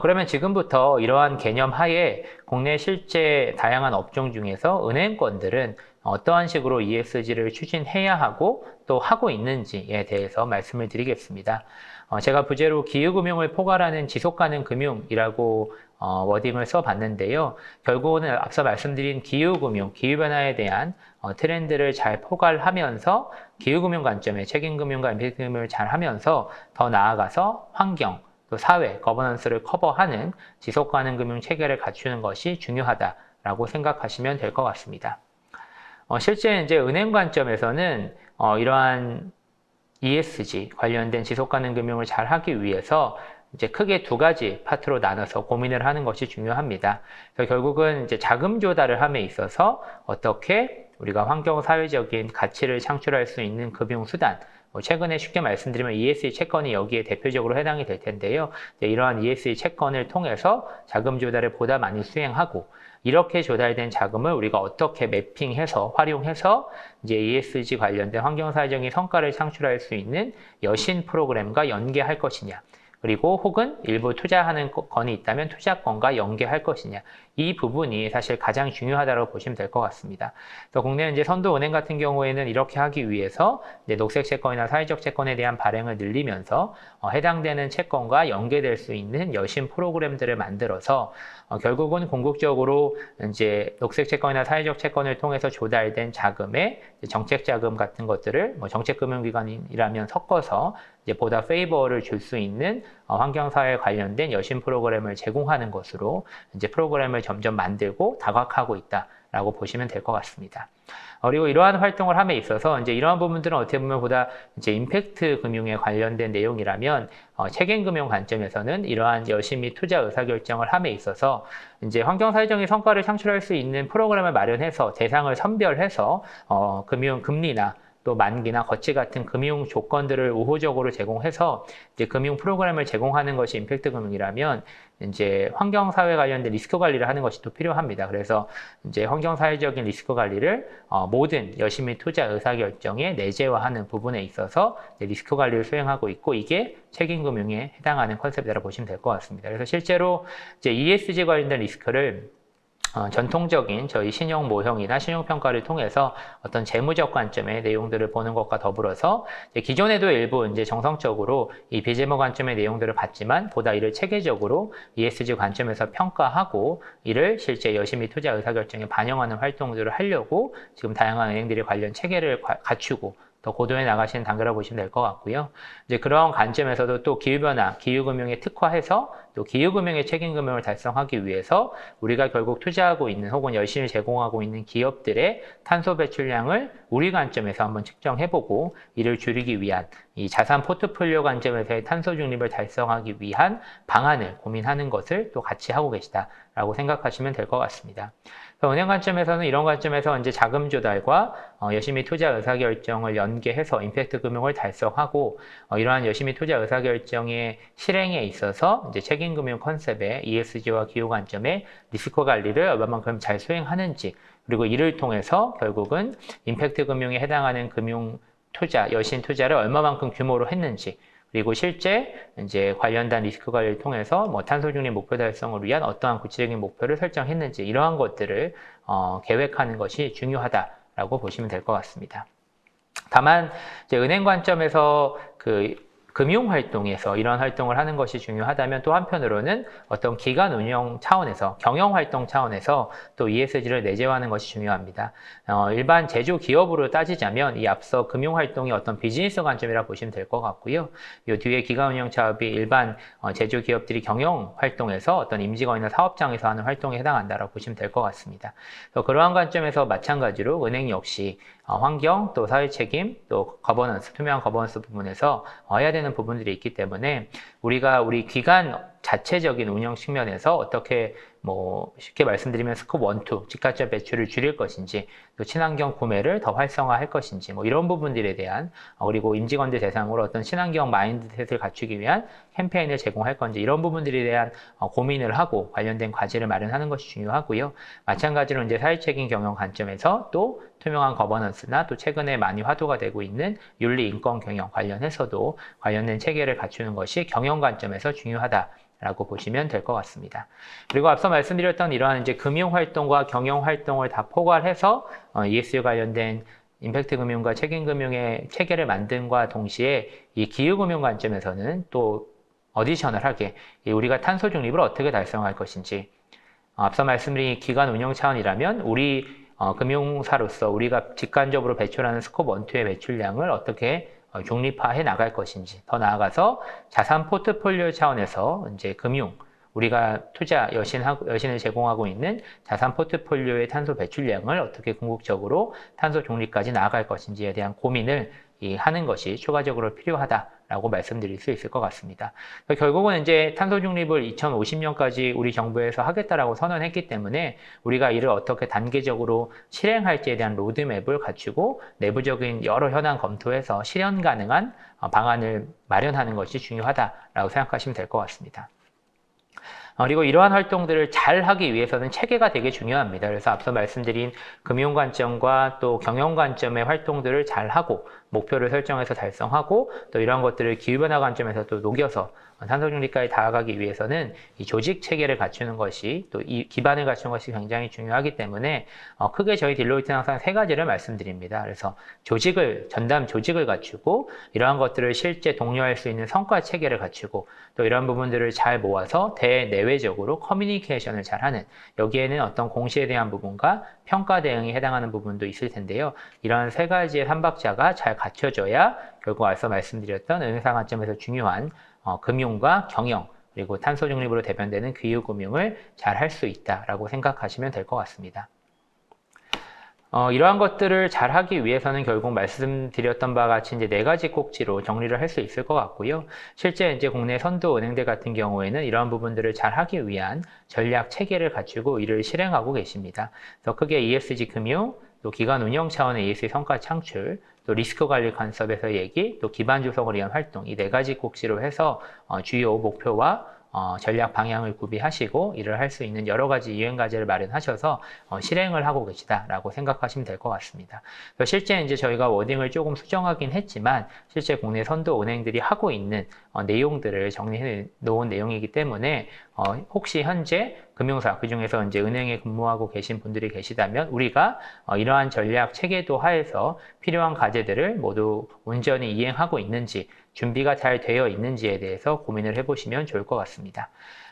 그러면 지금부터 이러한 개념 하에 국내 실제 다양한 업종 중에서 은행권들은 어떠한 식으로 ESG를 추진해야 하고 또 하고 있는지에 대해서 말씀을 드리겠습니다. 제가 부제로 기후금융을 포괄하는 지속가능 금융이라고 워딩을 써봤는데요. 결국은 앞서 말씀드린 기후금융, 기후변화에 대한 트렌드를 잘 포괄하면서 기후금융 관점의 책임금융과 임팩트금융을 잘 하면서 더 나아가서 환경, 또 사회, 거버넌스를 커버하는 지속가능 금융 체계를 갖추는 것이 중요하다라고 생각하시면 될 것 같습니다. 실제 이제 은행 관점에서는 이러한 ESG 관련된 지속가능 금융을 잘 하기 위해서 이제 크게 두 가지 파트로 나눠서 고민을 하는 것이 중요합니다. 그래서 결국은 이제 자금 조달을 함에 있어서 어떻게 우리가 환경 사회적인 가치를 창출할 수 있는 금융 수단, 최근에 쉽게 말씀드리면 ESG 채권이 여기에 대표적으로 해당이 될 텐데요. 이러한 ESG 채권을 통해서 자금 조달을 보다 많이 수행하고, 이렇게 조달된 자금을 우리가 어떻게 매핑해서 활용해서 이제 ESG 관련된 환경사회적인 성과를 창출할 수 있는 여신 프로그램과 연계할 것이냐, 그리고 혹은 일부 투자하는 건이 있다면 투자건과 연계할 것이냐, 이 부분이 사실 가장 중요하다고 보시면 될 것 같습니다. 그래서 국내 이제 선도은행 같은 경우에는 이렇게 하기 위해서 이제 녹색 채권이나 사회적 채권에 대한 발행을 늘리면서 해당되는 채권과 연계될 수 있는 여신 프로그램들을 만들어서 결국은 궁극적으로 이제 녹색 채권이나 사회적 채권을 통해서 조달된 자금의 정책 자금 같은 것들을 정책금융기관이라면 섞어서 이제 보다 페이버를 줄 수 있는 환경사회 관련된 여신 프로그램을 제공하는 것으로 이제 프로그램을 점점 만들고 다각화하고 있다라고 보시면 될 것 같습니다. 그리고 이러한 활동을 함에 있어서 이제 이러한 부분들은 어떻게 보면 보다 이제 임팩트 금융에 관련된 내용이라면 책임 금융 관점에서는 이러한 여신 및 투자 의사결정을 함에 있어서 이제 환경사회적인 성과를 창출할 수 있는 프로그램을 마련해서 대상을 선별해서 금리나 또 만기나 거치 같은 금융 조건들을 우호적으로 제공해서 이제 금융 프로그램을 제공하는 것이 임팩트 금융이라면 이제 환경사회 관련된 리스크 관리를 하는 것이 또 필요합니다. 그래서 이제 환경사회적인 리스크 관리를 모든 여신 및 투자 의사결정에 내재화하는 부분에 있어서 리스크 관리를 수행하고 있고 이게 책임금융에 해당하는 컨셉이라고 보시면 될 것 같습니다. 그래서 실제로 이제 ESG 관련된 리스크를 전통적인 저희 신용 모형이나 신용평가를 통해서 어떤 재무적 관점의 내용들을 보는 것과 더불어서 기존에도 일부 이제 정성적으로 이 비재무 관점의 내용들을 봤지만 보다 이를 체계적으로 ESG 관점에서 평가하고 이를 실제 여신 및 투자 의사결정에 반영하는 활동들을 하려고 지금 다양한 은행들이 관련 체계를 갖추고 더 고도해 나가시는 단계라고 보시면 될 것 같고요. 이제 그런 관점에서도 또 기후변화, 기후금융에 특화해서 또 기후금융의 책임금융을 달성하기 위해서 우리가 결국 투자하고 있는 혹은 열심히 제공하고 있는 기업들의 탄소 배출량을 우리 관점에서 한번 측정해보고 이를 줄이기 위한 이 자산 포트폴리오 관점에서의 탄소 중립을 달성하기 위한 방안을 고민하는 것을 또 같이 하고 계시다라고 생각하시면 될 것 같습니다. 은행 관점에서는 이런 관점에서 이제 자금 조달과 여신 및 투자 의사결정을 연계해서 임팩트 금융을 달성하고 이러한 여신 및 투자 의사결정의 실행에 있어서 이제 책임금융 컨셉의 ESG와 기후 관점의 리스크 관리를 얼마만큼 잘 수행하는지 그리고 이를 통해서 결국은 임팩트 금융에 해당하는 금융 투자, 여신 투자를 얼마만큼 규모로 했는지 그리고 실제 이제 관련된 리스크 관리를 통해서 뭐 탄소 중립 목표 달성을 위한 어떠한 구체적인 목표를 설정했는지 이러한 것들을 계획하는 것이 중요하다라고 보시면 될 것 같습니다. 다만 이제 은행 관점에서 금융 활동에서 이런 활동을 하는 것이 중요하다면 또 한편으로는 어떤 기관 운영 차원에서 경영 활동 차원에서 또 ESG를 내재화하는 것이 중요합니다. 일반 제조 기업으로 따지자면 이 앞서 금융 활동이 어떤 비즈니스 관점이라 보시면 될 것 같고요. 이 뒤에 기관 운영 차업이 일반 제조 기업들이 경영 활동에서 어떤 임직원이나 사업장에서 하는 활동에 해당한다라고 보시면 될 것 같습니다. 그래서 그러한 관점에서 마찬가지로 은행 역시 환경, 또 사회 책임, 또 거버넌스, 투명한 거버넌스 부분에서 해야 되는 부분들이 있기 때문에 우리가 우리 기관 자체적인 운영 측면에서 어떻게 쉽게 말씀드리면 스콥 1, 2, 직가점 배출을 줄일 것인지 또 친환경 구매를 더 활성화할 것인지 이런 부분들에 대한 그리고 임직원들 대상으로 어떤 친환경 마인드셋을 갖추기 위한 캠페인을 제공할 건지 이런 부분들에 대한 고민을 하고 관련된 과제를 마련하는 것이 중요하고요. 마찬가지로 이제 사회책임 경영 관점에서 또 투명한 거버넌스나 또 최근에 많이 화두가 되고 있는 윤리 인권 경영 관련해서도 관련된 체계를 갖추는 것이 경영 관점에서 중요하다라고 보시면 될 것 같습니다. 그리고 앞서 말씀드렸던 이러한 이제 금융 활동과 경영 활동을 다 포괄해서 ESG 관련된 임팩트 금융과 책임 금융의 체계를 만듦과 동시에 이 기후 금융 관점에서는 또 어디셔널하게 우리가 탄소 중립을 어떻게 달성할 것인지 앞서 말씀드린 기관 운영 차원이라면 우리 금융사로서 우리가 직관적으로 배출하는 스콥 1, 2의 배출량을 어떻게 중립화해 나갈 것인지 더 나아가서 자산 포트폴리오 차원에서 이제 금융 우리가 투자 여신을 제공하고 있는 자산 포트폴리오의 탄소 배출량을 어떻게 궁극적으로 탄소 중립까지 나아갈 것인지에 대한 고민을 하는 것이 추가적으로 필요하다라고 말씀드릴 수 있을 것 같습니다. 결국은 이제 탄소 중립을 2050년까지 우리 정부에서 하겠다라고 선언했기 때문에 우리가 이를 어떻게 단계적으로 실행할지에 대한 로드맵을 갖추고 내부적인 여러 현안 검토해서 실현 가능한 방안을 마련하는 것이 중요하다라고 생각하시면 될 것 같습니다. 그리고 이러한 활동들을 잘 하기 위해서는 체계가 되게 중요합니다. 그래서 앞서 말씀드린 금융 관점과 또 경영 관점의 활동들을 잘 하고 목표를 설정해서 달성하고 또 이러한 것들을 기후변화 관점에서 또 녹여서 탄소중립까지 다가가기 위해서는 이 조직 체계를 갖추는 것이 또 이 기반을 갖추는 것이 굉장히 중요하기 때문에 크게 저희 딜로이트는 항상 세 가지를 말씀드립니다. 그래서 전담 조직을 갖추고 이러한 것들을 실제 독려할 수 있는 성과 체계를 갖추고 또 이러한 부분들을 잘 모아서 대내외적으로 커뮤니케이션을 잘하는, 여기에는 어떤 공시에 대한 부분과 평가 대응에 해당하는 부분도 있을 텐데요. 이러한 세 가지의 삼박자가 잘 갖춰져야 결국 앞서 말씀드렸던 은행상 관점에서 중요한 금융과 경영, 그리고 탄소 중립으로 대변되는 기후금융을 잘 할 수 있다라고 생각하시면 될 것 같습니다. 이러한 것들을 잘 하기 위해서는 결국 말씀드렸던 바와 같이 이제 4가지 꼭지로 정리를 할 수 있을 것 같고요. 실제 이제 국내 선도 은행들 같은 경우에는 이러한 부분들을 잘 하기 위한 전략 체계를 갖추고 이를 실행하고 계십니다. 그래서 크게 ESG 금융, 또 기관 운영 차원의 ESG 성과 창출, 또 리스크 관리 컨셉에서 얘기, 또 기반 조성을 위한 활동, 이 4가지 꼭지로 해서 주요 목표와 전략 방향을 구비하시고 일을 할 수 있는 여러 가지 유행과제를 마련하셔서 실행을 하고 계시다라고 생각하시면 될 것 같습니다. 실제 이제 저희가 워딩을 조금 수정하긴 했지만 실제 국내 선도 은행들이 하고 있는 내용들을 정리해 놓은 내용이기 때문에 혹시 현재 금융사, 그중에서 이제 은행에 근무하고 계신 분들이 계시다면 우리가 이러한 전략 체계도 하에서 필요한 과제들을 모두 온전히 이행하고 있는지, 준비가 잘 되어 있는지에 대해서 고민을 해보시면 좋을 것 같습니다.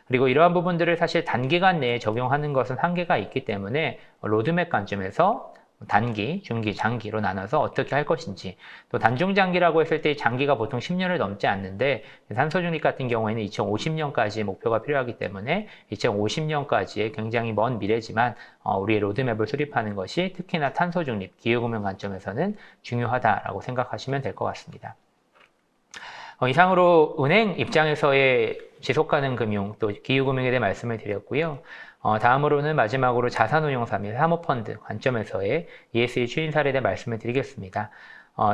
그리고 이러한 부분들을 사실 단기간 내에 적용하는 것은 한계가 있기 때문에 로드맵 관점에서 단기, 중기, 장기로 나눠서 어떻게 할 것인지, 또 단중장기라고 했을 때 장기가 보통 10년을 넘지 않는데 탄소중립 같은 경우에는 2050년까지 목표가 필요하기 때문에 2050년까지의 굉장히 먼 미래지만 우리의 로드맵을 수립하는 것이 특히나 탄소중립, 기후금융 관점에서는 중요하다라고 생각하시면 될 것 같습니다. 이상으로 은행 입장에서의 지속가능 금융, 또 기후금융에 대해 말씀을 드렸고요. 다음으로는 마지막으로 자산운용사 및 사모펀드 관점에서의 ESG 추진 사례에 대해 말씀을 드리겠습니다.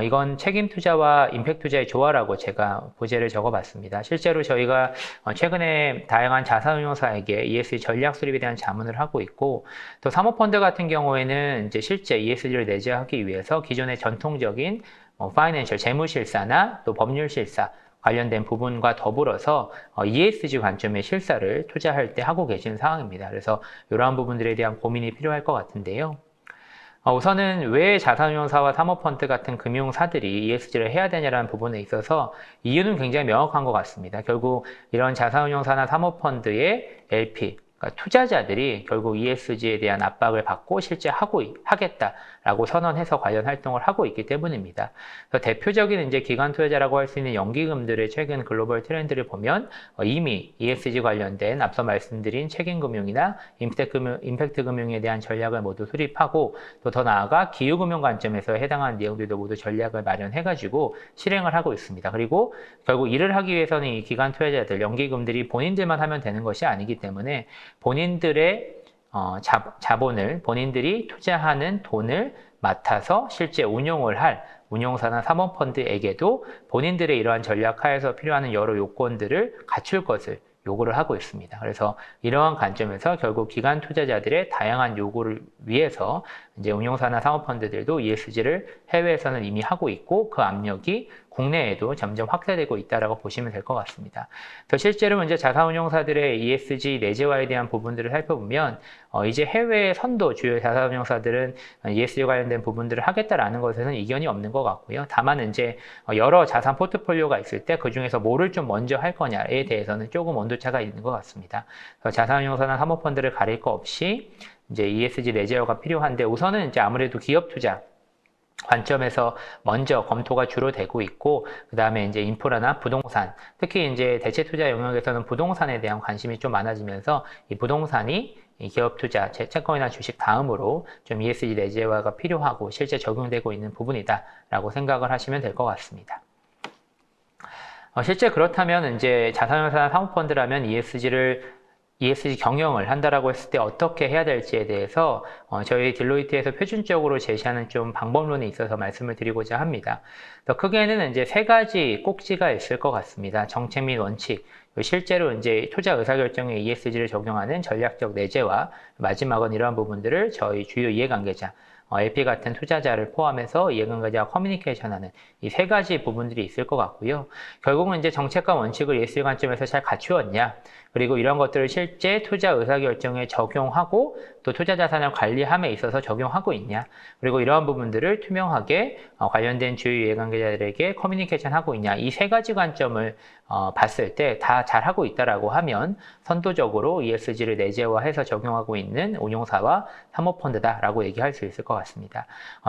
이건 책임투자와 임팩트투자의 조화라고 제가 부제를 적어봤습니다. 실제로 저희가 최근에 다양한 자산운용사에게 ESG 전략 수립에 대한 자문을 하고 있고, 또 사모펀드 같은 경우에는 이제 실제 ESG를 내재하기 위해서 기존의 전통적인 파이낸셜, 재무실사나 또 법률실사 관련된 부분과 더불어서 ESG 관점의 실사를 투자할 때 하고 계신 상황입니다. 그래서 이러한 부분들에 대한 고민이 필요할 것 같은데요. 우선은 왜 자산운용사와 사모펀드 같은 금융사들이 ESG를 해야 되냐라는 부분에 있어서 이유는 굉장히 명확한 것 같습니다. 결국 이런 자산운용사나 사모펀드의 LP, 그러니까 투자자들이 결국 ESG에 대한 압박을 받고 실제 하겠다라고 선언해서 관련 활동을 하고 있기 때문입니다. 그래서 대표적인 이제 기관 투자자라고 할 수 있는 연기금들의 최근 글로벌 트렌드를 보면 이미 ESG 관련된 앞서 말씀드린 책임금융이나 임팩트 금융에 대한 전략을 모두 수립하고, 또 더 나아가 기후금융 관점에서 해당하는 내용들도 모두 전략을 마련해가지고 실행을 하고 있습니다. 그리고 결국 일을 하기 위해서는 이 기관 투자자들, 연기금들이 본인들만 하면 되는 것이 아니기 때문에 본인들의 자본을, 본인들이 투자하는 돈을 맡아서 실제 운용을 할 운용사나 사모펀드에게도 본인들의 이러한 전략하에서 필요한 여러 요건들을 갖출 것을 요구를 하고 있습니다. 그래서 이러한 관점에서 결국 기관 투자자들의 다양한 요구를 위해서 이제 운용사나 사모펀드들도 ESG를 해외에서는 이미 하고 있고 그 압력이 국내에도 점점 확대되고 있다라고 보시면 될 것 같습니다. 더 실제로 이제 자산운용사들의 ESG 내재화에 대한 부분들을 살펴보면 이제 해외 선도 주요 자산운용사들은 ESG 관련된 부분들을 하겠다라는 것에는 이견이 없는 것 같고요. 다만 이제 여러 자산 포트폴리오가 있을 때 그 중에서 뭐를 좀 먼저 할 거냐에 대해서는 조금 온도차가 있는 것 같습니다. 자산운용사나 사모펀드를 가릴 거 없이 이제 ESG 내재화가 필요한데, 우선은 이제 아무래도 기업 투자 관점에서 먼저 검토가 주로 되고 있고, 그 다음에 이제 인프라나 부동산, 특히 이제 대체 투자 영역에서는 부동산에 대한 관심이 좀 많아지면서 이 부동산이 이 기업 투자, 채권이나 주식 다음으로 좀 ESG 내재화가 필요하고 실제 적용되고 있는 부분이다라고 생각을 하시면 될 것 같습니다. 실제 그렇다면 이제 자산운용사나 사모펀드라면 ESG 경영을 한다라고 했을 때 어떻게 해야 될지에 대해서 저희 딜로이트에서 표준적으로 제시하는 좀 방법론이 있어서 말씀을 드리고자 합니다. 더 크게는 이제 3가지 꼭지가 있을 것 같습니다. 정책 및 원칙, 실제로 이제 투자 의사결정에 ESG를 적용하는 전략적 내재화, 마지막은 이러한 부분들을 저희 주요 이해관계자, LP 같은 투자자를 포함해서 이해관계자와 커뮤니케이션하는 이 세 가지 부분들이 있을 것 같고요. 결국은 이제 정책과 원칙을 ESG 관점에서 잘 갖추었냐, 그리고 이런 것들을 실제 투자 의사결정에 적용하고 또 투자 자산을 관리함에 있어서 적용하고 있냐, 그리고 이러한 부분들을 투명하게 관련된 주요 이해관계자들에게 커뮤니케이션하고 있냐, 이 세 가지 관점을 봤을 때 다 잘하고 있다라고 하면 선도적으로 ESG를 내재화해서 적용하고 있는 운용사와 사모펀드다라고 얘기할 수 있을 것 같습니다.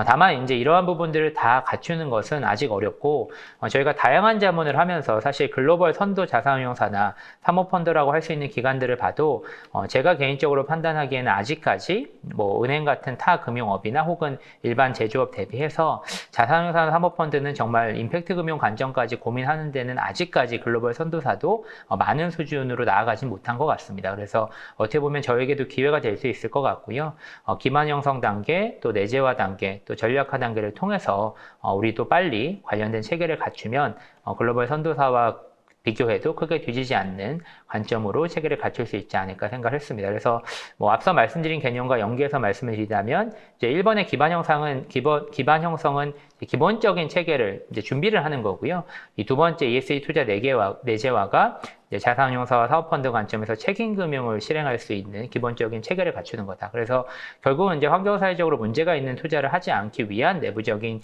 다만 이제 이러한 부분들을 다 갖추는 것은 아직 어렵고, 저희가 다양한 자문을 하면서 사실 글로벌 선도 자산운용사나 사모펀드라고 할 수 있는 기관들을 봐도 제가 개인적으로 판단하기에는 아직까지 뭐 은행 같은 타 금융업이나 혹은 일반 제조업 대비해서 자산운용사나 사모펀드는 정말 임팩트 금융 관점까지 고민하는 데는 아직까지 글로벌 선도사도 많은 수준으로 나아가진 못한 것 같습니다. 그래서 어떻게 보면 저에게도 기회가 될 수 있을 것 같고요. 기반 형성 단계, 또 내재화 단계, 또 전략화 단계를 통해서 우리도 빨리 관련된 체계를 갖추면 글로벌 선도사와 비교해도 크게 뒤지지 않는 관점으로 체계를 갖출 수 있지 않을까 생각을 했습니다. 그래서 뭐 앞서 말씀드린 개념과 연계해서 말씀을 드리자면 이제 1번의 기반 형성은 기본적인 체계를 이제 준비를 하는 거고요. 이 두 번째 ESG 투자 내재화가 자산운용사와 사업펀드 관점에서 책임금융을 실행할 수 있는 기본적인 체계를 갖추는 거다. 그래서 결국은 이제 환경사회적으로 문제가 있는 투자를 하지 않기 위한 내부적인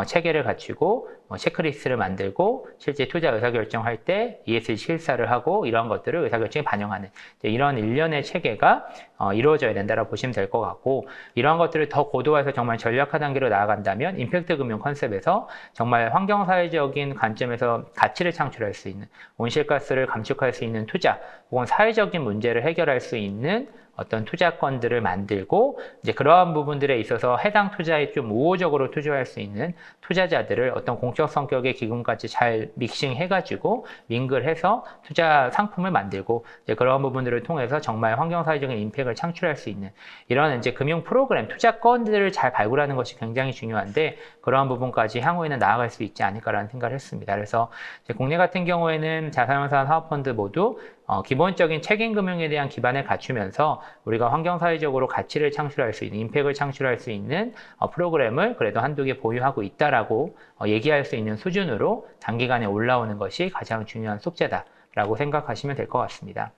체계를 갖추고 체크리스트를 만들고 실제 투자 의사결정할 때 ESG 실사를 하고 이러한 것들을 의사결정에 반영하는 이런 일련의 체계가 이루어져야 된다고 보시면 될 것 같고, 이러한 것들을 더 고도화해서 정말 전략화 단계로 나아간다면 임팩트 금융 컨셉에서 정말 환경사회적인 관점에서 가치를 창출할 수 있는, 온실가스를 감축할 수 있는 투자 혹은 사회적인 문제를 해결할 수 있는 어떤 투자건들을 만들고, 이제 그러한 부분들에 있어서 해당 투자에 좀 우호적으로 투자할 수 있는 투자자들을 어떤 공적 성격의 기금까지 잘 믹싱해가지고 밍글해서 투자 상품을 만들고, 이제 그러한 부분들을 통해서 정말 환경사회적인 임팩트를 창출할 수 있는 이런 이제 금융 프로그램, 투자건들을 잘 발굴하는 것이 굉장히 중요한데, 그러한 부분까지 향후에는 나아갈 수 있지 않을까라는 생각을 했습니다. 그래서 이제 국내 같은 경우에는 자산운용사, 사업펀드 모두 기본적인 책임금융에 대한 기반을 갖추면서 우리가 환경사회적으로 가치를 창출할 수 있는, 임팩트를 창출할 수 있는 프로그램을 그래도 한두 개 보유하고 있다라고 얘기할 수 있는 수준으로 단기간에 올라오는 것이 가장 중요한 숙제다라고 생각하시면 될 것 같습니다.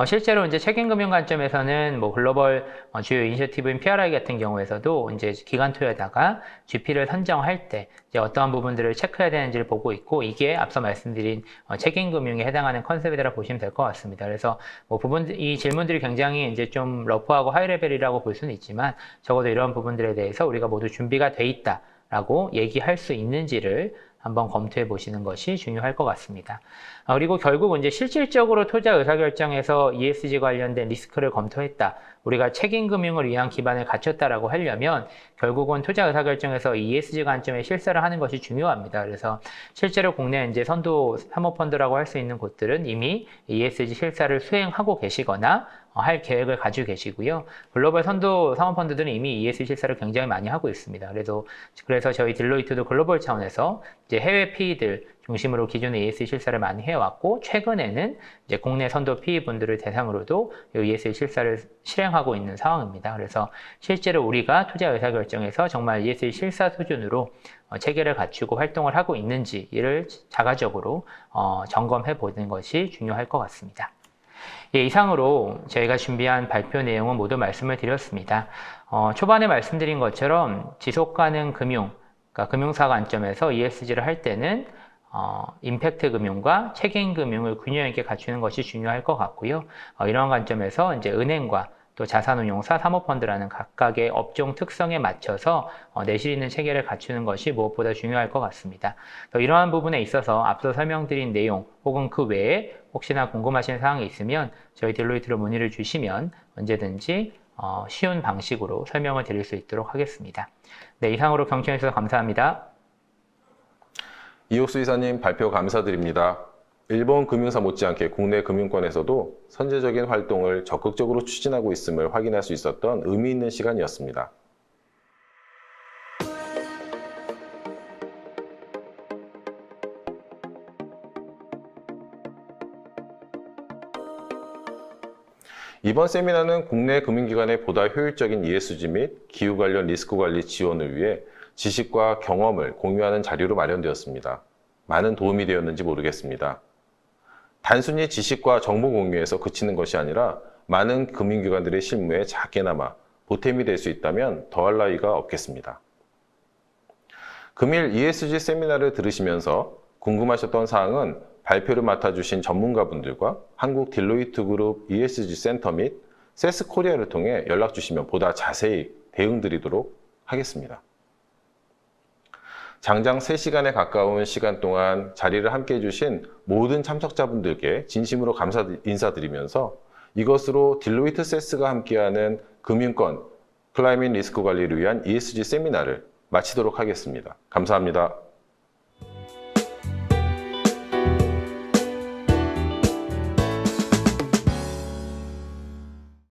실제로 이제 책임금융 관점에서는 뭐 글로벌 주요 이니셔티브인 PRI 같은 경우에서도 이제 기관 투자자가 GP를 선정할 때 이제 어떠한 부분들을 체크해야 되는지를 보고 있고, 이게 앞서 말씀드린 책임금융에 해당하는 컨셉이라고 보시면 될 것 같습니다. 그래서 뭐 이 질문들이 굉장히 이제 좀 러프하고 하이 레벨이라고 볼 수는 있지만 적어도 이런 부분들에 대해서 우리가 모두 준비가 돼 있다라고 얘기할 수 있는지를 한번 검토해 보시는 것이 중요할 것 같습니다. 그리고 결국 이제 실질적으로 투자 의사결정에서 ESG 관련된 리스크를 검토했다, 우리가 책임금융을 위한 기반을 갖췄다라고 하려면 결국은 투자 의사결정에서 ESG 관점에 실사를 하는 것이 중요합니다. 그래서 실제로 국내 이제 선도 사모펀드라고 할 수 있는 곳들은 이미 ESG 실사를 수행하고 계시거나 할 계획을 가지고 계시고요. 글로벌 선도 사모펀드들은 이미 ESG 실사를 굉장히 많이 하고 있습니다. 그래서 저희 딜로이트도 글로벌 차원에서 이제 해외 PE들 중심으로 기존에 ESG 실사를 많이 해왔고, 최근에는 이제 국내 선도 PE 분들을 대상으로도 ESG 실사를 실행하고 있는 상황입니다. 그래서 실제로 우리가 투자 의사결정에서 정말 ESG 실사 수준으로 체계를 갖추고 활동을 하고 있는지를 자가적으로 점검해 보는 것이 중요할 것 같습니다. 예, 이상으로 저희가 준비한 발표 내용은 모두 말씀을 드렸습니다. 초반에 말씀드린 것처럼 지속가능 금융, 그러니까 금융사 관점에서 ESG를 할 때는 임팩트 금융과 책임 금융을 균형 있게 갖추는 것이 중요할 것 같고요. 이런 관점에서 이제 은행과 또 자산운용사, 사모펀드라는 각각의 업종 특성에 맞춰서 내실 있는 체계를 갖추는 것이 무엇보다 중요할 것 같습니다. 이러한 부분에 있어서 앞서 설명드린 내용 혹은 그 외에 혹시나 궁금하신 사항이 있으면 저희 딜로이트로 문의를 주시면 언제든지 쉬운 방식으로 설명을 드릴 수 있도록 하겠습니다. 네, 이상으로 경청해 주셔서 감사합니다. 이옥수 이사님 발표 감사드립니다. 일본 금융사 못지않게 국내 금융권에서도 선제적인 활동을 적극적으로 추진하고 있음을 확인할 수 있었던 의미 있는 시간이었습니다. 이번 세미나는 국내 금융기관의 보다 효율적인 ESG 및 기후 관련 리스크 관리 지원을 위해 지식과 경험을 공유하는 자료로 마련되었습니다. 많은 도움이 되었는지 모르겠습니다. 단순히 지식과 정보 공유에서 그치는 것이 아니라 많은 금융기관들의 실무에 작게나마 보탬이 될 수 있다면 더할 나위가 없겠습니다. 금일 ESG 세미나를 들으시면서 궁금하셨던 사항은 발표를 맡아주신 전문가분들과 한국 딜로이트 그룹 ESG 센터 및 세스 코리아를 통해 연락 주시면 보다 자세히 대응드리도록 하겠습니다. 장장 3시간에 가까운 시간 동안 자리를 함께 해주신 모든 참석자분들께 진심으로 인사드리면서 이것으로 딜로이트 세스가 함께하는 금융권 클라이밋 리스크 관리를 위한 ESG 세미나를 마치도록 하겠습니다. 감사합니다.